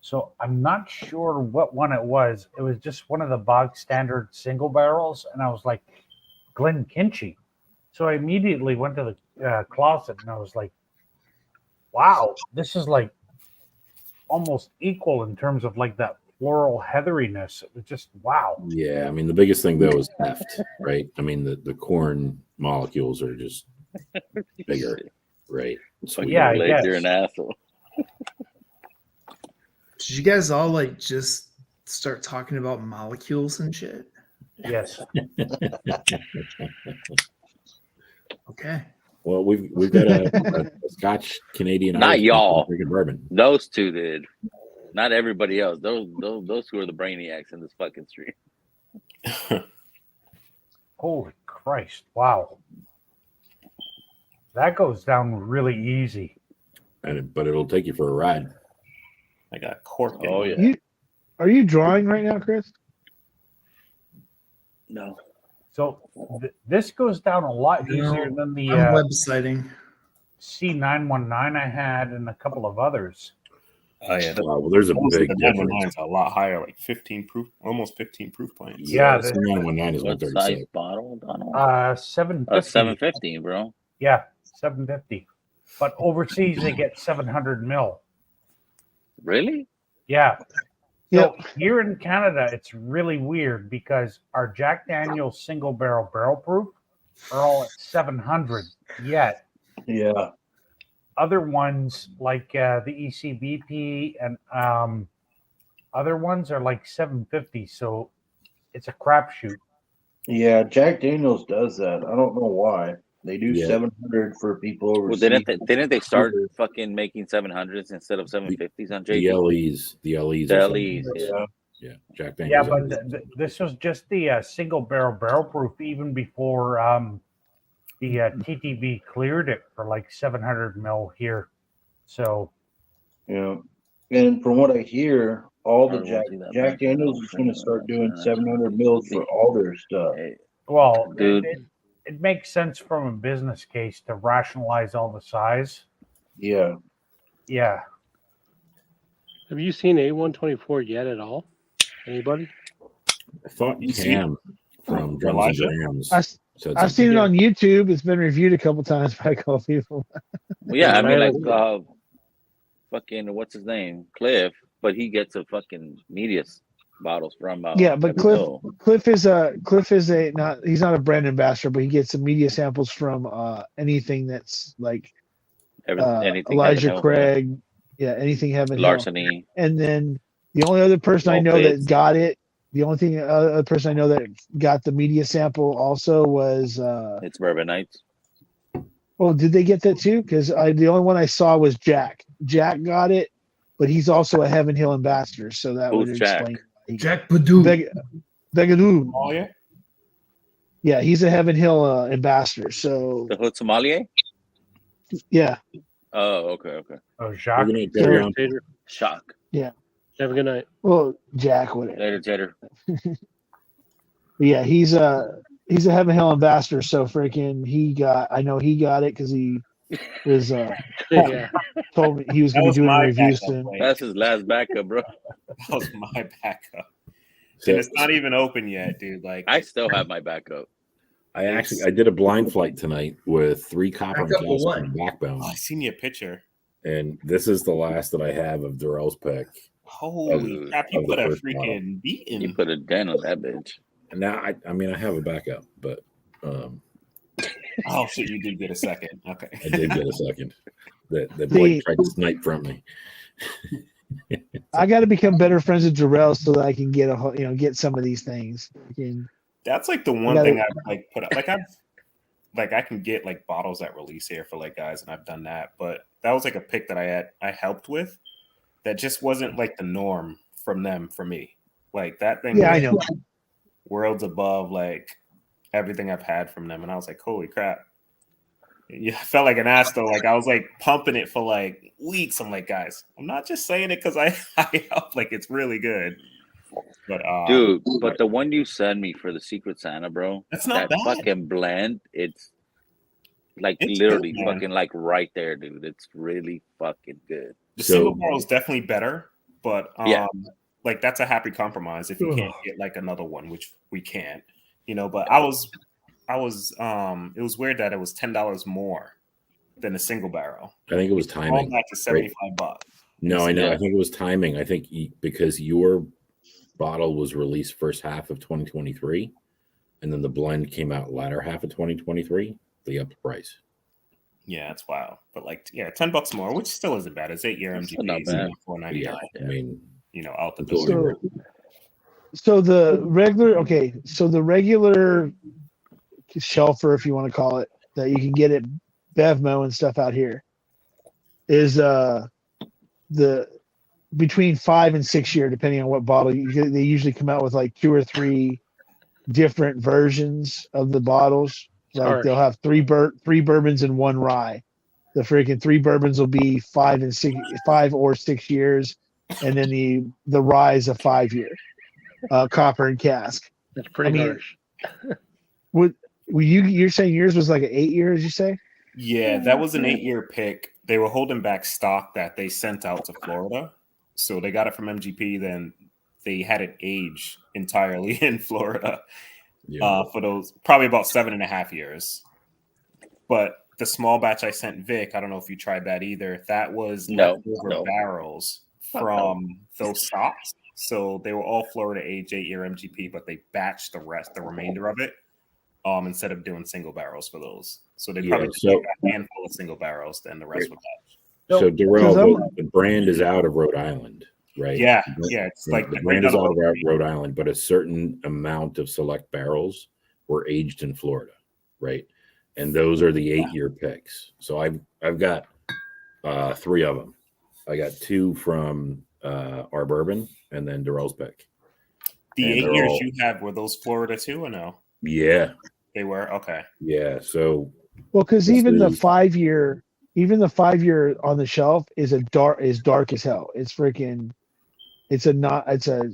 So I'm not sure what one it was. It was just one of the bog standard single barrels, and I was like, Glen Kinchy. So I immediately went to the closet and I was like, wow, this is like almost equal in terms of like that floral heatheriness. It was just wow. Yeah, I mean the biggest thing though is heft, right? I mean the corn molecules are just bigger, right? So yeah, you're an asshole. Did you guys all like just start talking about molecules and shit? Yes. Okay. Well, we've got a Scotch Canadian. Not y'all. Drinking bourbon. Those two did. Not everybody else. Those two are the brainiacs in this fucking street. Holy Christ! Wow, that goes down really easy. But it'll take you for a ride. I got cork. Oh yeah. Are you drawing right now, Chris? No. So this goes down a lot easier than the websiting C919 I had and a couple of others. Oh yeah, well, there's a big difference. A lot higher, like 15 proof, almost 15 proof points. Yeah, the C919 is what 136. size bottle, Donald? 750. 750, bro. Yeah, 750. But overseas they get 700 mil. Really? Yeah. So here in Canada, it's really weird because our Jack Daniel's single barrel proof are all at 700 yet. Yeah. Other ones like the ECBP and other ones are like 750. So it's a crapshoot. Yeah, Jack Daniels does that. I don't know why. They do 700 for people overseas. Well, didn't they start fucking making 700s instead of 750s on JD? The LEs. The LEs, yeah. Jack Daniels. Yeah, but this was just the single barrel proof even before the TTB cleared it for like 700 mil here. So, yeah. And from what I hear, all the Jack Daniels is going to start doing 700 mils for all their stuff. Well, dude. It makes sense from a business case to rationalize all the size. Yeah. Yeah. Have you seen A124 yet at all? Anybody? I thought Cam from Drums and Drams. I've seen it on YouTube. It's been reviewed a couple times by a couple people. Well, yeah, I mean, like fucking what's his name, Cliff, but he gets a fucking media bottles from. But Cliff is he's not a brand ambassador, but he gets some media samples from anything that's like anything Elijah Craig, anything Heaven Larceny, and then the only other person I know that got it. The only other person I know that got the media sample also was it's Bourbon Nights. Oh, did they get that too? Because the only one I saw was Jack. Jack got it, but he's also a Heaven Hill ambassador, so that would explain. Jack Badou. Begadou. Oh yeah. Yeah, he's a Heaven Hill ambassador. So The hood sommelier. yeah. Oh, okay. Oh, Jacques. Shock. Yeah. Have a good night. Well, Jack, whatever. Later, Tater. Yeah, he's a Heaven Hill ambassador. So freaking, I know he got it because he was told me he was going to be doing a review soon. That's his last backup, bro. That was my backup. And it's not even open yet, dude. Like I still have my backup. I did a blind flight tonight with 3 copper and Backup for cast what? and backbone. I seen your picture. And this is the last that I have of Darrell's pick. Holy crap! You of the put a first model. freaking beat in. You put a dent on that bitch. And now I mean I have a backup, but Oh shit! You did get a second. Okay, I did get a second. That Blake tried to snipe from me. I got to become better friends with Darrell so that I can get get some of these things. That's like the one thing I've like put up. Like I can get like bottles at release here for like guys, and I've done that. But that was like a pick that I helped with. That just wasn't like the norm from them for me. Like that thing. Yeah, I know. Worlds above like everything I've had from them, and I was like, holy crap. Yeah, I felt like an ass though. Like I was like pumping it for like weeks. I'm like, guys, I'm not just saying it because I help. Like it's really good. But dude, but the one you sent me for the Secret Santa, bro, that's not that bad. fucking blend. It's like It's literally good, man. fucking like right there, dude. It's really fucking good. The single barrel is definitely better, but Yeah. like that's a happy compromise if you can't get like another one, which we can't, But I was it was weird that it was $10 more than a single barrel. I think it was All timing. back to $75. No, I know. I think it was timing. I think because your bottle was released first half of 2023, and then the blend came out latter half of 2023. They upped the price. Yeah, that's wild. But like, yeah, $10 more, which still isn't bad. It's 8-year MGP. not It's bad. $4.99. Yeah, I mean, out the door. So the regular shelfer, if you want to call it, that you can get at Bevmo and stuff out here is the between 5 and 6 year, depending on what bottle they usually come out with like 2 or 3 different versions of the bottles. Like they'll have 3 bourbons and 1 rye. The freaking 3 bourbons will be 5 or 6 years, and then the rye is a 5-year copper and cask. That's pretty harsh. You're saying yours was like an 8 years? You say? Yeah, that was an 8-year pick. They were holding back stock that they sent out to Florida. So they got it from MGP. Then they had it age entirely in Florida for those probably about 7.5 years. But the small batch I sent Vic, I don't know if you tried that either. That was leftover barrels from those stocks. So they were all Florida age 8-year MGP, but they batched the remainder of it instead of doing single barrels for those. So they probably just took a handful of single barrels, then the rest were batched. So Darrell, the brand is out of Rhode Island, right? Yeah, yeah. It's like the brand is out of Rhode Island, but a certain amount of select barrels were aged in Florida, right? And those are the 8-year picks. So I've got 3 of them. I got 2 from our bourbon, and then Darrell's pick. The 8 years you have, were those Florida too, or no? Yeah, they were. Okay. Yeah. So because even the 5-year on the shelf is dark as hell. It's a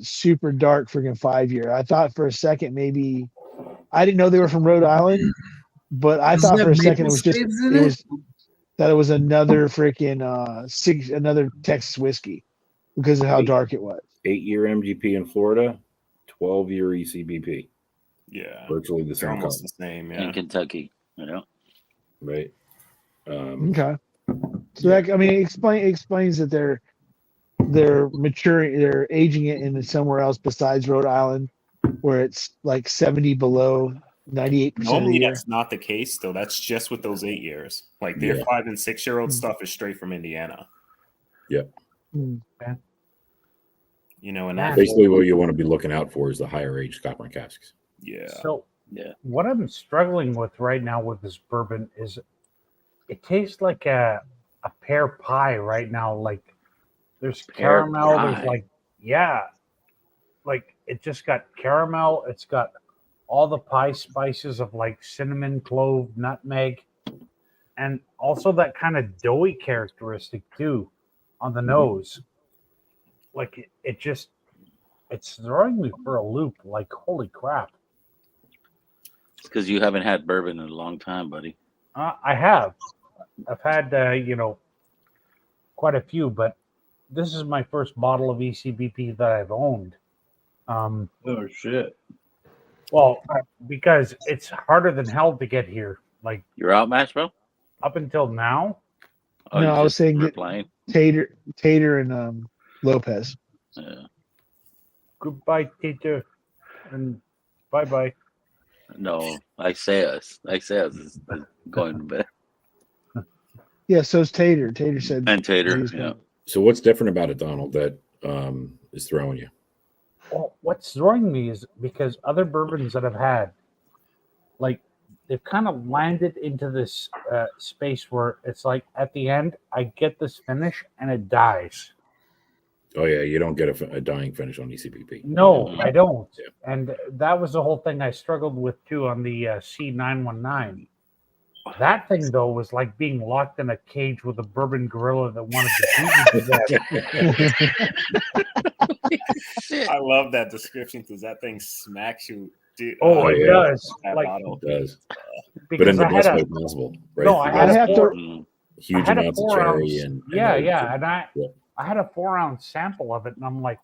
super dark freaking 5-year. I thought for a second maybe I didn't know they were from Rhode Island, but I thought for a second it was another freaking another Texas whiskey because of how dark it was. 8-year MGP in Florida, 12-year ECBP. Yeah, virtually the same. Almost the same. Yeah, in Kentucky, right. Okay, so that explains that they're maturing, they're aging it in somewhere else besides Rhode Island, where it's like 70 below 98%. Normally that's not the case, though. That's just with those 8 years. Like their 5 and 6 year old stuff is straight from Indiana. Yep. Okay. And basically what you want to be looking out for is the higher aged copper and casks. Yeah. So what I'm struggling with right now with this bourbon is it tastes like a pear pie right now. Like there's caramel. There's like it just got caramel. It's got all the pie spices of like cinnamon, clove, nutmeg, and also that kind of doughy characteristic too on the nose. Like it's throwing me for a loop. Like, holy crap. It's because you haven't had bourbon in a long time, buddy. I have. I've had, quite a few, but this is my first bottle of ECBP that I've owned. Oh, shit. Well, because it's harder than hell to get here. Like, you're out, Match, bro? Up until now? Oh, no, I was saying replying. Tater and Lopez. Yeah. Goodbye, Tater, and bye-bye. No, Isaiah's is going to bed. Yeah, so's Tater. Tater said. And Tater, yeah. So what's different about it, Donald, that is throwing you? Well, what's throwing me is because other bourbons that I've had, like, they've kind of landed into this space where it's like at the end, I get this finish and it dies. Oh, yeah, you don't get a dying finish on ECBP. No, I don't. Yeah. And that was the whole thing I struggled with, too, on the C919. That thing, though, was like being locked in a cage with a bourbon gorilla that wanted to beat me to death. I love that description because that thing smacks you. Dude, Oh, it does. That Like, bottle. It does. Because But in the I had best a- way possible, right? No, I had a four. Huge I had a amounts of 4 cherry ounce. and Yeah, everything. yeah. And I had a 4 ounce sample of it, and I'm like,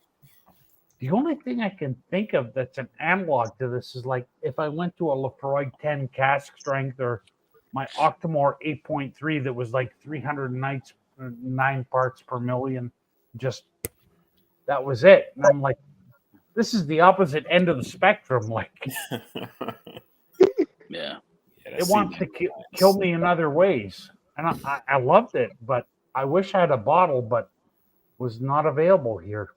the only thing I can think of that's an analog to this is like if I went to a Lafroy 10 cask strength or my Octomore 8.3 that was like 309 parts per million, just that was it. And I'm like, this is the opposite end of the spectrum. Like, Yeah. it wants to kill me in other ways. And I loved it, but I wish I had a bottle, but was not available here.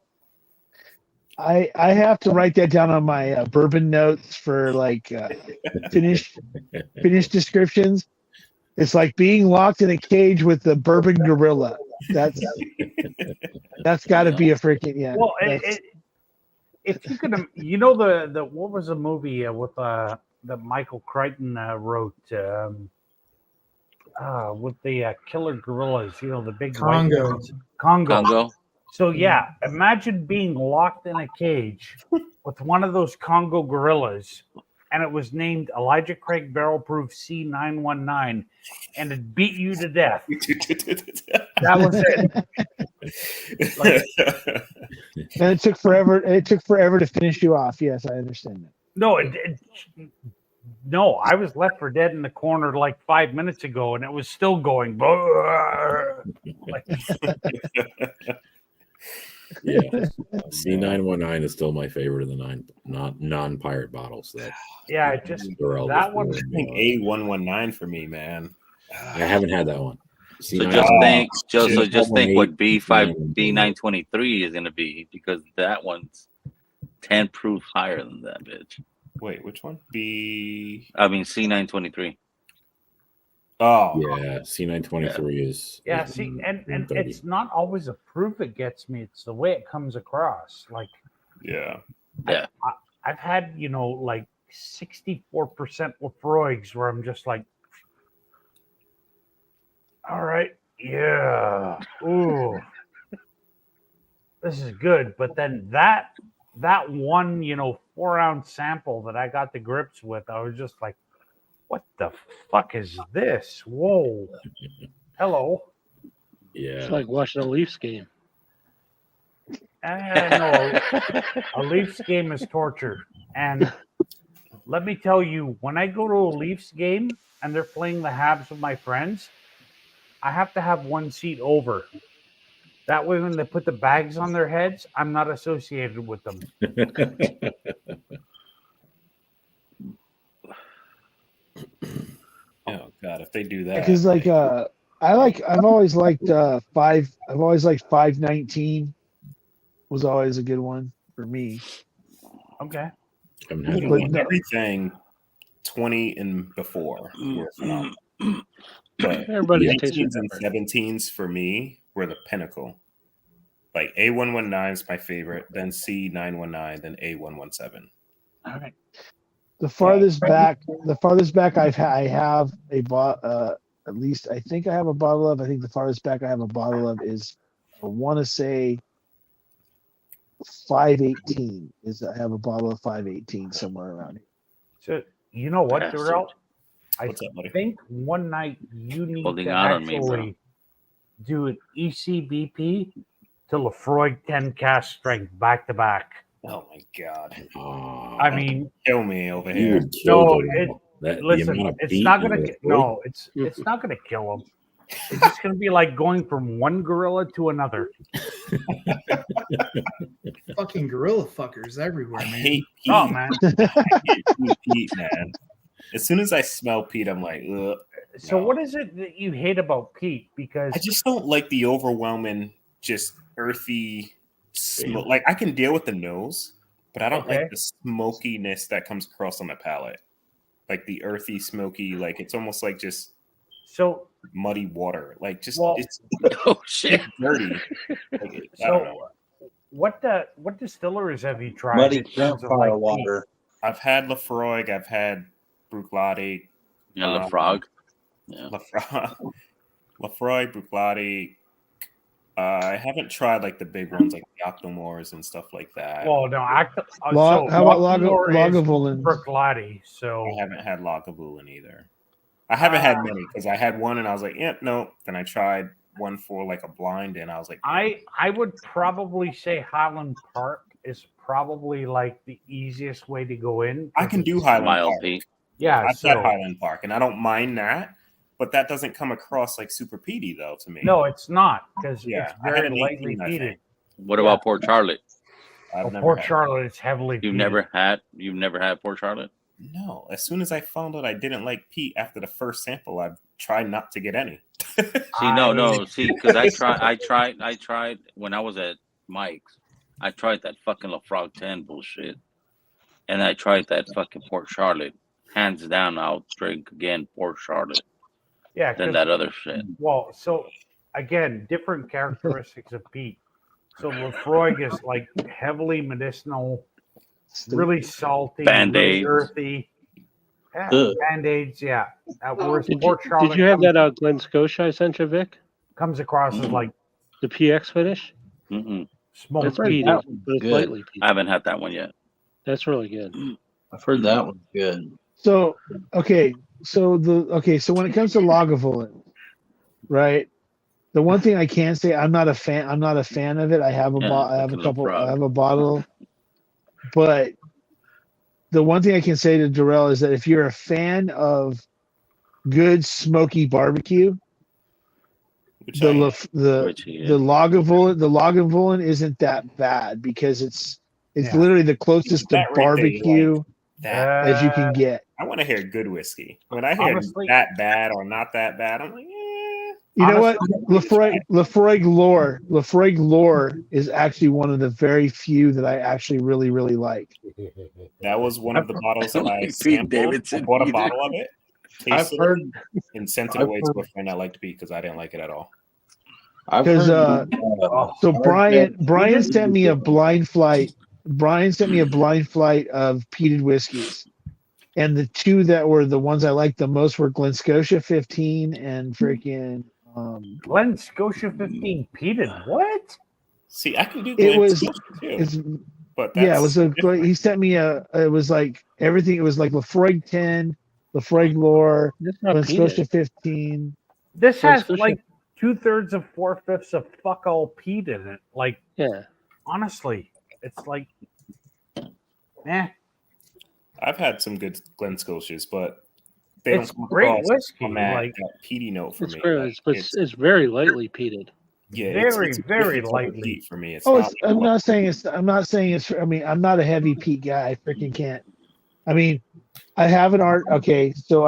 I have to write that down on my bourbon notes for like finish descriptions. It's like being locked in a cage with the bourbon gorilla. That's got to be a freaking Well, if you could, you know the what was the movie with that Michael Crichton wrote with the killer gorillas? You know, the big Congo. white ones. Congo. Congo. So yeah, imagine being locked in a cage with one of those Congo gorillas, and it was named Elijah Craig Barrel Proof C919, and it beat you to death. That was it. Like, and it took forever. It took forever to finish you off. Yes, I understand that. no, no, I was left for dead in the corner like 5 minutes ago, and it was still going. Like, Yeah, C919 is still my favorite of the non-pirate bottles. That yeah, it just Durell that was one. doing, I think A119 for me, man. I haven't had that one. So C919 just think what C919 B923 is gonna be, because that one's 10 proof higher than that bitch. Wait, which one? C923. Oh, Yeah, C923 is. Yeah, is see, and 130. it's not always a proof it gets me; it's the way it comes across. Like, yeah. I've had, like 64% Lafroigs where I'm just like, all right, yeah, ooh, this is good. But then that one, 4 ounce sample that I got the grips with, I was just like, what the fuck is this? Whoa. Hello. Yeah, It's like watching a Leafs game. No, a Leafs game is torture. And let me tell you, when I go to a Leafs game and they're playing the Habs with my friends, I have to have one seat over. That way, when they put the bags on their heads, I'm not associated with them. Oh God, if they do that, Because I've always liked 519 was always a good one for me. Okay. haven't had But one. no. everything 20 and before were phenomenal. But Everybody's taste 19s and different. 17s for me were the pinnacle. Like A119 is my favorite, then C919, then A117. All right. The farthest back I have a at least I think I have a bottle of. I think the farthest back I have a bottle of is, I want to say 518. I have a bottle of 518 somewhere around here. So you know what, Bastard. Darrell? I What's up, buddy? think one night you need Holding to out on me, bro. actually do an ECBP to Lefroy 10 cast strength back to back. Oh my god! I mean, Kill me over You here. would kill no, Darrell. The listen, amount of it's beat not you gonna would put- no, it's not gonna kill him. It's just gonna be like going from one gorilla to another. Fucking gorilla fuckers everywhere, I man. hate Pete. Oh man. I hate Pete, man. As soon as I smell Pete, I'm like, ugh. So No. what is it that you hate about Pete? Because I just don't like the overwhelming, just earthy smoke. Like I can deal with the nose, but I don't Okay. like the smokiness that comes across on the palate. Like the earthy, smoky, like it's almost like just so muddy water. Like just Well- it's Oh shit! dirty. Like, I don't know. so what distillers have you tried? Muddy in terms of, campfire like, Pete? water. I've had Lafroig, I've had Bruichladdich, Yeah, the frog. Yeah. Lafroig, Bruichladdich. I haven't tried like the big ones like the Octomores and stuff like that. Well, no, How about Lagavulin? Bruichladdich. So I haven't had Lagavulin either. I haven't had many because I had one and I was like, yeah, no. Then I tried one for like a blind and I was like, I would probably say Highland Park is probably like the easiest way to go in. I can do Highland Mild Park. Pete. Yeah, I've so had Highland Park and I don't mind that, but that doesn't come across like super peaty though to me. no, it's not because Yeah, it's I had very an lightly 18, I peated. think. What about Port Charlotte? I've never Port had it. Charlotte is heavily You've peated. never had Port Charlotte? No, as soon as I found out I didn't like peat after the first sample, I've tried not to get any. See, no, see, because I tried when I was at Mike's. I tried that fucking LaFrog 10 bullshit, and I tried that fucking Port Charlotte. Hands down, I'll drink again Port Charlotte Yeah, than 'cause- that other shit. Well, so again, different characteristics of peat. So Lefroy is like heavily medicinal, really salty, Band-Aids. really earthy. Yeah, Ugh. Band-Aids, yeah. Whereas Did Port Charlotte you have that Glen Scotia I sent you, Vic? comes across as like The PX finish? Mm-mm. smoked. That's peated, that but it's good. lightly peated. I haven't had that one yet. That's really good. I've heard that one's good. So when it comes to Lagavulin, right? The one thing I can say, I'm not a fan of it. I have a Yeah, I have a fucking couple. LaFrog. I have a bottle, but the one thing I can say to Darrell is that if you're a fan of good smoky barbecue, Which the I- Lagavulin isn't that bad because it's Yeah. literally the closest to That right there, barbecue that as you can get. I want to hear good whiskey. When I hear Honestly- that bad or not that bad, I'm like, You know what? Honestly, Lafroig Lore is actually one of the very few that I actually really, really like. that was one of the bottles that I Pete sampled. Davidson I bought a either. bottle of it, I've tasted heard. it, and sent it I've away to heard- a friend I liked Pete because I didn't like it at all. I've 'Cause, heard. So Hard Brian Red- sent me a blind flight. Brian sent me a blind flight of peated whiskeys. And the two that were the ones I liked the most were Glen Scotia 15 and freaking Glen Scotia 15 peated. What? See, I can do It Glen was- Scotia too, it's but yeah, it was a different. he sent me it was like everything, it was like Lafroig 10, Lafroig Lore, That's not Glen peated. Scotia 15. This Glen has Scotia- like 2/3 of 4/5 of fuck all peat in it. Like, Yeah. honestly, it's like, eh. I've had some good Glen Scotias, but they It's don't come great across whiskey, on that, like- that peaty note for It's me. very, Like, it's very lightly peated. yeah, very, very it's lightly. peat for me. It's Oh, not. I'm not saying it's. I mean, I'm not a heavy peat guy. I freaking can't. I mean, I have an art. Okay, so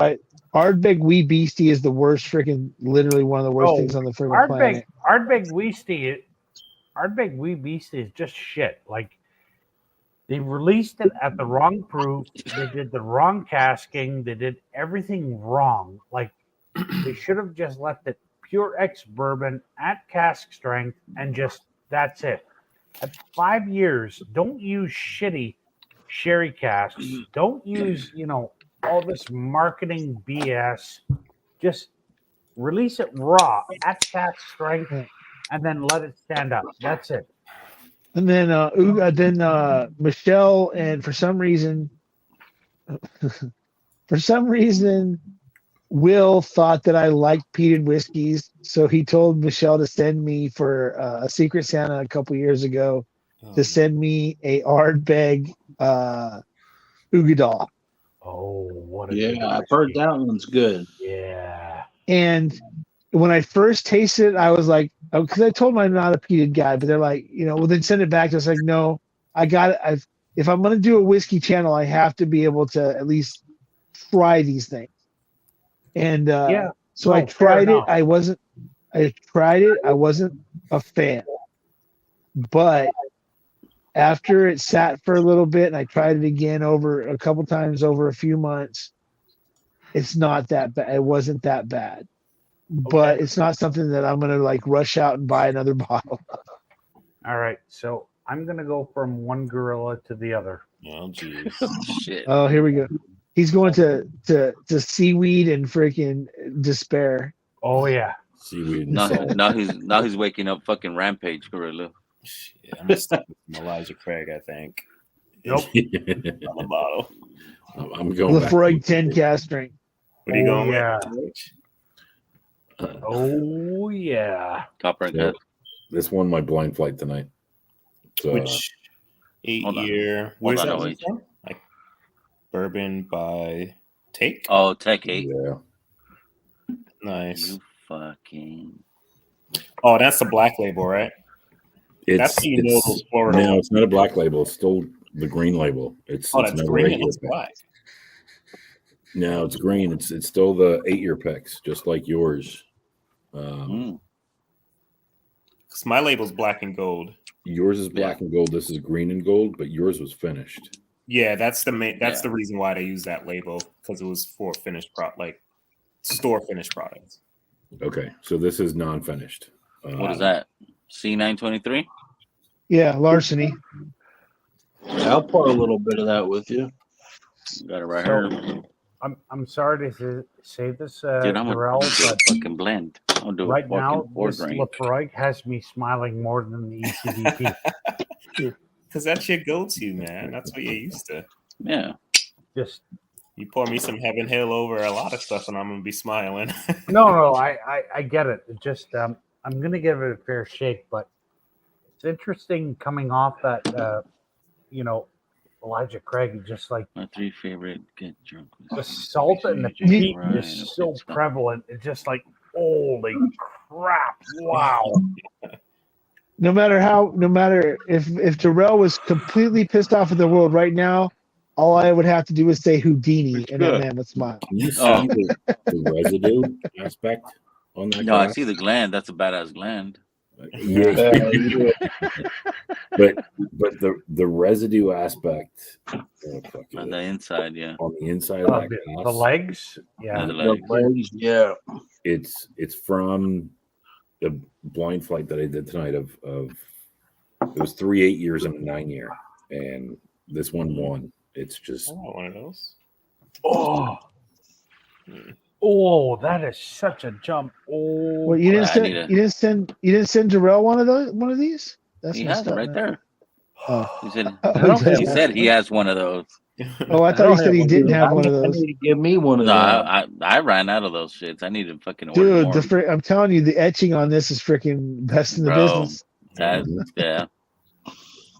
Ardbeg Wee Beastie is the worst freaking, literally one of the worst Oh, things on the freaking planet. Ardbeg Wee Beastie is just shit. Like, they released it at the wrong proof. They did the wrong casking. They did everything wrong. Like, they should have just left it pure X bourbon at cask strength and just that's it. At 5 years, don't use shitty sherry casks. Don't use, all this marketing BS. Just release it raw at cask strength and then let it stand up. That's it. And then Michelle, and for some reason, Will thought that I liked peated whiskeys, so he told Michelle to send me for a Secret Santa a couple years ago to send me a Ardbeg Ugadal. Oh, what a yeah! I've heard that one's good. Yeah. And when I first tasted it, I was like, because I told them I'm not a peated guy, but they're like, well, then send it back. I was like, no, I got it. If I'm going to do a whiskey channel, I have to be able to at least try these things. And so I tried it. I wasn't a fan, but after it sat for a little bit and I tried it again over a couple times over a few months, it's not that bad. It wasn't that bad. But it's not something that I'm going to like rush out and buy another bottle. All right. So I'm going to go from one gorilla to the other. Oh, geez. Shit. Oh, here we go. He's going to seaweed and freaking despair. Oh, yeah. Seaweed. Now he's waking up fucking Rampage Gorilla. Yeah, I'm going to stick with Elijah Craig, I think. Nope. On the bottle. I'm going Lafroig 10 cast strength. What are you going with? Oh, yeah. Copper and cut. This won my blind flight tonight. So, Which 8-year? Where's that one from? Like bourbon by Take? Oh, Take 8. Yeah. Nice. You fucking. Oh, that's the black label, right? That's Florida. No, it's not a black label. It's still the green label. It's that's green and it's black. No, it's green. It's still the 8-year picks, just like yours. Because my label's black and gold. Yours is black and gold. This is green and gold, but yours was finished. Yeah, that's the main. That's the reason why they use that label, because it was for finished store finished products. Okay, so this is non-finished. What is that? C923? Yeah, larceny. I'll pour a little bit of that with you. Got it right here. I'm sorry to say this, Dude, I'm Darrell, a fucking blend. I'll do right now, this drink. Lafroig has me smiling more than the ECDP. Because that's your go-to, man. That's what you're used to. Yeah. Just you pour me some Heaven Hill over a lot of stuff, and I'm gonna be smiling. no, I get it. It just I'm gonna give it a fair shake, but it's interesting coming off that Elijah Craig, just like my 3 favorite get drunk. The salt and the peat is so prevalent. It's just like, holy crap! Wow. No matter if Darrell was completely pissed off at the world right now, all I would have to do is say Houdini, and that man would smile. Can you see the residue aspect on that? No, I see the gland. That's a badass gland. Yeah. but the residue aspect on the inside, yeah. On the inside of that glass, the legs, yeah. The legs, yeah. It's from the blind flight that I did tonight of it was 3 8 years and a 9 year, and this one won. It's just one of those. Oh, that is such a jump. Oh, well, you didn't send Darrell one of these? That's he has it right there. Oh. He said he has one of those. Oh, I thought he said he didn't have one of those. I need to give me one of those. I ran out of those shits. I need to fucking order more. Dude, I'm telling you, the etching on this is freaking best in the business. Yeah.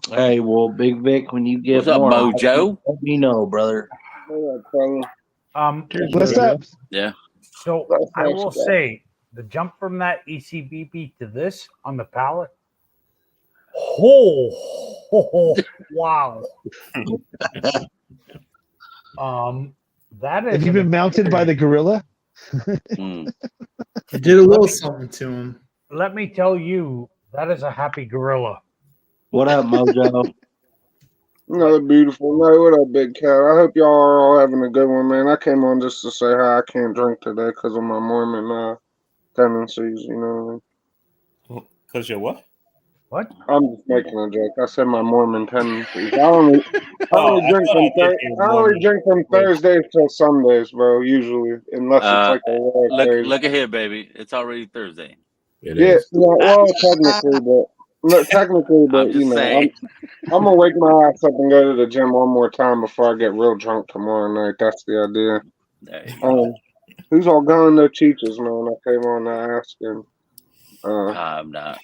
Hey, well, Big Vic, when you get what's up, more, Mojo? Let me know, brother. What's up? Yeah. So I will say the jump from that ECBP to this on the palate. Oh, wow. That is. Have you been mounted by the gorilla? I did a little something to him. Let me tell you, that is a happy gorilla. What up, Mojo? Another beautiful night. What up, Big Cat? I hope y'all are all having a good one, man. I came on just to say hi. I can't drink today because of my Mormon tendencies, you know what I mean? Because you're what? What? I'm just making a joke. I said my Mormon tendencies. I only drink from Thursdays till Sundays, bro. Usually, unless it's like a rare occasion. Look at here, baby. It's already Thursday. It is. Well, technically, but I'm just saying. I'm gonna wake my ass up and go to the gym one more time before I get real drunk tomorrow night. That's the idea. There you go. Who's all going to Cheeches, man? I came on to ask him. I'm not.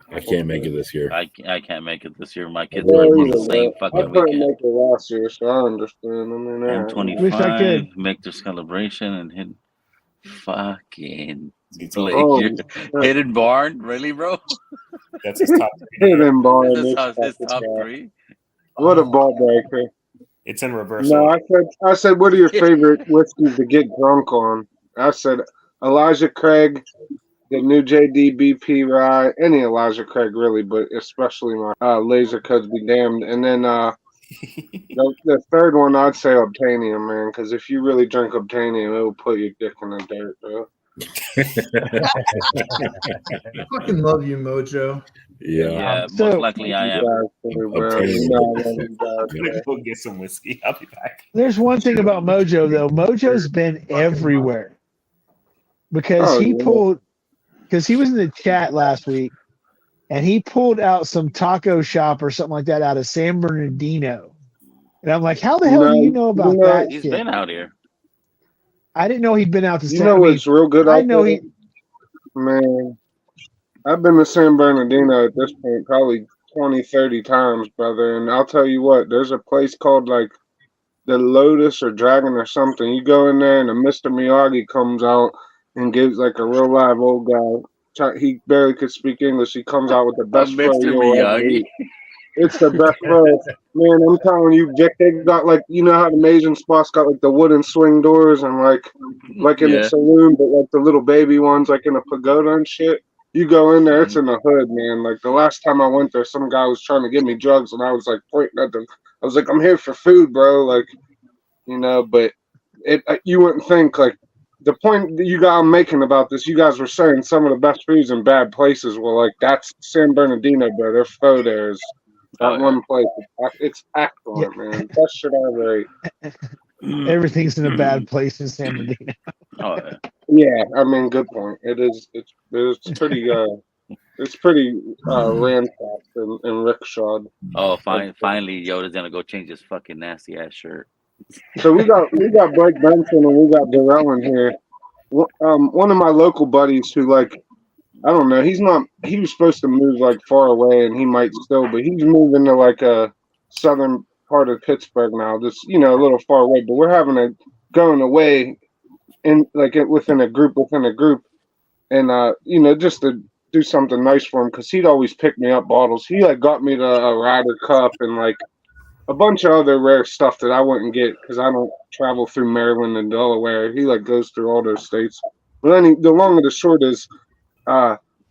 I can't make it this year. I can't make it this year. My kids are on the same fucking I couldn't weekend. make it last year, so I understand. I mean, I'm 25. Make their celebration and hit fucking Hidden Barn. Really, bro? That's his top three. Hidden Barn. His top three. What a ball breaker. It's in reverse. No, I said, what are your favorite whiskeys to get drunk on? I said Elijah Craig, the new JDBP rye, any Elijah Craig really, but especially my Laser Codes Be Damned. And then the third one, I'd say Obtainium, man, because if you really drink Obtainium, it will put your dick in the dirt, bro. I fucking love you, Mojo. Yeah, most likely I am. Go get some whiskey. I'll be back. There's one thing about Mojo though. Mojo's been everywhere because he was in the chat last week and he pulled out some taco shop or something like that out of San Bernardino, and I'm like, how the hell do you know about that? He's shit? been out here. I didn't know he'd been out to. You know what's real good? I know he. Man, I've been to San Bernardino at this point probably 20, 30 times, brother. And I'll tell you what, there's a place called like the Lotus or Dragon or something. You go in there and a Mr. Miyagi comes out and gives like a real live old guy. He barely could speak English. He comes out with the best Mr. Miyagi. It's the best fro. Man, I'm telling you, Vic, they got like, you know how the Asian spots got like the wooden swing doors and like in a saloon, but like the little baby ones like in a pagoda and shit. You go in there, it's in the hood, man. Like the last time I went there, some guy was trying to give me drugs and I was like pointing at them. I was like, I'm here for food, bro. Like, you know, but you wouldn't think like the point that you guys are making about this, you guys were saying some of the best foods in bad places. Well, like that's San Bernardino, bro. Their pho there is that one place. It's excellent, man. Best shit I ever ate. Everything's in a bad place in San Bernardino. Yeah, I mean, good point. It is. It's pretty. It's pretty ransacked and rickshawed. Oh, finally, Yoda's gonna go change his fucking nasty ass shirt. So we got Blake Benson and we got Darrell in here. One of my local buddies who like. I don't know. He was supposed to move like far away and he might still, but he's moving to like a southern part of Pittsburgh now, just, you know, a little far away, but we're having a going away in like within a group and, you know, just to do something nice for him. Cause he'd always pick me up bottles. He like got me the Ryder Cup and like a bunch of other rare stuff that I wouldn't get. Cause I don't travel through Maryland and Delaware. He like goes through all those states. But then the long and the short is,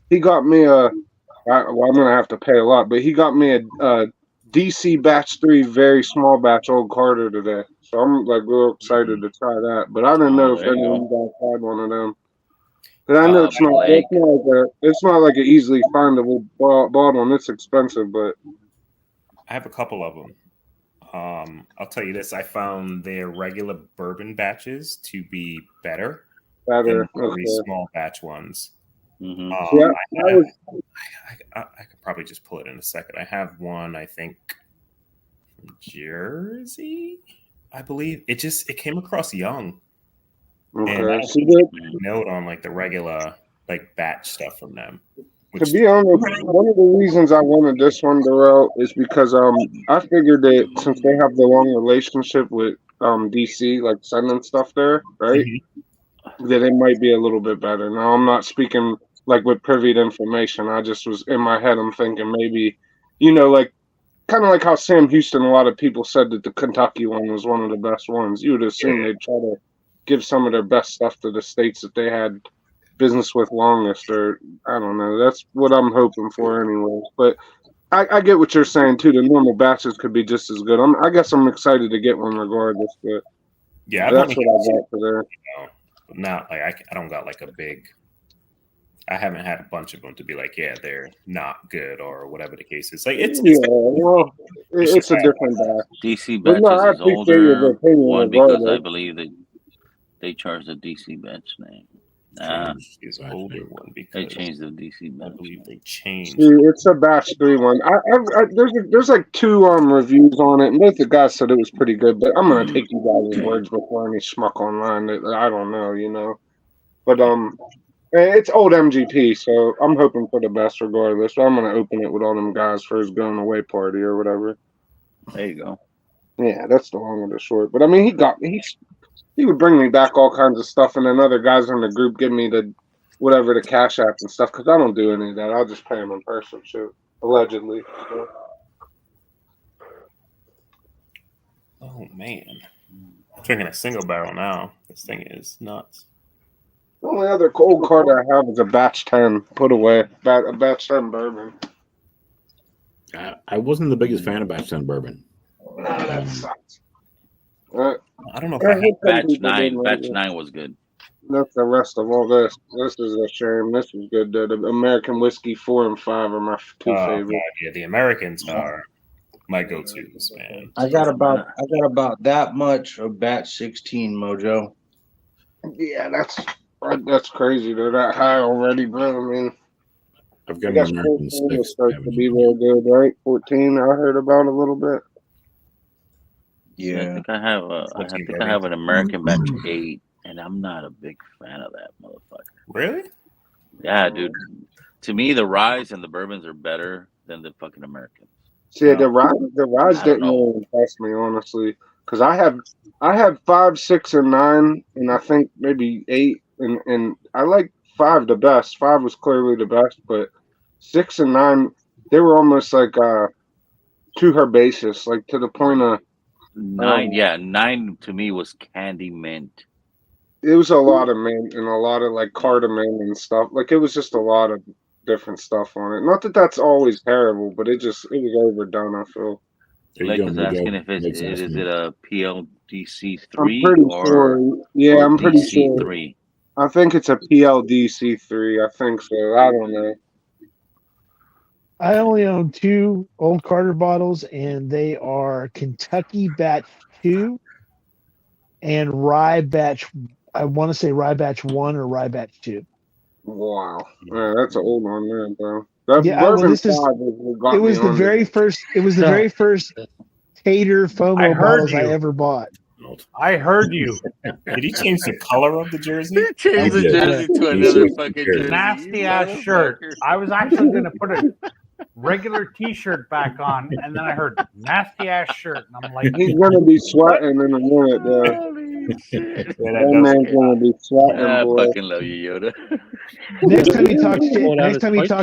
he got me I'm gonna have to pay a lot, but he got me a DC Batch 3 very small batch Old Carter today. So I'm like real excited to try that. But I didn't know if any of you guys had one of them. But I know it's not like an easily findable bottle and it's expensive, but I have a couple of them. I'll tell you this, I found their regular bourbon batches to be better than the small batch ones. Mm-hmm. I could probably just pull it in a second. I have one, I think, from Jersey, I believe. It came across young. Okay. And I did note on like the regular like batch stuff from them. To be honest, one of the reasons I wanted this one, Darrell, is because I figured that since they have the long relationship with DC, like sending stuff there, right? Mm-hmm. That it might be a little bit better. Now, I'm not speaking like with privy to information. I just was in my head, I'm thinking maybe, you know, like kind of like how Sam Houston, a lot of people said that the Kentucky one was one of the best ones. You would assume they'd try to give some of their best stuff to the states that they had business with longest, or I don't know. That's what I'm hoping for anyways. But I get what you're saying too. The normal batches could be just as good. I guess I'm excited to get one regardless. But yeah, that's what I got for there. Not like I don't got like a big I haven't had a bunch of them to be like, yeah, they're not good or whatever the case is. Like it's a different batch. DC But batches no, I is appreciate your older. opinion One because I regardless. believe that they charge the DC batch name. Is older one because they changed the DC batch. I believe they changed. See, it's a batch 3 one. There's like 2 reviews on it, and both the guys said it was pretty good. But I'm gonna take you guys' words before any schmuck online that I don't know, you know. But it's old MGP, so I'm hoping for the best regardless. So I'm gonna open it with all them guys for his going away party or whatever. There you go. Yeah, that's the long and the short. But I mean, he would bring me back all kinds of stuff, and then other guys in the group give me the cash app and stuff, because I don't do any of that. I'll just pay them in person, shit, allegedly. So. Oh man, I'm drinking a single barrel now. This thing is nuts. The only other cold card I have is a batch 10 put away, a batch 10 bourbon. I wasn't the biggest fan of batch 10 bourbon. That sucks. I don't know if I I hate batch people 9. doing Batch that. 9 was good. That's the rest of all this. This is a shame. This is good. The American Whiskey 4 and 5 are my 2 favorites. God, yeah, the Americans are my go-tos, man. I got about that much of batch 16, Mojo. Yeah, that's crazy. They're that high already, bro. I mean, I've got I guess an American 14 6. starts to be real good, right? 14, I heard about a little bit. I think I have an American batch 8, and I'm not a big fan of that motherfucker. Really? Yeah, dude. To me, the ryes and the bourbons are better than the fucking Americans. See, the rise didn't really impress me, honestly, because I had 5, 6, and 9, and I think maybe 8, and I like 5 the best. 5 was clearly the best, but 6 and 9, they were almost like too herbaceous, like to the point of 9. 9 to me was candy mint. It was a lot of mint and a lot of like cardamom and stuff. Like it was just a lot of different stuff on it. Not that that's always terrible, but it was overdone, I feel. Blake is asking if is it a PLDC 3 I'm pretty sure. Yeah, I'm pretty sure. DC3. I think it's a PLDC3. I think so. I don't know. I only own 2 Old Carter bottles, and they are Kentucky Batch 2 and Rye Batch. I want to say Rye Batch 1 or Rye Batch 2. Wow, man, that's an old one there, bro. That it was the very first. It was the very first Tater FOMO bottles I ever bought. I heard you. Did he change the color of the jersey? He changed the jersey to another fucking jersey. Nasty ass shirt. I was actually going to put a regular T-shirt back on, and then I heard nasty ass shirt, and I'm like, he's gonna be sweating in a minute, bro. That man's gonna be sweating. I boy. fucking love you, Yoda. Next time he talks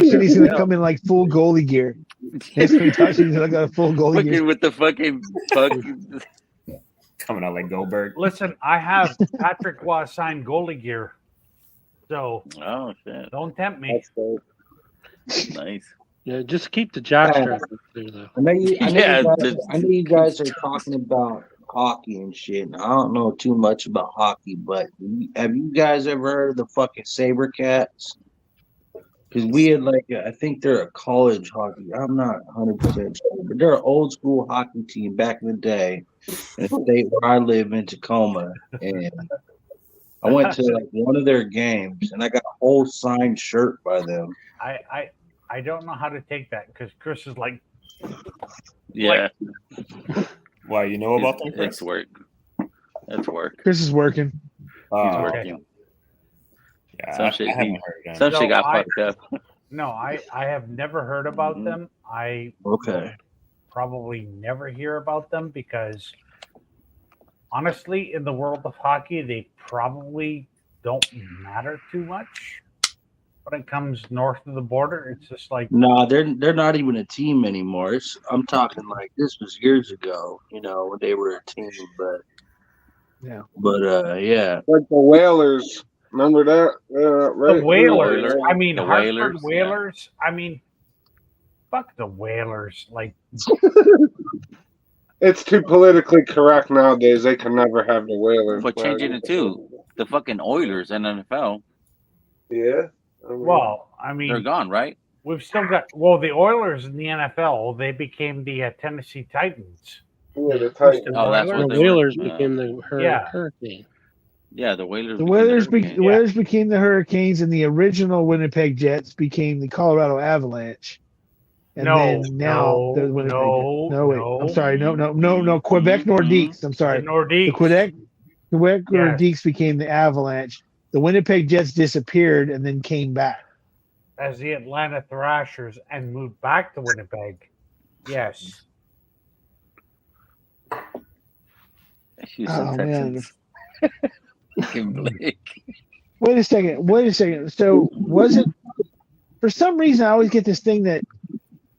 shit, he's gonna come in like full goalie gear. Next time he talks shit, he's gonna got a full goalie gear with the fucking coming out like Goldberg. Listen, I have Patrick Waugh signed goalie gear, so shit, don't tempt me. Nice. Yeah, just keep the jockstrap there, though. I know you guys are talking about hockey and shit. And I don't know too much about hockey, but have you guys ever heard of the fucking SaberCats? Because we had I think they're a college hockey. I'm not 100% sure, but they're an old school hockey team back in the day in the state where I live in Tacoma. And I went to one of their games, and I got a whole signed shirt by them. I don't know how to take that because Chris is like, yeah. Why, you know about them? It's work. That's work. Chris is working. He's working. Yeah, some shit got fucked up. No, I have never heard about them. I probably never hear about them because honestly, in the world of hockey, they probably don't matter too much. When it comes north of the border, it's just like no, they're not even a team anymore. I'm talking like this was years ago, when they were a team, but yeah. Like the Whalers, remember that? Right? The Whalers. I mean, the Hartford Whalers. Whalers. Yeah. I mean, fuck the Whalers. Like, it's too politically correct nowadays. They can never have the Whalers. But changing it to the fucking Oilers in NFL. Yeah. Well, I mean, they're gone, right? we've still got the Oilers in the NFL. They became the Tennessee Titans. Yeah, the Houston Titans. Oh, that's Oilers. what The they were. Whalers became the Yeah. Hurricane. Yeah, the Whalers. The became the Whalers, Hurricanes. the Whalers became the Hurricanes, and the original Winnipeg Jets became the Colorado Avalanche. And then now the Winnipeg Jets. No, wait. I'm sorry. No. Quebec Nordiques. I'm sorry. The Nordiques. The Quebec Nordiques became the Avalanche. The Winnipeg Jets disappeared and then came back as the Atlanta Thrashers and moved back to Winnipeg. Yes. Houston Texans. Wait a second. So was it for some reason I always get this thing that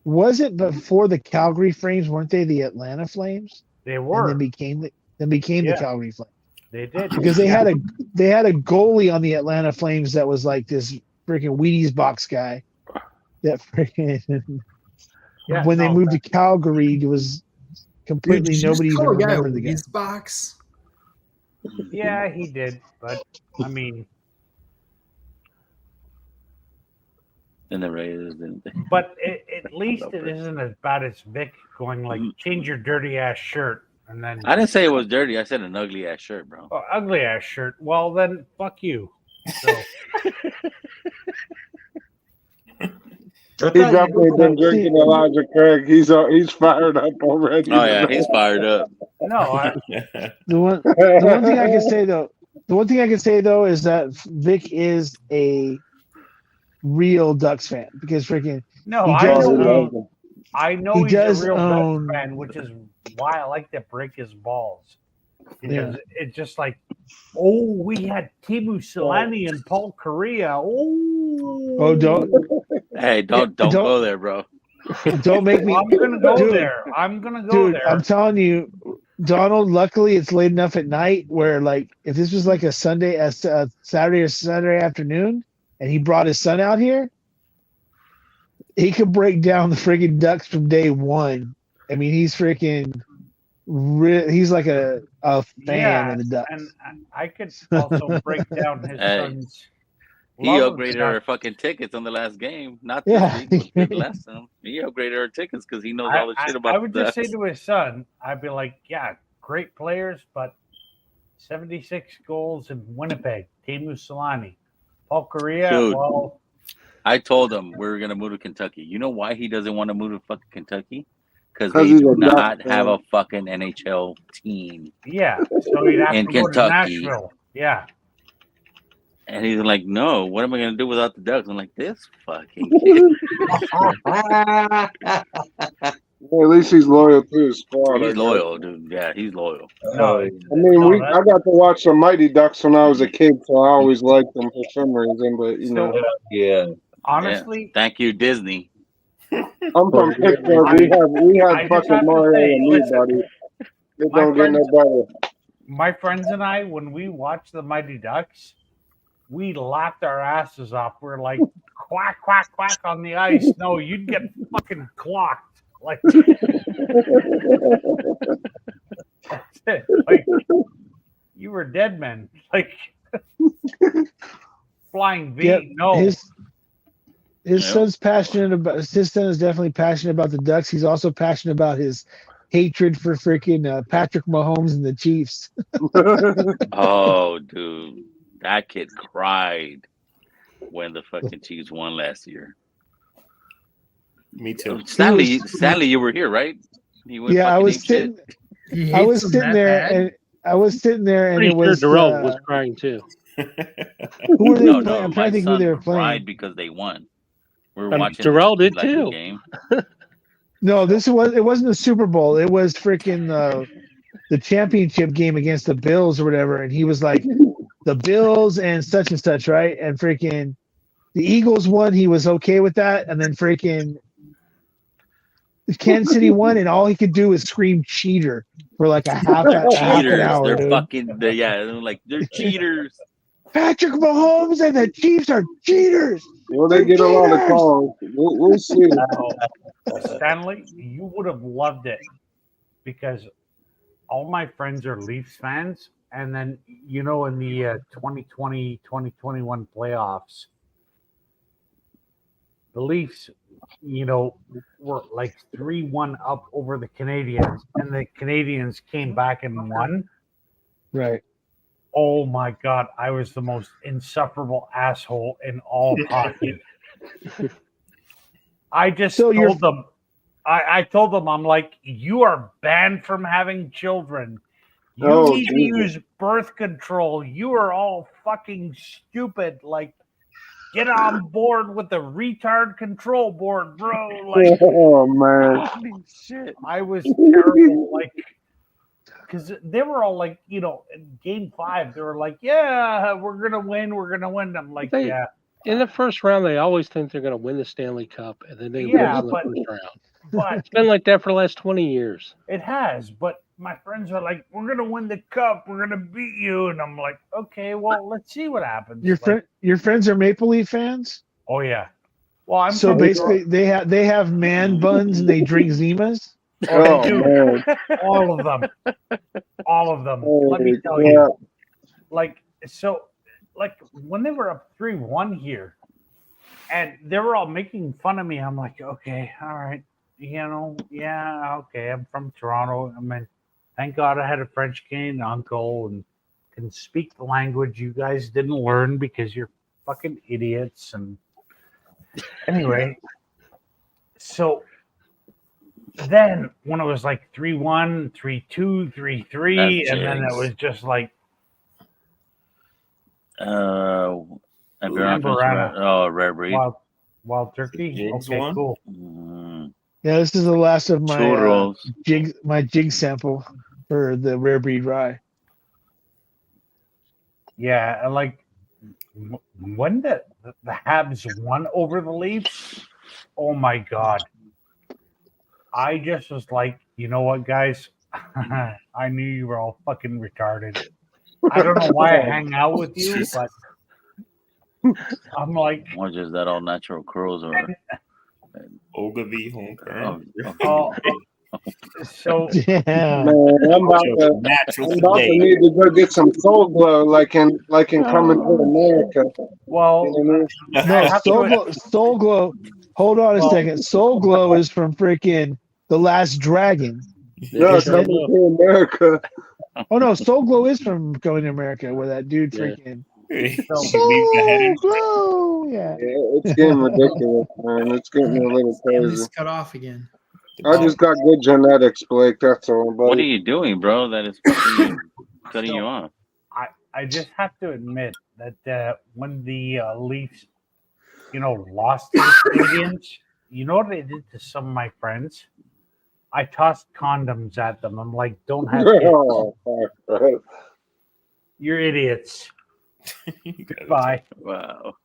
was it before the Calgary Flames, weren't they the Atlanta Flames? They were. And then became the Calgary Flames. They did. Because they had a goalie on the Atlanta Flames that was like this freaking Wheaties box guy. That freaking when they moved to Calgary, it was completely nobody even remembered the guy. Wheaties box. Yeah, he did, but I mean, and the Raiders didn't. But at least it isn't as bad as Vic going like, change your dirty ass shirt, and then I didn't say it was dirty. I said an ugly ass shirt, bro. Oh, ugly ass shirt. Well, then fuck you. So. He's definitely been drinking Elijah Craig. He's fired up already. Oh yeah, he's fired up. No, the one thing I can say though is that Vic is a real Ducks fan because freaking I know he's a real Ducks fan, which is why I like to break his balls. Because it's just like, we had Teemu Selanne and Paul Correa. Don't go there, bro. Don't make me. I'm gonna go there. There. I'm telling you, Donald. Luckily, it's late enough at night where, like, if this was like a Saturday or Saturday afternoon, and he brought his son out here, he could break down the friggin' Ducks from day one. I mean, he's freaking. He's like a fan of the Ducks. And I could also break down his son's. He upgraded our fucking tickets on the last game. Not this week, but the last time. He upgraded our tickets because he knows all the shit about I would just say to his son, I'd be like, yeah, great players, but 76 goals in Winnipeg. Teemu Selanne. Paul Correa, dude, I told him we were going to move to Kentucky. You know why he doesn't want to move to fucking Kentucky? Because they do not have a fucking NHL team. Yeah, so he'd have in to go Kentucky. To Nashville. Yeah. And he's like, no, what am I going to do without the Ducks? I'm like, this fucking kid. Well, at least he's loyal to his squad. He's loyal, dude. Yeah, he's loyal. No, I mean, I got to watch the Mighty Ducks when I was a kid, so I always liked them for some reason. But honestly, thank you, Disney. I'm from Pittsburgh. We have fucking Mario and me, buddy. It don't get no better. My friends and I, when we watched the Mighty Ducks, we laughed our asses off. We're like, quack, quack, quack on the ice. No, you'd get fucking clocked. Like, like you were dead men. Like, flying V. Yep. No. His son's passionate about. His son is definitely passionate about the Ducks. He's also passionate about his hatred for freaking Patrick Mahomes and the Chiefs. Oh, dude, that kid cried when the fucking Chiefs won last year. Me too. Stanley, you were here, right? I was sitting there, and Pretty it was. Sure Darrell was crying too. Who were they playing? I'm trying to think who they were playing. Cried because they won. We were watching. Darrell did too. Game. No, it wasn't the Super Bowl. It was freaking the championship game against the Bills or whatever, and he was like, the Bills and such, right? And freaking the Eagles won. He was okay with that, and then freaking Kansas City won, and all he could do was scream "cheater" for like a half an hour. They're dude. fucking. They're cheaters. Patrick Mahomes and the Chiefs are cheaters. Well, they get a lot of calls. We'll see. Stanley, you would have loved it because all my friends are Leafs fans. And then, in the 2020-2021 playoffs, the Leafs, were like 3-1 up over the Canadians, and the Canadians came back and won. Right. Oh my God, I was the most insufferable asshole in all of hockey. I just told them, I told them, I'm like, you are banned from having children. You need to use birth control. You are all fucking stupid. Like, get on board with the retard control board, bro. Like, oh man, holy shit, I was terrible. Like, because they were all like, in game 5, they were like, yeah, we're gonna win. I'm like, yeah. In the first round, they always think they're going to win the Stanley Cup, and then they lose in the first round. But it's been like that for the last 20 years. It has, but my friends are like, we're going to win the cup. We're going to beat you. And I'm like, okay, well, let's see what happens. Your friends are Maple Leaf fans? Oh, yeah. Well, I'm so basically they have man buns and they drink Zimas? Oh, they do. All of them. Let me tell you. Like when they were up 3-1 here, and they were all making fun of me, I'm like, okay, all right. Okay, I'm from Toronto. I mean, thank God I had a French Canadian uncle and can speak the language you guys didn't learn because you're fucking idiots. And anyway, so then when it was like 3-1, 3-2, 3-3, and then it was just like Rare Breed. Wild Turkey. Okay, cool. Yeah, this is the last of my jig sample for the Rare Breed rye. Yeah, like when the Habs won over the Leafs, oh my God. I just was like, you know what, guys? I knew you were all fucking retarded. I don't know why I hang out with you, but I'm like, or just that all natural curls or Ogilvy home curl. So man, I'm about to need to go get some Soul Glow like in Coming to America. Well, Soul Glow. Hold on a second. Soul Glow is from freaking The Last Dragon. No, Coming to America. Oh no, Soul Glow is from Going to America, where that dude freaking Soul Glow. Yeah, it's getting ridiculous, man. It's getting a little crazy. Just cut off again. I just got good genetics, Blake. That's all. Buddy. What are you doing, bro? That is cutting you off. I just have to admit that when the Leafs, lost to the Canadians, you know what they did to some of my friends? I tossed condoms at them. I'm like, don't have kids. You're idiots. Goodbye. Wow.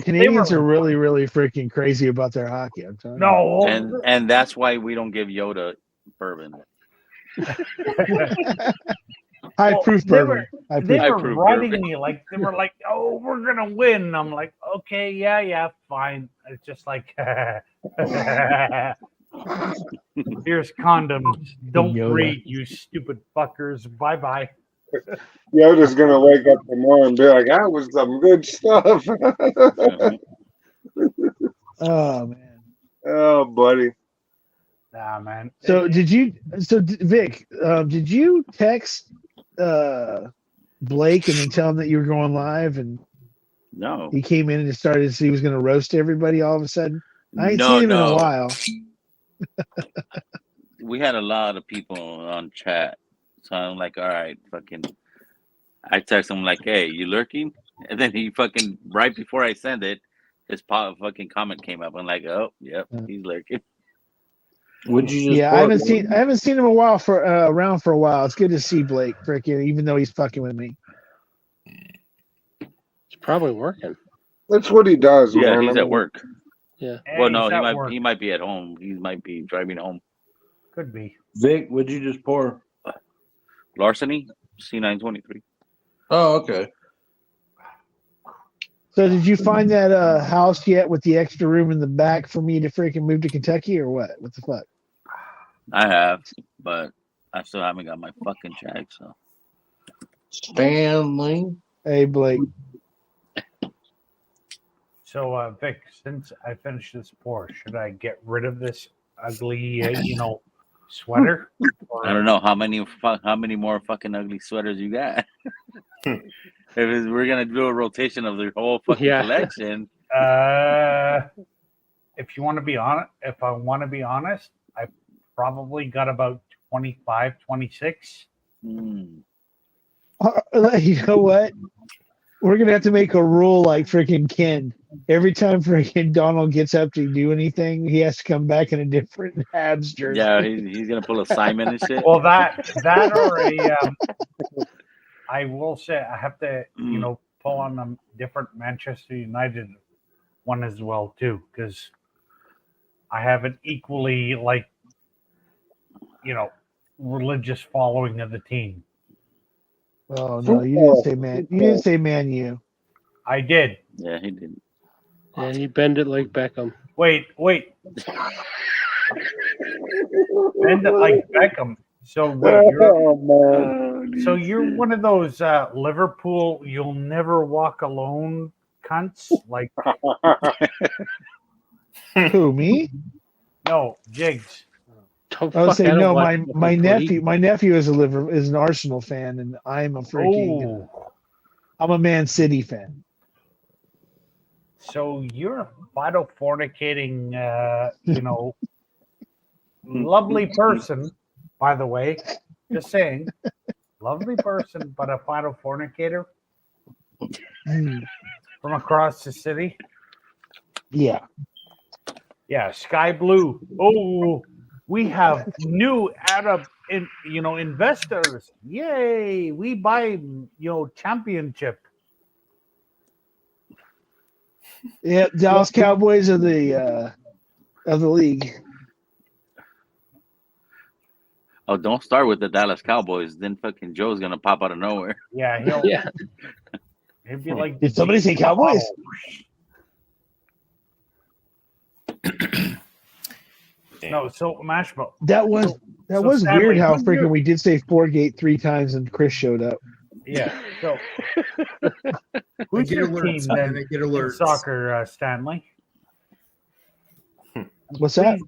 Canadians are really, really freaking crazy about their hockey. I'm telling you. And that's why we don't give Yoda bourbon. High proof bourbon. They were writing me like they were like, "Oh, we're gonna win." I'm like, "Okay, yeah, fine." It's just like, here's condoms. Don't breathe, you stupid fuckers. Bye bye. Yoda's gonna wake up tomorrow and be like, "That was some good stuff." Oh man. Oh, buddy. Nah, man. So Vic, did you text Blake and then tell him that you were going live? And no, he came in and started. He was going to roast everybody all of a sudden. I ain't seen him in a while. We had a lot of people on chat. So I'm like, all right, fucking. I text him like, hey, you lurking? And then he fucking, right before I send it, his fucking comment came up. I'm like, oh, yep, he's lurking. Would you just? Yeah, I haven't seen him in a while around for a while. It's good to see Blake, freaking, even though he's fucking with me. It's probably working. That's what he does. Yeah, man. he's at work. Yeah. Well, no, he might be at home. He might be driving home. Could be. Vic, would you just pour? Larceny, C923. Oh, okay. So did you find that house yet with the extra room in the back for me to freaking move to Kentucky or what? What the fuck? I have, but I still haven't got my fucking check. So Stanley. Hey, Blake. So, Vic, since I finished this pour, should I get rid of this ugly, sweater? I don't know how many more fucking ugly sweaters you got. We're gonna do a rotation of the whole fucking collection. If you want to be honest, if I want to be honest, I probably got about 25, 26. You know what? We're gonna have to make a rule like freaking Ken. Every time freaking Donald gets up to do anything, he has to come back in a different Habs jersey. Yeah, he's gonna pull a Simon and shit. Well, that or a. I will say I have to, pull on a different Manchester United one as well too, because I have an equally religious following of the team. Oh no, you didn't say man. You didn't say Man U. I did. Yeah, he did. Yeah, he bend it like Beckham. Wait. Bend it like Beckham. So you're one of those Liverpool "you'll never walk alone" cunts, like Who, me? No, Jigs. I would say no. My nephew is an Arsenal fan, and I'm a freaking. I'm a Man City fan. So you're a phytofornicating, lovely person, by the way. Just saying, lovely person, but a phytofornicator from across the city. Yeah. Yeah, Sky Blue. Oh, we have new investors. Yay! We buy championship. Yeah, Dallas Cowboys of the league. Oh, don't start with the Dallas Cowboys. Then fucking Joe's gonna pop out of nowhere. Yeah, he'll be like. Did somebody say Cowboys? No, so Mashmo. That was Stanley, weird how freaking we did say Forgate 3 times and Chris showed up. Yeah. So who's your team then in soccer, Stanley? What's that?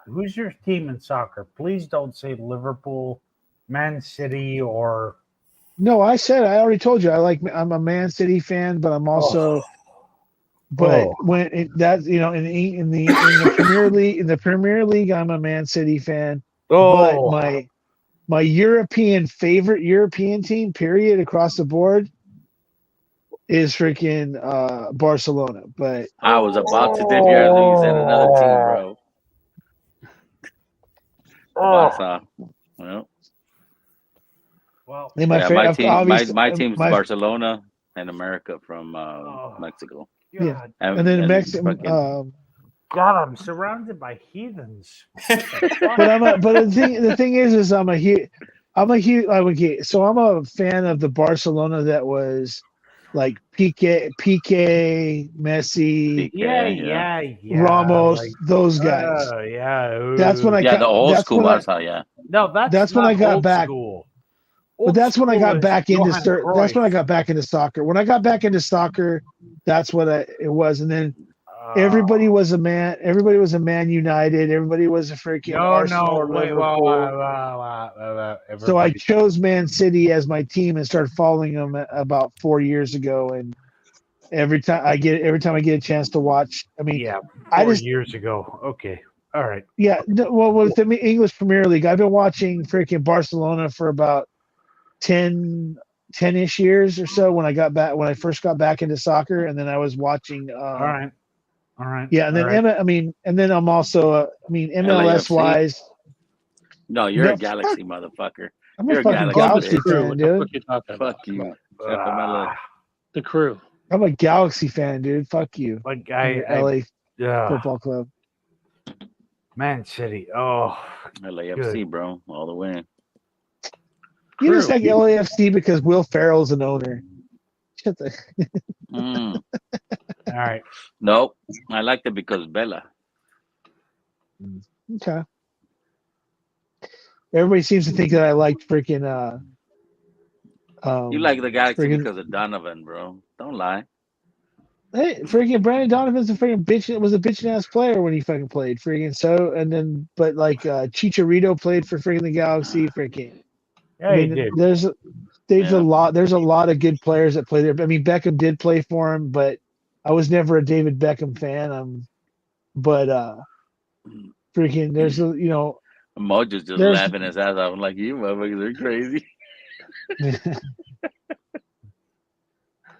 Who's your team in soccer? Please don't say Liverpool, Man City, or. No, I already told you I'm a Man City fan, but I'm also. When in the Premier League, I'm a Man City fan. But my favorite European team, period, across the board, is freaking Barcelona. But I was about to dip here. I think you said another team, bro. Well, my team's Barcelona and America from Mexico. Yeah, and then Mexico. God, I'm surrounded by heathens. but the thing is I'm a huge. So I'm a fan of the Barcelona that was like Piqué, Messi, yeah, Ramos, those guys. Yeah, that's when I got the old school Barca. Yeah, no, that's when I got back. But that's when I got back into that's when I got back into soccer. When I got back into soccer, that's what it was. And then everybody was a Man United. Everybody was a freaking Arsenal or Liverpool. So I chose Man City as my team and started following them about 4 years ago. And every time I get a chance to watch, 4 years ago. Okay, all right. Yeah, well, with the English Premier League, I've been watching freaking Barcelona for about 10-ish years or so when I first got back into soccer, and then I was watching all right. Yeah, and then and then I'm also MLS wise. No, you're a Galaxy motherfucker. You're a Galaxy fan, dude. Fuck you. The Crew. I'm a Galaxy fan, dude. Fuck you. Like LA Football Club. Man City. Oh, LAFC, bro, all the way. You just like LAFC because Will Ferrell's an owner. All right. Nope. I liked it because Bella. Okay. Everybody seems to think that I liked freaking you like the Galaxy because of Donovan, bro. Don't lie. Hey, freaking Brandon Donovan's a freaking bitch. Was a bitch ass player when he fucking played. Freaking so, and then but like Chicharito played for freaking the Galaxy. Freaking. Yeah, I he mean, did. there's a lot. There's a lot of good players that play there. I mean, Beckham did play for him, but I was never a David Beckham fan. But freaking, there's a Mojo's just laughing his ass off. I'm like, you motherfuckers are crazy.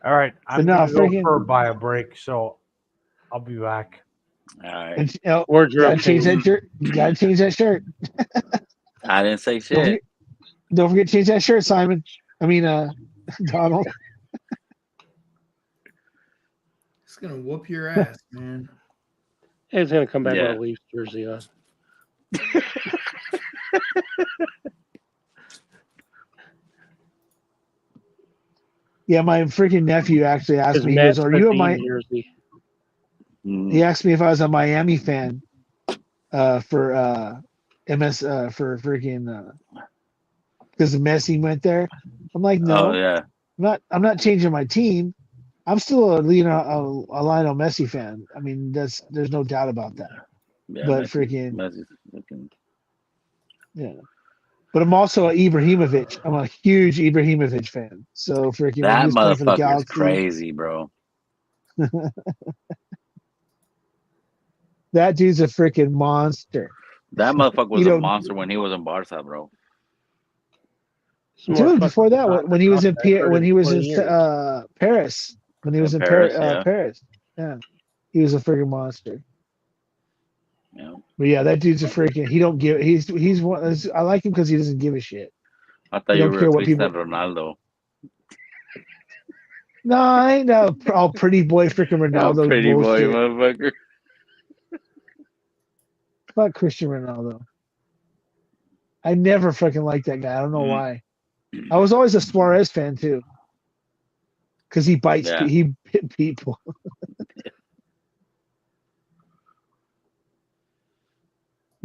All right, I'm gonna go for buy a break, so I'll be back. All right. And, gotta change that shirt. You gotta change that shirt. I didn't say shit. Don't forget to change that shirt, Simon. I mean, Donald. It's gonna whoop your ass, man. He's gonna come back with a Leafs jersey on. Yeah, my freaking nephew actually asked me, he goes, "Are you a jersey?" He asked me if I was a Miami fan for MS for freaking because Messi went there. I'm like, no, Oh yeah. I'm not changing my team. I'm still a Lionel Messi fan. I mean, there's no doubt about that. Yeah, but Messi's yeah. But I'm also a Ibrahimovic. I'm a huge Ibrahimovic fan. So freaking that motherfucker's crazy, bro. That dude's a freaking monster. That motherfucker was a monster when he was in Barca, bro. Dude, before that, when he was in Paris, when he was in Paris, Paris, yeah, he was a freaking monster. Yeah. But yeah, that dude's a freaking. He don't give. He's one. I like him because he doesn't give a shit. I thought you were a Cristiano Ronaldo. No, I ain't no pretty boy freaking Ronaldo. Pretty boy, motherfucker. Fuck Cristiano Ronaldo. I never fucking liked that guy. I don't know why. I was always a Suarez fan too, because he bites. Yeah. He hit people.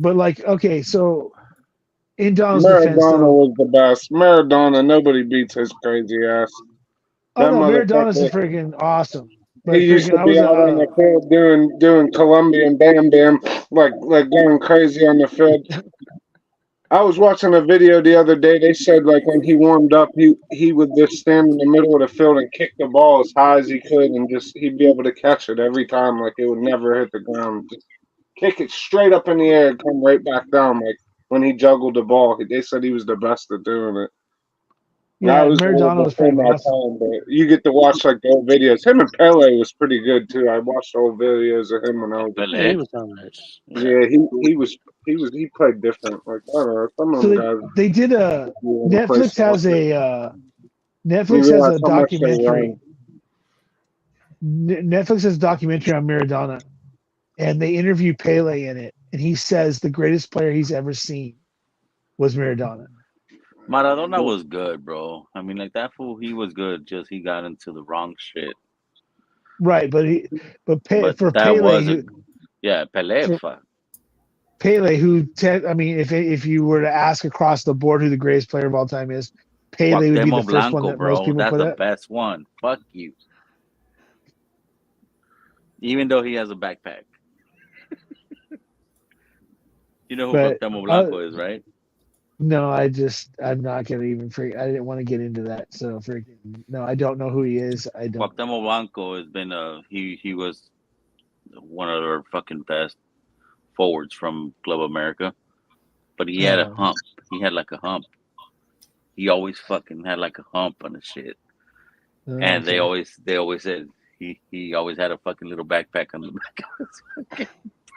But like, okay, so in Donald's defense, Maradona was the best. Maradona, nobody beats his crazy ass. Oh no, Maradona's freaking awesome. But he used to be out on the field doing Colombian bam bam, like going crazy on the field. I was watching a video the other day. They said like when he warmed up, he would just stand in the middle of the field and kick the ball as high as he could, and he'd be able to catch it every time. Like it would never hit the ground. Just kick it straight up in the air and come right back down. Like when he juggled the ball, they said he was the best at doing it. Yeah, Maradona was pretty awesome. But you get to watch like the old videos. Him and Pele was pretty good too. I watched old videos of him when I was. He was on this. Yeah, he played different. Like I don't know, some of them guys. They did a Netflix has a documentary. Netflix has a documentary on Maradona, and they interview Pele in it, and he says the greatest player he's ever seen was Maradona. Maradona was good, bro. I mean, like that fool, he was good. Just he got into the wrong shit. Right, Pele, Pele, I mean, if you were to ask across the board who the greatest player of all time is, Pele would be the first one that most people That's put the up. best one. Fuck you. Even though he has a backpack. You know who Cuauhtémoc Blanco is, right? No, I'm not gonna even I didn't want to get into that. So no, I don't know who he is. I don't. Cuauhtémoc Blanco has been he was one of our fucking best forwards from Club America, but he had a hump. He had like a hump. He always fucking had like a hump on the shit, and they always said he always had a fucking little backpack on the back.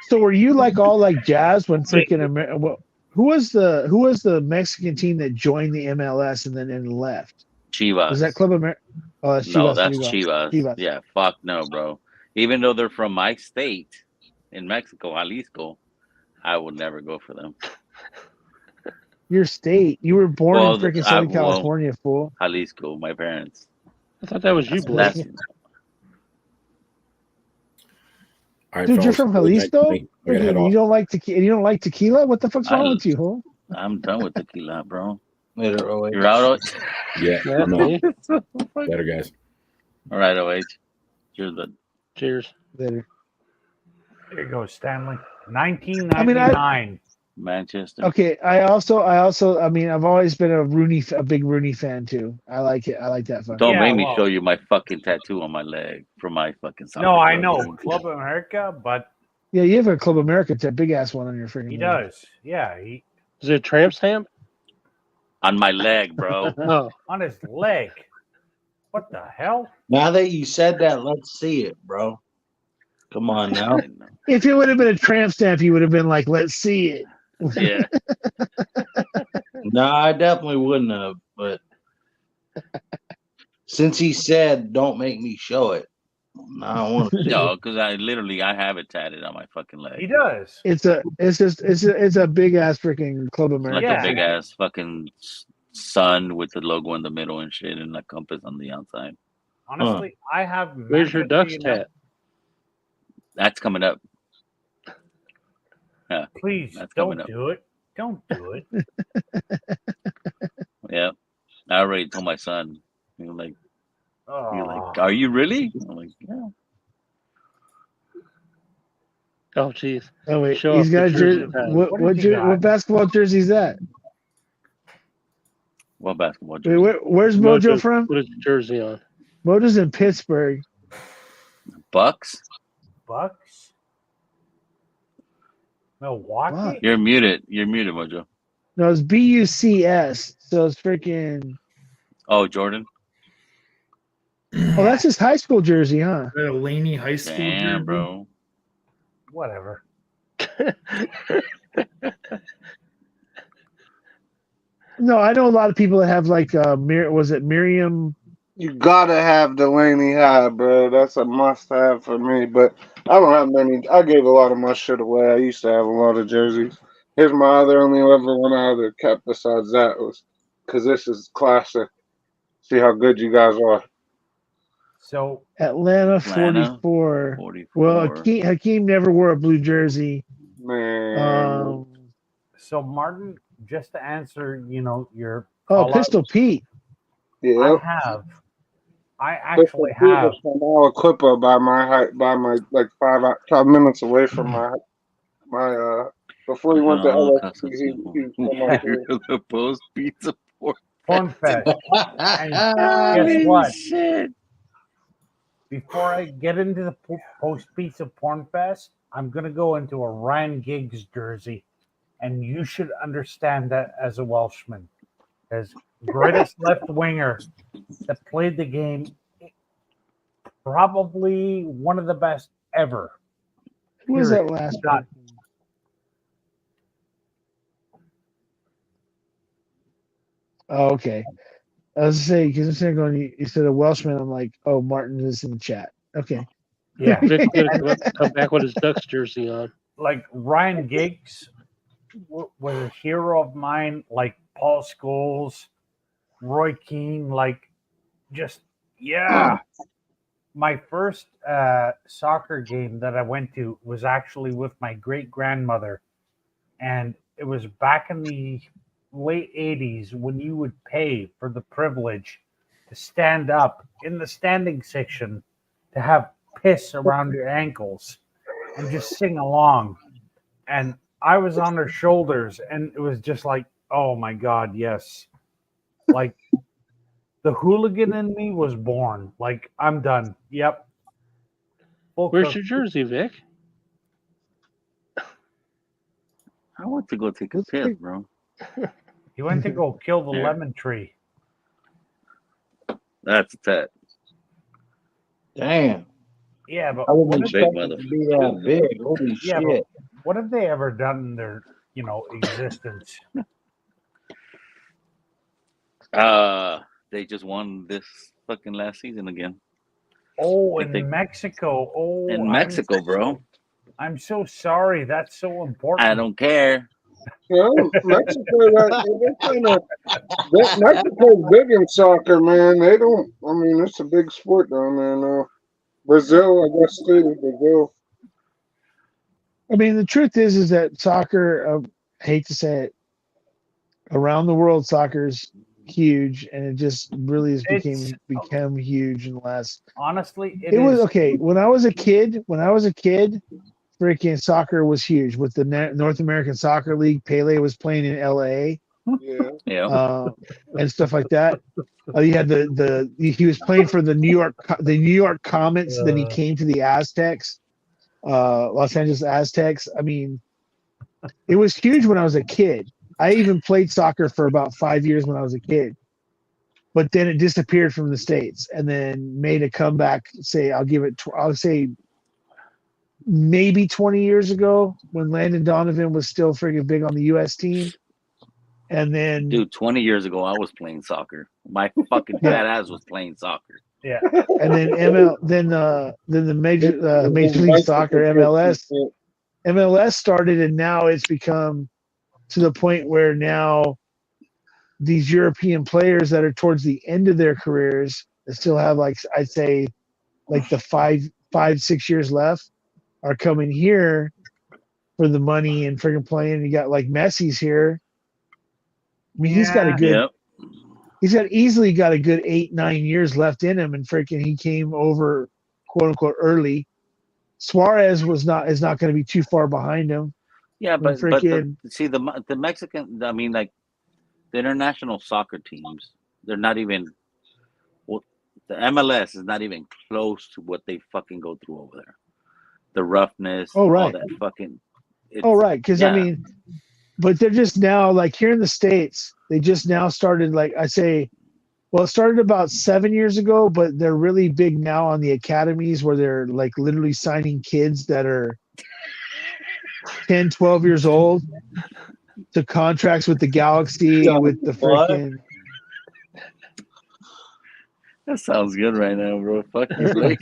So were you like all like Jazz when freaking Who was the Mexican team that joined the MLS and then left? Chivas. Was that Club America? Oh, that's Chivas. No, that's Chivas. Yeah, fuck no, bro. Even though they're from my state in Mexico, Jalisco, I would never go for them. Your state? You were born in freaking Southern California, fool. Jalisco, my parents. I thought that was you, Blake. Right, dude, you're from Jalisco? You don't like tequila? What the fuck's wrong with you, huh? I'm done with tequila, bro. Later, OH. You're out, Yeah, I'm out. Later, guys. All right, OH. You're the Cheers. Later. There you go, Stanley. 1999. Manchester. Okay. I mean, I've always been a big Rooney fan too. I like it. I like that fucking. Don't make me show you my fucking tattoo on my leg from my fucking soccer. No, I club, know dude. Club America, but Yeah, you have a Club America, that big ass one on your freaking. he leg. does. Yeah, he Is it a tramp stamp? On my leg, bro. Oh, on his leg. What the hell? Now that you said that, let's see it, bro. Come on now. If it would have been a tramp stamp, you would have been like, "Let's see it." Yeah. No, I definitely wouldn't have. But since he said, "Don't make me show it," I don't want to. No, because I have it tatted on my fucking leg. He does. It's a big ass freaking Club America. Like a big ass fucking sun with the logo in the middle and shit, and a compass on the outside. Honestly, I have. where's your Ducks Manchester tat? That's coming up. Yeah. Please That's don't coming up. do it. Don't do it. Yeah. I already told my son. You're like, Oh. are you really? I'm like, yeah. Oh, jeez. Oh wait, Show he's off got a the jersey. jersey pad. What basketball jersey is that? What basketball Wait, jersey? where's Mojo from? Put his jersey on. Mojo's in Pittsburgh. Bucks? Bucks? Milwaukee? Wow. You're muted. You're muted, Mojo. No, it's BUCS. So it's freaking. Oh, Jordan? Oh, that's his high school jersey, huh? Laney High School. Damn, jersey. bro. Whatever. No, I know a lot of people that have like was it Miriam? You gotta have Delaney High, bro. That's a must-have for me. But I don't have many. I gave a lot of my shit away. I used to have a lot of jerseys. Here's my only ever one I ever kept besides that was because this is classic. See how good you guys are. So Atlanta 44. 44. Well, Hakeem never wore a blue jersey. Man. So Martin, just to answer, your Pistol Pete. Yeah. I actually have. Now Equipa by my height, by my like 5 minutes away from my before he went to LSU, he come out here. The post pizza Porn Fest. And guess what? Shit. Before I get into the post pizza Porn Fest, I'm gonna go into a Ryan Giggs jersey, and you should understand that as a Welshman, as greatest left winger that played the game, probably one of the best ever. Who was that last one? Oh, okay. I was saying because I'm saying going. You said a Welshman. I'm like, oh, Martin is in the chat. Okay. Yeah, Vic's gonna come back with his Ducks jersey on. Like Ryan Giggs was a hero of mine. Like Paul Scholes, Roy Keane. Like, just yeah. My first soccer game that I went to was actually with my great grandmother, and it was back in the late 80s when you would pay for the privilege to stand up in the standing section to have piss around your ankles and just sing along. And I was on her shoulders, and it was just like, oh my God, yes. Like, the hooligan in me was born. Like, I'm done. Yep. Where's your jersey, Vic? I want to go take a piss, bro. He went to go kill the lemon tree. That's a tat. Damn. Yeah, but I wouldn't what expect big it to be that big. Holy yeah, shit. but what have they ever done in their, existence? They just won this fucking last season again. Oh, I in think- Mexico. Oh, In Mexico, bro. I'm so sorry. That's so important. I don't care. Well, Mexico's big in soccer, man. They don't. I mean, it's a big sport down there now. Brazil, I guess too. Brazil. I mean, the truth is that soccer. I hate to say it. Around the world, soccer's huge, and it just really has become huge in the last. Honestly, it was okay when I was a kid. Freaking soccer was huge with the North American Soccer League. Pele was playing in LA, and stuff like that. You had he was playing for the New York Comets. Then he came to the Aztecs, Los Angeles Aztecs. I mean, it was huge when I was a kid. I even played soccer for about 5 years when I was a kid, but then it disappeared from the States and then made a comeback. I'll say maybe 20 years ago when Landon Donovan was still freaking big on the U.S. team. And then, dude, 20 years ago, I was playing soccer. My fucking fat ass was playing soccer. Yeah. And then then the Major League Soccer MLS started, and now it's become to the point where now these European players that are towards the end of their careers that still have, like, I'd say, like the 5-6 years left are coming here for the money and freaking playing. You got like Messi's here. I mean, he's easily got a good 8-9 years left in him, and freaking he came over, quote unquote, early. Suarez is not going to be too far behind him. Yeah, but the Mexican, I mean, like the international soccer teams, they're not even. Well, the MLS is not even close to what they fucking go through over there. The roughness, all that fucking. Because I mean, but they're just now, like, here in the States, they just now started, like, I say, well, it started about 7 years ago, but they're really big now on the academies where they're like literally signing kids that are 10, 12 years old to contracts with the Galaxy, with the freaking. That sounds good right now, bro. Fuck you, Blake.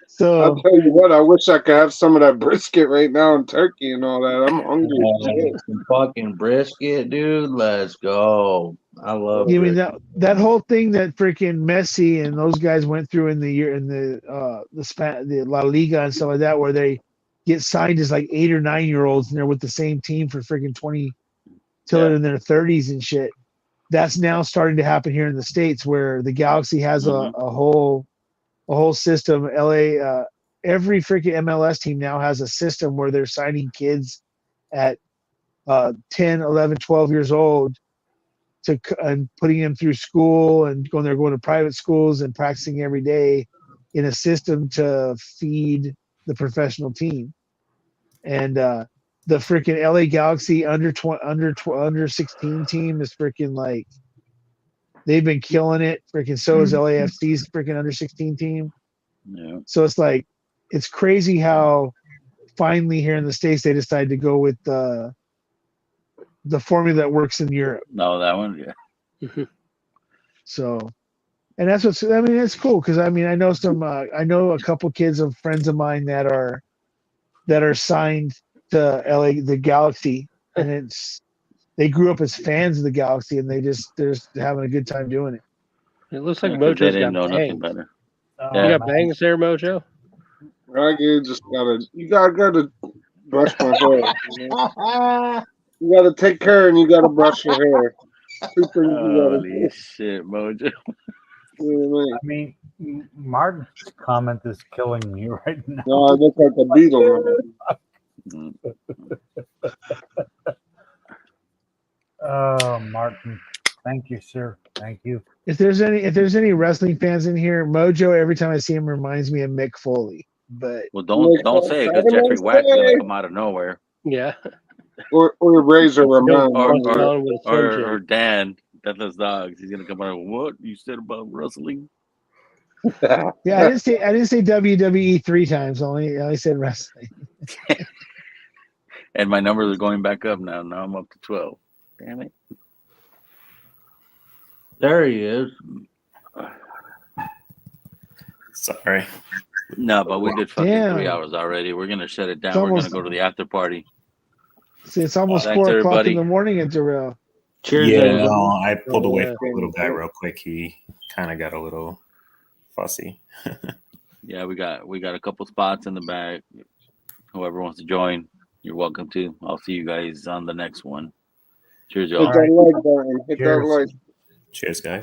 So I'll tell you what, I wish I could have some of that brisket right now in Turkey and all that. I'm hungry. Some fucking brisket, dude. Let's go. I love it. I mean, that whole thing that freaking Messi and those guys went through in the La Liga and stuff like that, where they get signed as like 8 or 9 year olds and they're with the same team for freaking 20 till they're in their 30s and shit. That's now starting to happen here in the States, where the Galaxy has a whole system. Every freaking MLS team now has a system where they're signing kids at 10, 11, 12 years old and putting them through school and going to private schools and practicing every day in a system to feed the professional team. And the freaking LA Galaxy under 16 team is freaking, like, they've been killing it. Freaking so is LAFC's freaking under 16 team. Yeah. So it's like, it's crazy how finally here in the States they decided to go with the formula that works in Europe. No, that one, yeah. So, and that's what's. I mean, it's cool because I mean, I know a couple kids of friends of mine that are signed to the Galaxy, and they grew up as fans of the Galaxy, and they're just having a good time doing it. It looks like Mojo's got nothing better. You got bangs there, Mojo? You gotta brush my hair. You gotta take care and you gotta brush your hair. Holy shit, Mojo. I mean, Martin's comment is killing me right now. No, I look like a beetle. Oh, Martin, thank you, sir. Thank you. If there's any wrestling fans in here, Mojo, every time I see him, reminds me of Mick Foley. But don't say it, because Jeffrey Watt's gonna come out of nowhere. Yeah. Or Razor Ramon. Or Dan, Deathless Dogs. He's gonna come out. What you said about wrestling? Yeah, I didn't say WWE 3 times. I said wrestling. And my numbers are going back up now. Now I'm up to 12. Damn it. There he is. Sorry. No, but we did fucking 3 hours already. We're gonna shut it down. We're gonna go to the after party. See, it's almost 4 o'clock in the morning at Darrell. Cheers. Yeah, I pulled away from a little guy real quick. He kind of got a little fussy. Yeah, we got a couple spots in the back. Whoever wants to join, you're welcome to. I'll see you guys on the next one. Cheers, y'all. Hit that like button. Hit that like. Cheers, guys.